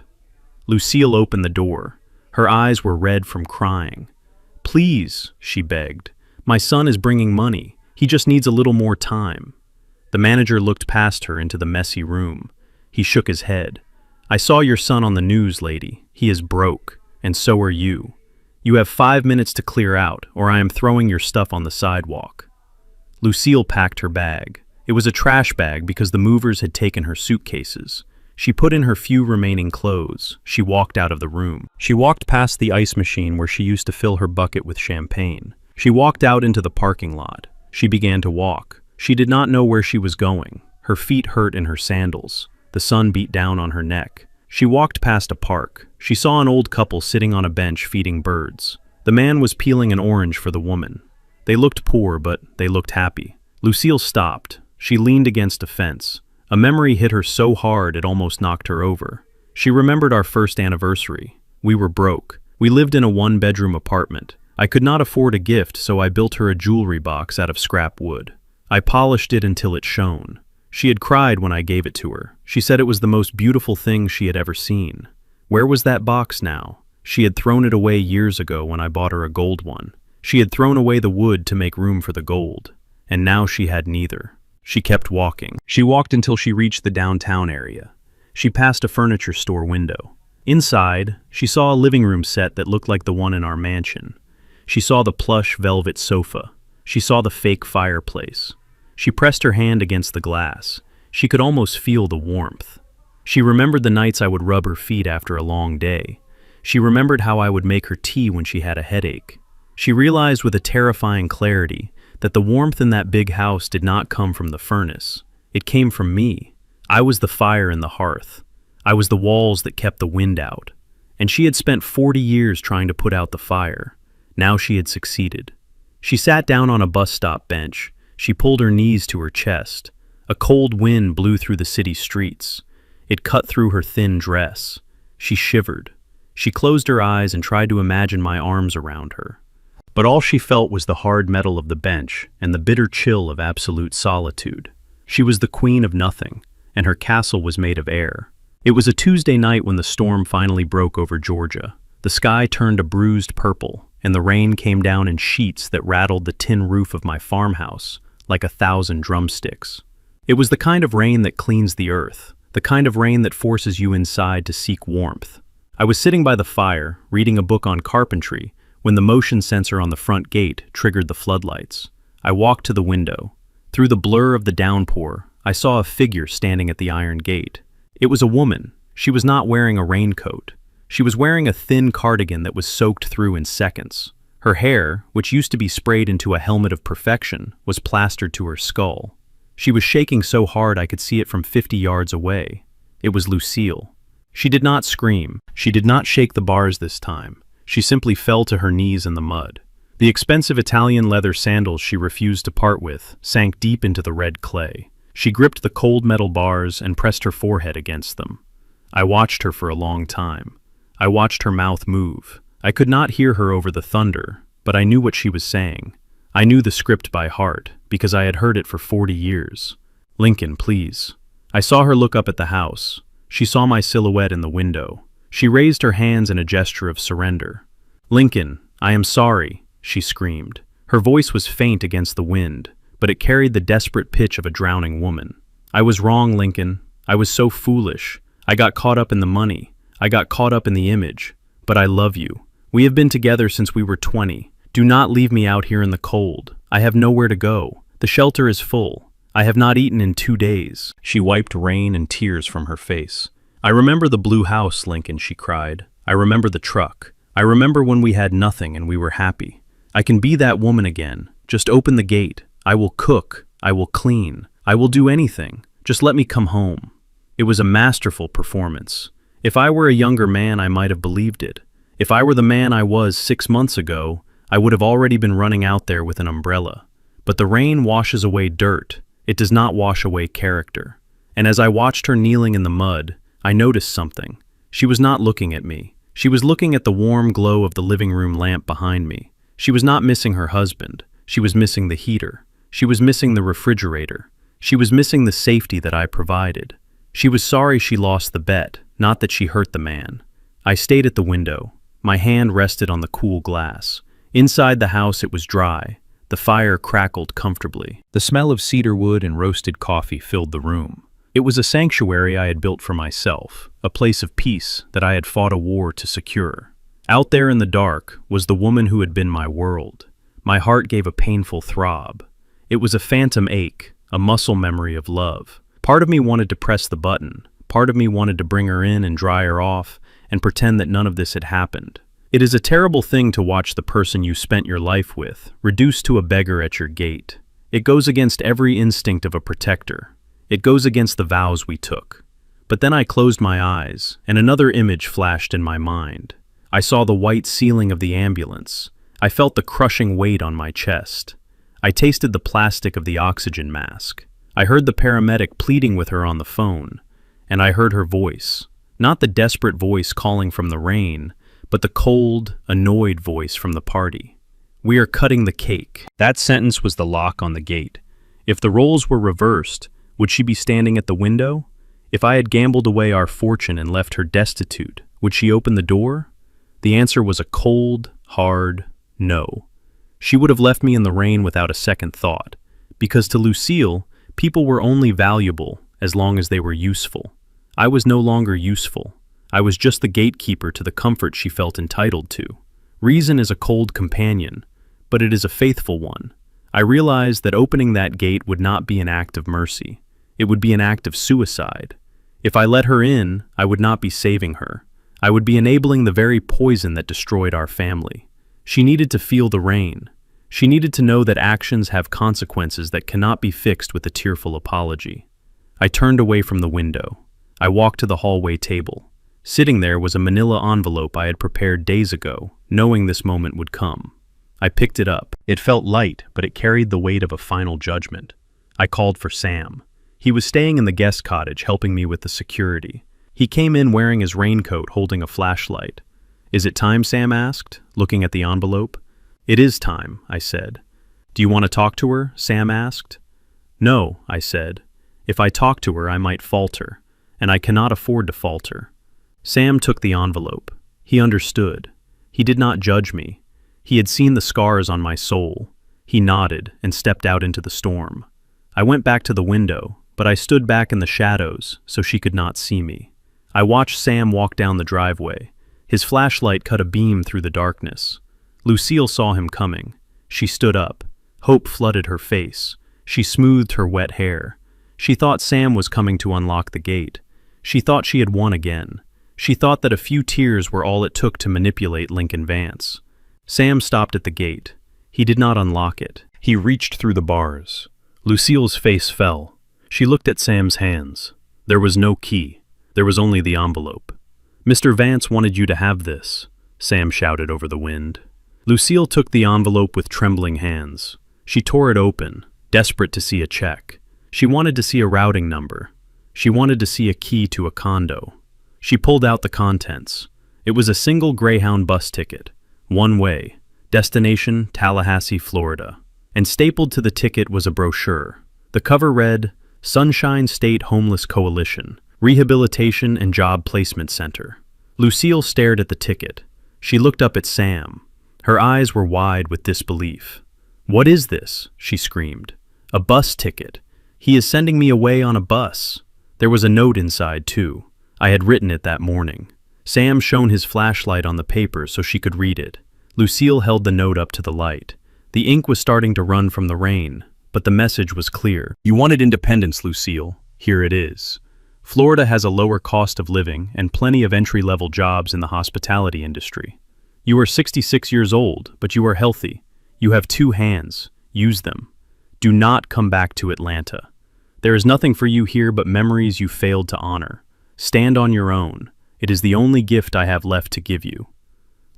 Lucille opened the door. Her eyes were red from crying. "Please," she begged. "My son is bringing money. He just needs a little more time." The manager looked past her into the messy room. He shook his head. "I saw your son on the news, lady. He is broke, and so are you. You have 5 minutes to clear out, or I am throwing your stuff on the sidewalk." Lucille packed her bag. It was a trash bag because the movers had taken her suitcases. She put in her few remaining clothes. She walked out of the room. She walked past the ice machine where she used to fill her bucket with champagne. She walked out into the parking lot. She began to walk. She did not know where she was going. Her feet hurt in her sandals. The sun beat down on her neck. She walked past a park. She saw an old couple sitting on a bench feeding birds. The man was peeling an orange for the woman. They looked poor, but they looked happy. Lucille stopped. She leaned against a fence. A memory hit her so hard it almost knocked her over. She remembered our first anniversary. We were broke. We lived in a one-bedroom apartment. I could not afford a gift, so I built her a jewelry box out of scrap wood. I polished it until it shone. She had cried when I gave it to her. She said it was the most beautiful thing she had ever seen. Where was that box now? She had thrown it away years ago when I bought her a gold one. She had thrown away the wood to make room for the gold. And now she had neither. She kept walking. She walked until she reached the downtown area. She passed a furniture store window. Inside, she saw a living room set that looked like the one in our mansion. She saw the plush velvet sofa. She saw the fake fireplace. She pressed her hand against the glass. She could almost feel the warmth. She remembered the nights I would rub her feet after a long day. She remembered how I would make her tea when she had a headache. She realized with a terrifying clarity that the warmth in that big house did not come from the furnace. It came from me. I was the fire in the hearth. I was the walls that kept the wind out. And she had spent 40 years trying to put out the fire. Now she had succeeded. She sat down on a bus stop bench. She pulled her knees to her chest. A cold wind blew through the city streets. It cut through her thin dress. She shivered. She closed her eyes and tried to imagine my arms around her. But all she felt was the hard metal of the bench and the bitter chill of absolute solitude. She was the queen of nothing, and her castle was made of air. It was a Tuesday night when the storm finally broke over Georgia. The sky turned a bruised purple, and the rain came down in sheets that rattled the tin roof of my farmhouse like 1,000 drumsticks. It was the kind of rain that cleans the earth, the kind of rain that forces you inside to seek warmth. I was sitting by the fire, reading a book on carpentry, when the motion sensor on the front gate triggered the floodlights. I walked to the window. Through the blur of the downpour, I saw a figure standing at the iron gate. It was a woman. She was not wearing a raincoat. She was wearing a thin cardigan that was soaked through in seconds. Her hair, which used to be sprayed into a helmet of perfection, was plastered to her skull. She was shaking so hard I could see it from 50 yards away. It was Lucille. She did not scream. She did not shake the bars this time. She simply fell to her knees in the mud. The expensive Italian leather sandals she refused to part with sank deep into the red clay. She gripped the cold metal bars and pressed her forehead against them. I watched her for a long time. I watched her mouth move. I could not hear her over the thunder, but I knew what she was saying. I knew the script by heart, because I had heard it for 40 years. "Lincoln, please." I saw her look up at the house. She saw my silhouette in the window. She raised her hands in a gesture of surrender. "Lincoln, I am sorry," she screamed. Her voice was faint against the wind, but it carried the desperate pitch of a drowning woman. "I was wrong, Lincoln. I was so foolish. I got caught up in the money. I got caught up in the image. But I love you. We have been together since we were 20. Do not leave me out here in the cold. I have nowhere to go. The shelter is full. I have not eaten in 2 days." She wiped rain and tears from her face. "I remember the blue house, Lincoln," she cried. "I remember the truck. I remember when we had nothing and we were happy. I can be that woman again. Just open the gate. I will cook. I will clean. I will do anything. Just let me come home." It was a masterful performance. If I were a younger man, I might have believed it. If I were the man I was 6 months ago, I would have already been running out there with an umbrella. But the rain washes away dirt. It does not wash away character. And as I watched her kneeling in the mud, I noticed something. She was not looking at me. She was looking at the warm glow of the living room lamp behind me. She was not missing her husband. She was missing the heater. She was missing the refrigerator. She was missing the safety that I provided. She was sorry she lost the bet, not that she hurt the man. I stayed at the window. My hand rested on the cool glass. Inside the house it was dry. The fire crackled comfortably. The smell of cedar wood and roasted coffee filled the room. It was a sanctuary I had built for myself, a place of peace that I had fought a war to secure. Out there in the dark was the woman who had been my world. My heart gave a painful throb. It was a phantom ache, a muscle memory of love. Part of me wanted to press the button. Part of me wanted to bring her in and dry her off and pretend that none of this had happened. It is a terrible thing to watch the person you spent your life with reduced to a beggar at your gate. It goes against every instinct of a protector. It goes against the vows we took. But then I closed my eyes, and another image flashed in my mind. I saw the white ceiling of the ambulance. I felt the crushing weight on my chest. I tasted the plastic of the oxygen mask. I heard the paramedic pleading with her on the phone, and I heard her voice. Not the desperate voice calling from the rain, but the cold, annoyed voice from the party. "We are cutting the cake." That sentence was the lock on the gate. If the roles were reversed, would she be standing at the window? If I had gambled away our fortune and left her destitute, would she open the door? The answer was a cold, hard no. She would have left me in the rain without a second thought, because to Lucille, people were only valuable as long as they were useful. I was no longer useful. I was just the gatekeeper to the comfort she felt entitled to. Reason is a cold companion, but it is a faithful one. I realized that opening that gate would not be an act of mercy. It would be an act of suicide. If I let her in, I would not be saving her. I would be enabling the very poison that destroyed our family. She needed to feel the rain. She needed to know that actions have consequences that cannot be fixed with a tearful apology. I turned away from the window. I walked to the hallway table. Sitting there was a manila envelope I had prepared days ago, knowing this moment would come. I picked it up. It felt light, but it carried the weight of a final judgment. I called for Sam. He was staying in the guest cottage, helping me with the security. He came in wearing his raincoat, holding a flashlight. "Is it time?" Sam asked, looking at the envelope. "It is time," I said. "Do you want to talk to her?" Sam asked. "No," I said. "If I talk to her, I might falter, and I cannot afford to falter." Sam took the envelope. He understood. He did not judge me. He had seen the scars on my soul. He nodded and stepped out into the storm. I went back to the window, but I stood back in the shadows so she could not see me. I watched Sam walk down the driveway. His flashlight cut a beam through the darkness. Lucille saw him coming. She stood up. Hope flooded her face. She smoothed her wet hair. She thought Sam was coming to unlock the gate. She thought she had won again. She thought that a few tears were all it took to manipulate Lincoln Vance. Sam stopped at the gate. He did not unlock it. He reached through the bars. Lucille's face fell. She looked at Sam's hands. There was no key. There was only the envelope. "Mr. Vance wanted you to have this," Sam shouted over the wind. Lucille took the envelope with trembling hands. She tore it open, desperate to see a check. She wanted to see a routing number. She wanted to see a key to a condo. She pulled out the contents. It was a single Greyhound bus ticket, one way, destination Tallahassee, Florida. And stapled to the ticket was a brochure. The cover read, "Sunshine State Homeless Coalition, Rehabilitation and Job Placement Center." Lucille stared at the ticket. She looked up at Sam. Her eyes were wide with disbelief. "What is this?" she screamed. "A bus ticket. He is sending me away on a bus." There was a note inside, too. I had written it that morning. Sam shone his flashlight on the paper so she could read it. Lucille held the note up to the light. The ink was starting to run from the rain, but the message was clear. "You wanted independence, Lucille. Here it is. Florida has a lower cost of living and plenty of entry-level jobs in the hospitality industry. You are 66 years old, but you are healthy. You have 2 hands. Use them. Do not come back to Atlanta. There is nothing for you here but memories you failed to honor. Stand on your own. It is the only gift I have left to give you."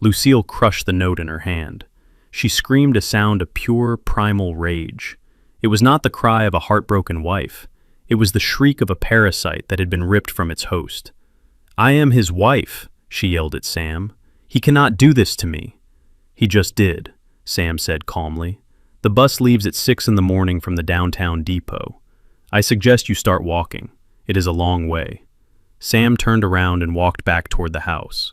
Lucille crushed the note in her hand. She screamed a sound of pure, primal rage. It was not the cry of a heartbroken wife. It was the shriek of a parasite that had been ripped from its host. "I am his wife," she yelled at Sam. "He cannot do this to me." "He just did," Sam said calmly. "The bus leaves at 6 in the morning from the downtown depot. I suggest you start walking. It is a long way." Sam turned around and walked back toward the house.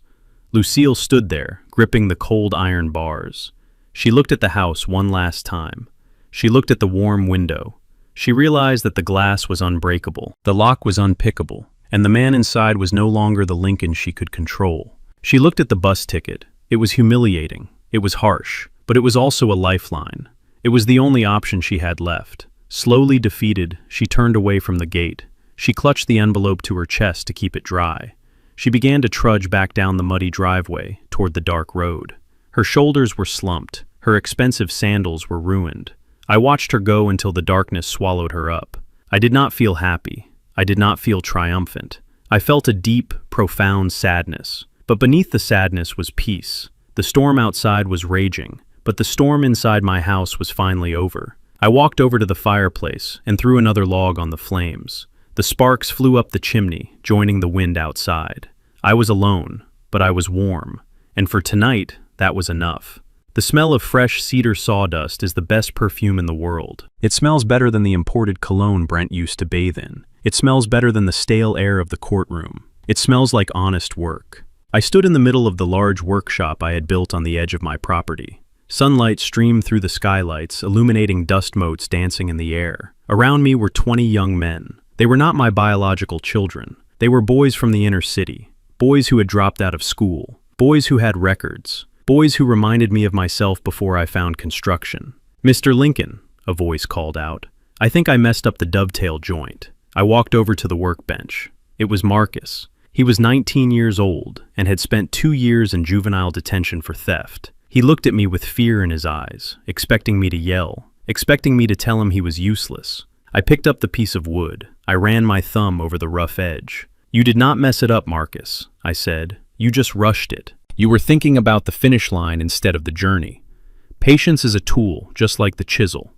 Lucille stood there, gripping the cold iron bars. She looked at the house one last time. She looked at the warm window. She realized that the glass was unbreakable, the lock was unpickable, and the man inside was no longer the Lincoln she could control. She looked at the bus ticket. It was humiliating. It was harsh, but it was also a lifeline. It was the only option she had left. Slowly defeated, she turned away from the gate. She clutched the envelope to her chest to keep it dry. She began to trudge back down the muddy driveway toward the dark road. Her shoulders were slumped. Her expensive sandals were ruined. I watched her go until the darkness swallowed her up. I did not feel happy. I did not feel triumphant. I felt a deep, profound sadness. But beneath the sadness was peace. The storm outside was raging, but the storm inside my house was finally over. I walked over to the fireplace and threw another log on the flames. The sparks flew up the chimney, joining the wind outside. I was alone, but I was warm. And for tonight, that was enough. The smell of fresh cedar sawdust is the best perfume in the world. It smells better than the imported cologne Brent used to bathe in. It smells better than the stale air of the courtroom. It smells like honest work. I stood in the middle of the large workshop I had built on the edge of my property. Sunlight streamed through the skylights, illuminating dust motes dancing in the air. Around me were 20 young men. They were not my biological children. They were boys from the inner city, boys who had dropped out of school, boys who had records, boys who reminded me of myself before I found construction. "Mr. Lincoln," a voice called out. "I think I messed up the dovetail joint." I walked over to the workbench. It was Marcus. He was 19 years old and had spent 2 years in juvenile detention for theft. He looked at me with fear in his eyes, expecting me to yell, expecting me to tell him he was useless. I picked up the piece of wood. I ran my thumb over the rough edge. "You did not mess it up, Marcus," I said. "You just rushed it. You were thinking about the finish line instead of the journey. Patience is a tool, just like the chisel.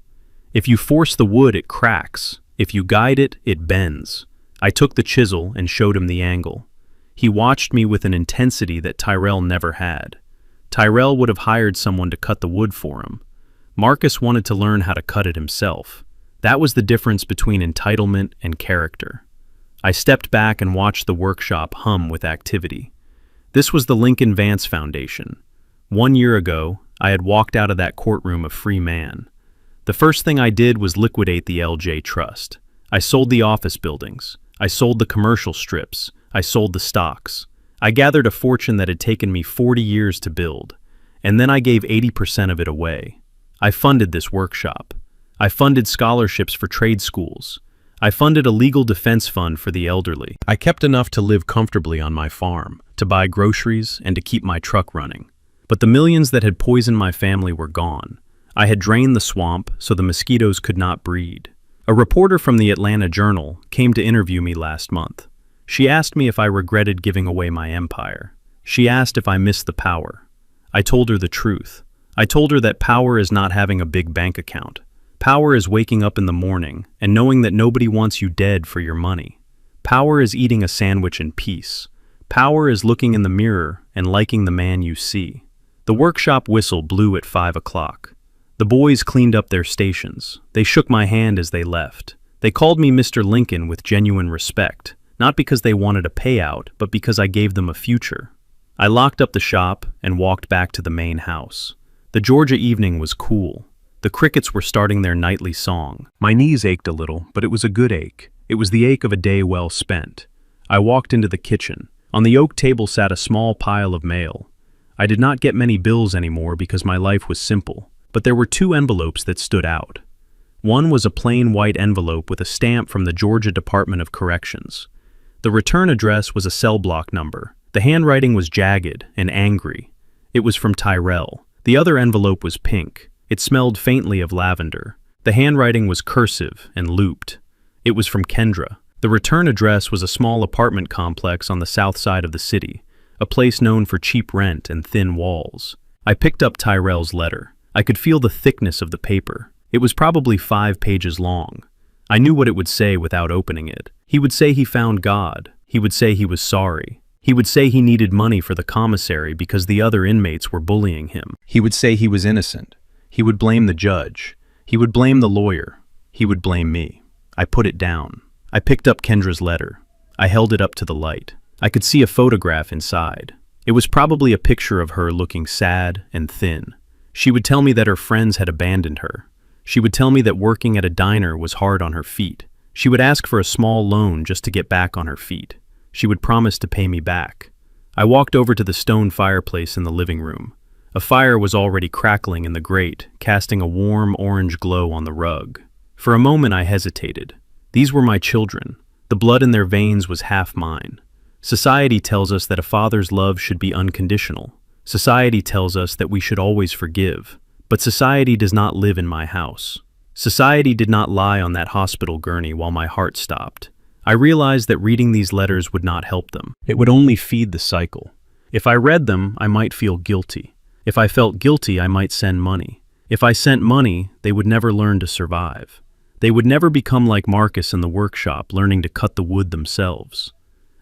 If you force the wood, it cracks. If you guide it, it bends." I took the chisel and showed him the angle. He watched me with an intensity that Tyrell never had. Tyrell would have hired someone to cut the wood for him. Marcus wanted to learn how to cut it himself. That was the difference between entitlement and character. I stepped back and watched the workshop hum with activity. This was the Lincoln Vance Foundation. 1 year ago, I had walked out of that courtroom a free man. The first thing I did was liquidate the LJ Trust. I sold the office buildings. I sold the commercial strips. I sold the stocks. I gathered a fortune that had taken me 40 years to build, and then I gave 80% of it away. I funded this workshop. I funded scholarships for trade schools. I funded a legal defense fund for the elderly. I kept enough to live comfortably on my farm, to buy groceries, and to keep my truck running. But the millions that had poisoned my family were gone. I had drained the swamp so the mosquitoes could not breed. A reporter from the Atlanta Journal came to interview me last month. She asked me if I regretted giving away my empire. She asked if I missed the power. I told her the truth. I told her that power is not having a big bank account. Power is waking up in the morning and knowing that nobody wants you dead for your money. Power is eating a sandwich in peace. Power is looking in the mirror and liking the man you see. The workshop whistle blew at 5 o'clock. The boys cleaned up their stations. They shook my hand as they left. They called me Mr. Lincoln with genuine respect. Not because they wanted a payout, but because I gave them a future. I locked up the shop and walked back to the main house. The Georgia evening was cool. The crickets were starting their nightly song. My knees ached a little, but it was a good ache. It was the ache of a day well spent. I walked into the kitchen. On the oak table sat a small pile of mail. I did not get many bills anymore because my life was simple, but there were 2 envelopes that stood out. One was a plain white envelope with a stamp from the Georgia Department of Corrections. The return address was a cell block number. The handwriting was jagged and angry. It was from Tyrell. The other envelope was pink. It smelled faintly of lavender. The handwriting was cursive and looped. It was from Kendra. The return address was a small apartment complex on the south side of the city, a place known for cheap rent and thin walls. I picked up Tyrell's letter. I could feel the thickness of the paper. It was probably 5 pages long. I knew what it would say without opening it. He would say he found God. He would say he was sorry. He would say he needed money for the commissary because the other inmates were bullying him. He would say he was innocent. He would blame the judge. He would blame the lawyer. He would blame me. I put it down. I picked up Kendra's letter. I held it up to the light. I could see a photograph inside. It was probably a picture of her looking sad and thin. She would tell me that her friends had abandoned her. She would tell me that working at a diner was hard on her feet. She would ask for a small loan just to get back on her feet. She would promise to pay me back. I walked over to the stone fireplace in the living room. A fire was already crackling in the grate, casting a warm orange glow on the rug. For a moment I hesitated. These were my children. The blood in their veins was half mine. Society tells us that a father's love should be unconditional. Society tells us that we should always forgive. But society does not live in my house. Society did not lie on that hospital gurney while my heart stopped. I realized that reading these letters would not help them. It would only feed the cycle. If I read them, I might feel guilty. If I felt guilty, I might send money. If I sent money, they would never learn to survive. They would never become like Marcus in the workshop, learning to cut the wood themselves.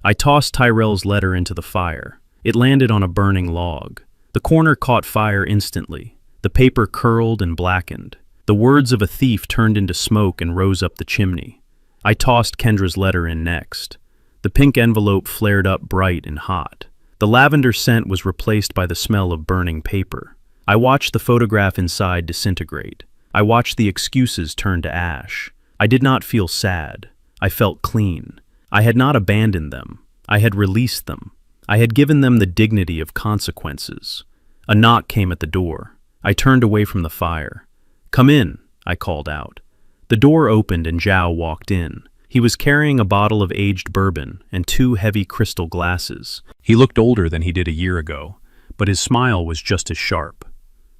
I tossed Tyrell's letter into the fire. It landed on a burning log. The corner caught fire instantly. The paper curled and blackened. The words of a thief turned into smoke and rose up the chimney. I tossed Kendra's letter in next. The pink envelope flared up bright and hot. The lavender scent was replaced by the smell of burning paper. I watched the photograph inside disintegrate. I watched the excuses turn to ash. I did not feel sad. I felt clean. I had not abandoned them. I had released them. I had given them the dignity of consequences. A knock came at the door. I turned away from the fire. "Come in," I called out. The door opened and Zhao walked in. He was carrying a bottle of aged bourbon and 2 heavy crystal glasses. He looked older than he did a year ago, but his smile was just as sharp.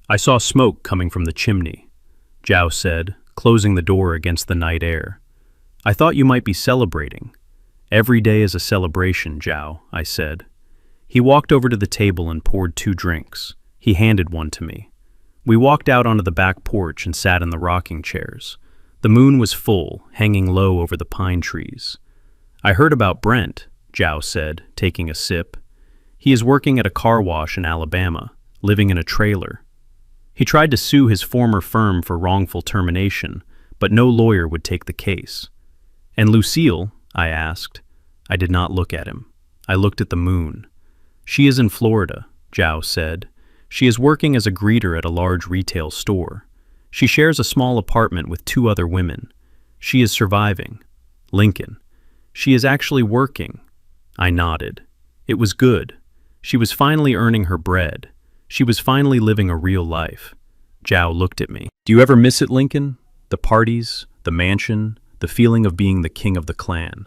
"I saw smoke coming from the chimney," Zhao said, closing the door against the night air. "I thought you might be celebrating." "Every day is a celebration, Zhao," I said. He walked over to the table and poured 2 drinks. He handed one to me. We walked out onto the back porch and sat in the rocking chairs. The moon was full, hanging low over the pine trees. "I heard about Brent," Zhao said, taking a sip. "He is working at a car wash in Alabama, living in a trailer. He tried to sue his former firm for wrongful termination, but no lawyer would take the case." "And Lucille?" I asked. I did not look at him. I looked at the moon. "She is in Florida," Zhao said. "She is working as a greeter at a large retail store. She shares a small apartment with 2 other women. She is surviving." "Lincoln, she is actually working." I nodded. It was good. She was finally earning her bread. She was finally living a real life. Zhao looked at me. "Do you ever miss it, Lincoln? The parties, the mansion, the feeling of being the king of the clan."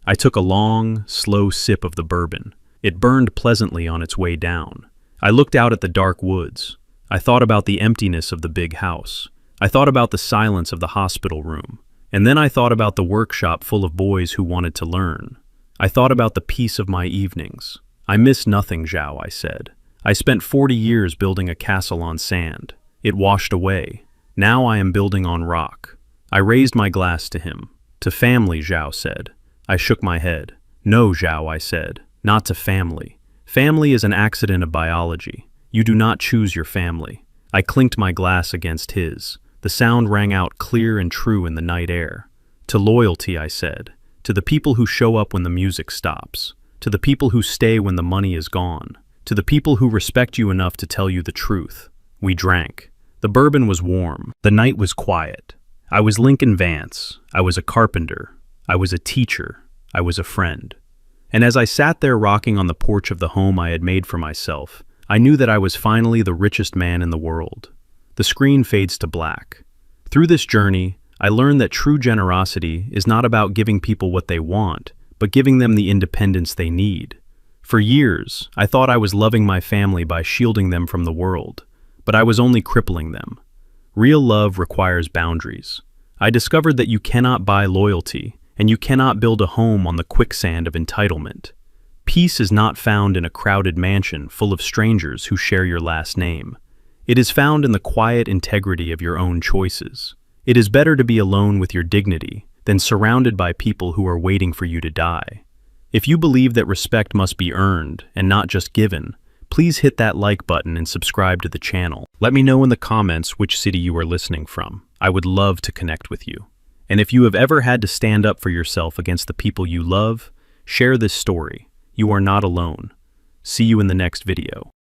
I took a long, slow sip of the bourbon. It burned pleasantly on its way down. I looked out at the dark woods. I thought about the emptiness of the big house. I thought about the silence of the hospital room. And then I thought about the workshop full of boys who wanted to learn. I thought about the peace of my evenings. "I miss nothing, Zhao," I said. "I spent 40 years building a castle on sand. It washed away. Now I am building on rock." I raised my glass to him. "To family," Zhao said. I shook my head. "No, Zhao," I said. "Not to family. Family is an accident of biology. You do not choose your family." I clinked my glass against his. The sound rang out clear and true in the night air. "To loyalty," I said. "To the people who show up when the music stops. To the people who stay when the money is gone. To the people who respect you enough to tell you the truth." We drank. The bourbon was warm. The night was quiet. I was Lincoln Vance. I was a carpenter. I was a teacher. I was a friend. And as I sat there rocking on the porch of the home I had made for myself, I knew that I was finally the richest man in the world. The screen fades to black. Through this journey, I learned that true generosity is not about giving people what they want, but giving them the independence they need. For years, I thought I was loving my family by shielding them from the world, but I was only crippling them. Real love requires boundaries. I discovered that you cannot buy loyalty, and you cannot build a home on the quicksand of entitlement. Peace is not found in a crowded mansion full of strangers who share your last name. It is found in the quiet integrity of your own choices. It is better to be alone with your dignity than surrounded by people who are waiting for you to die. If you believe that respect must be earned and not just given, please hit that like button and subscribe to the channel. Let me know in the comments which city you are listening from. I would love to connect with you. And if you have ever had to stand up for yourself against the people you love, share this story. You are not alone. See you in the next video.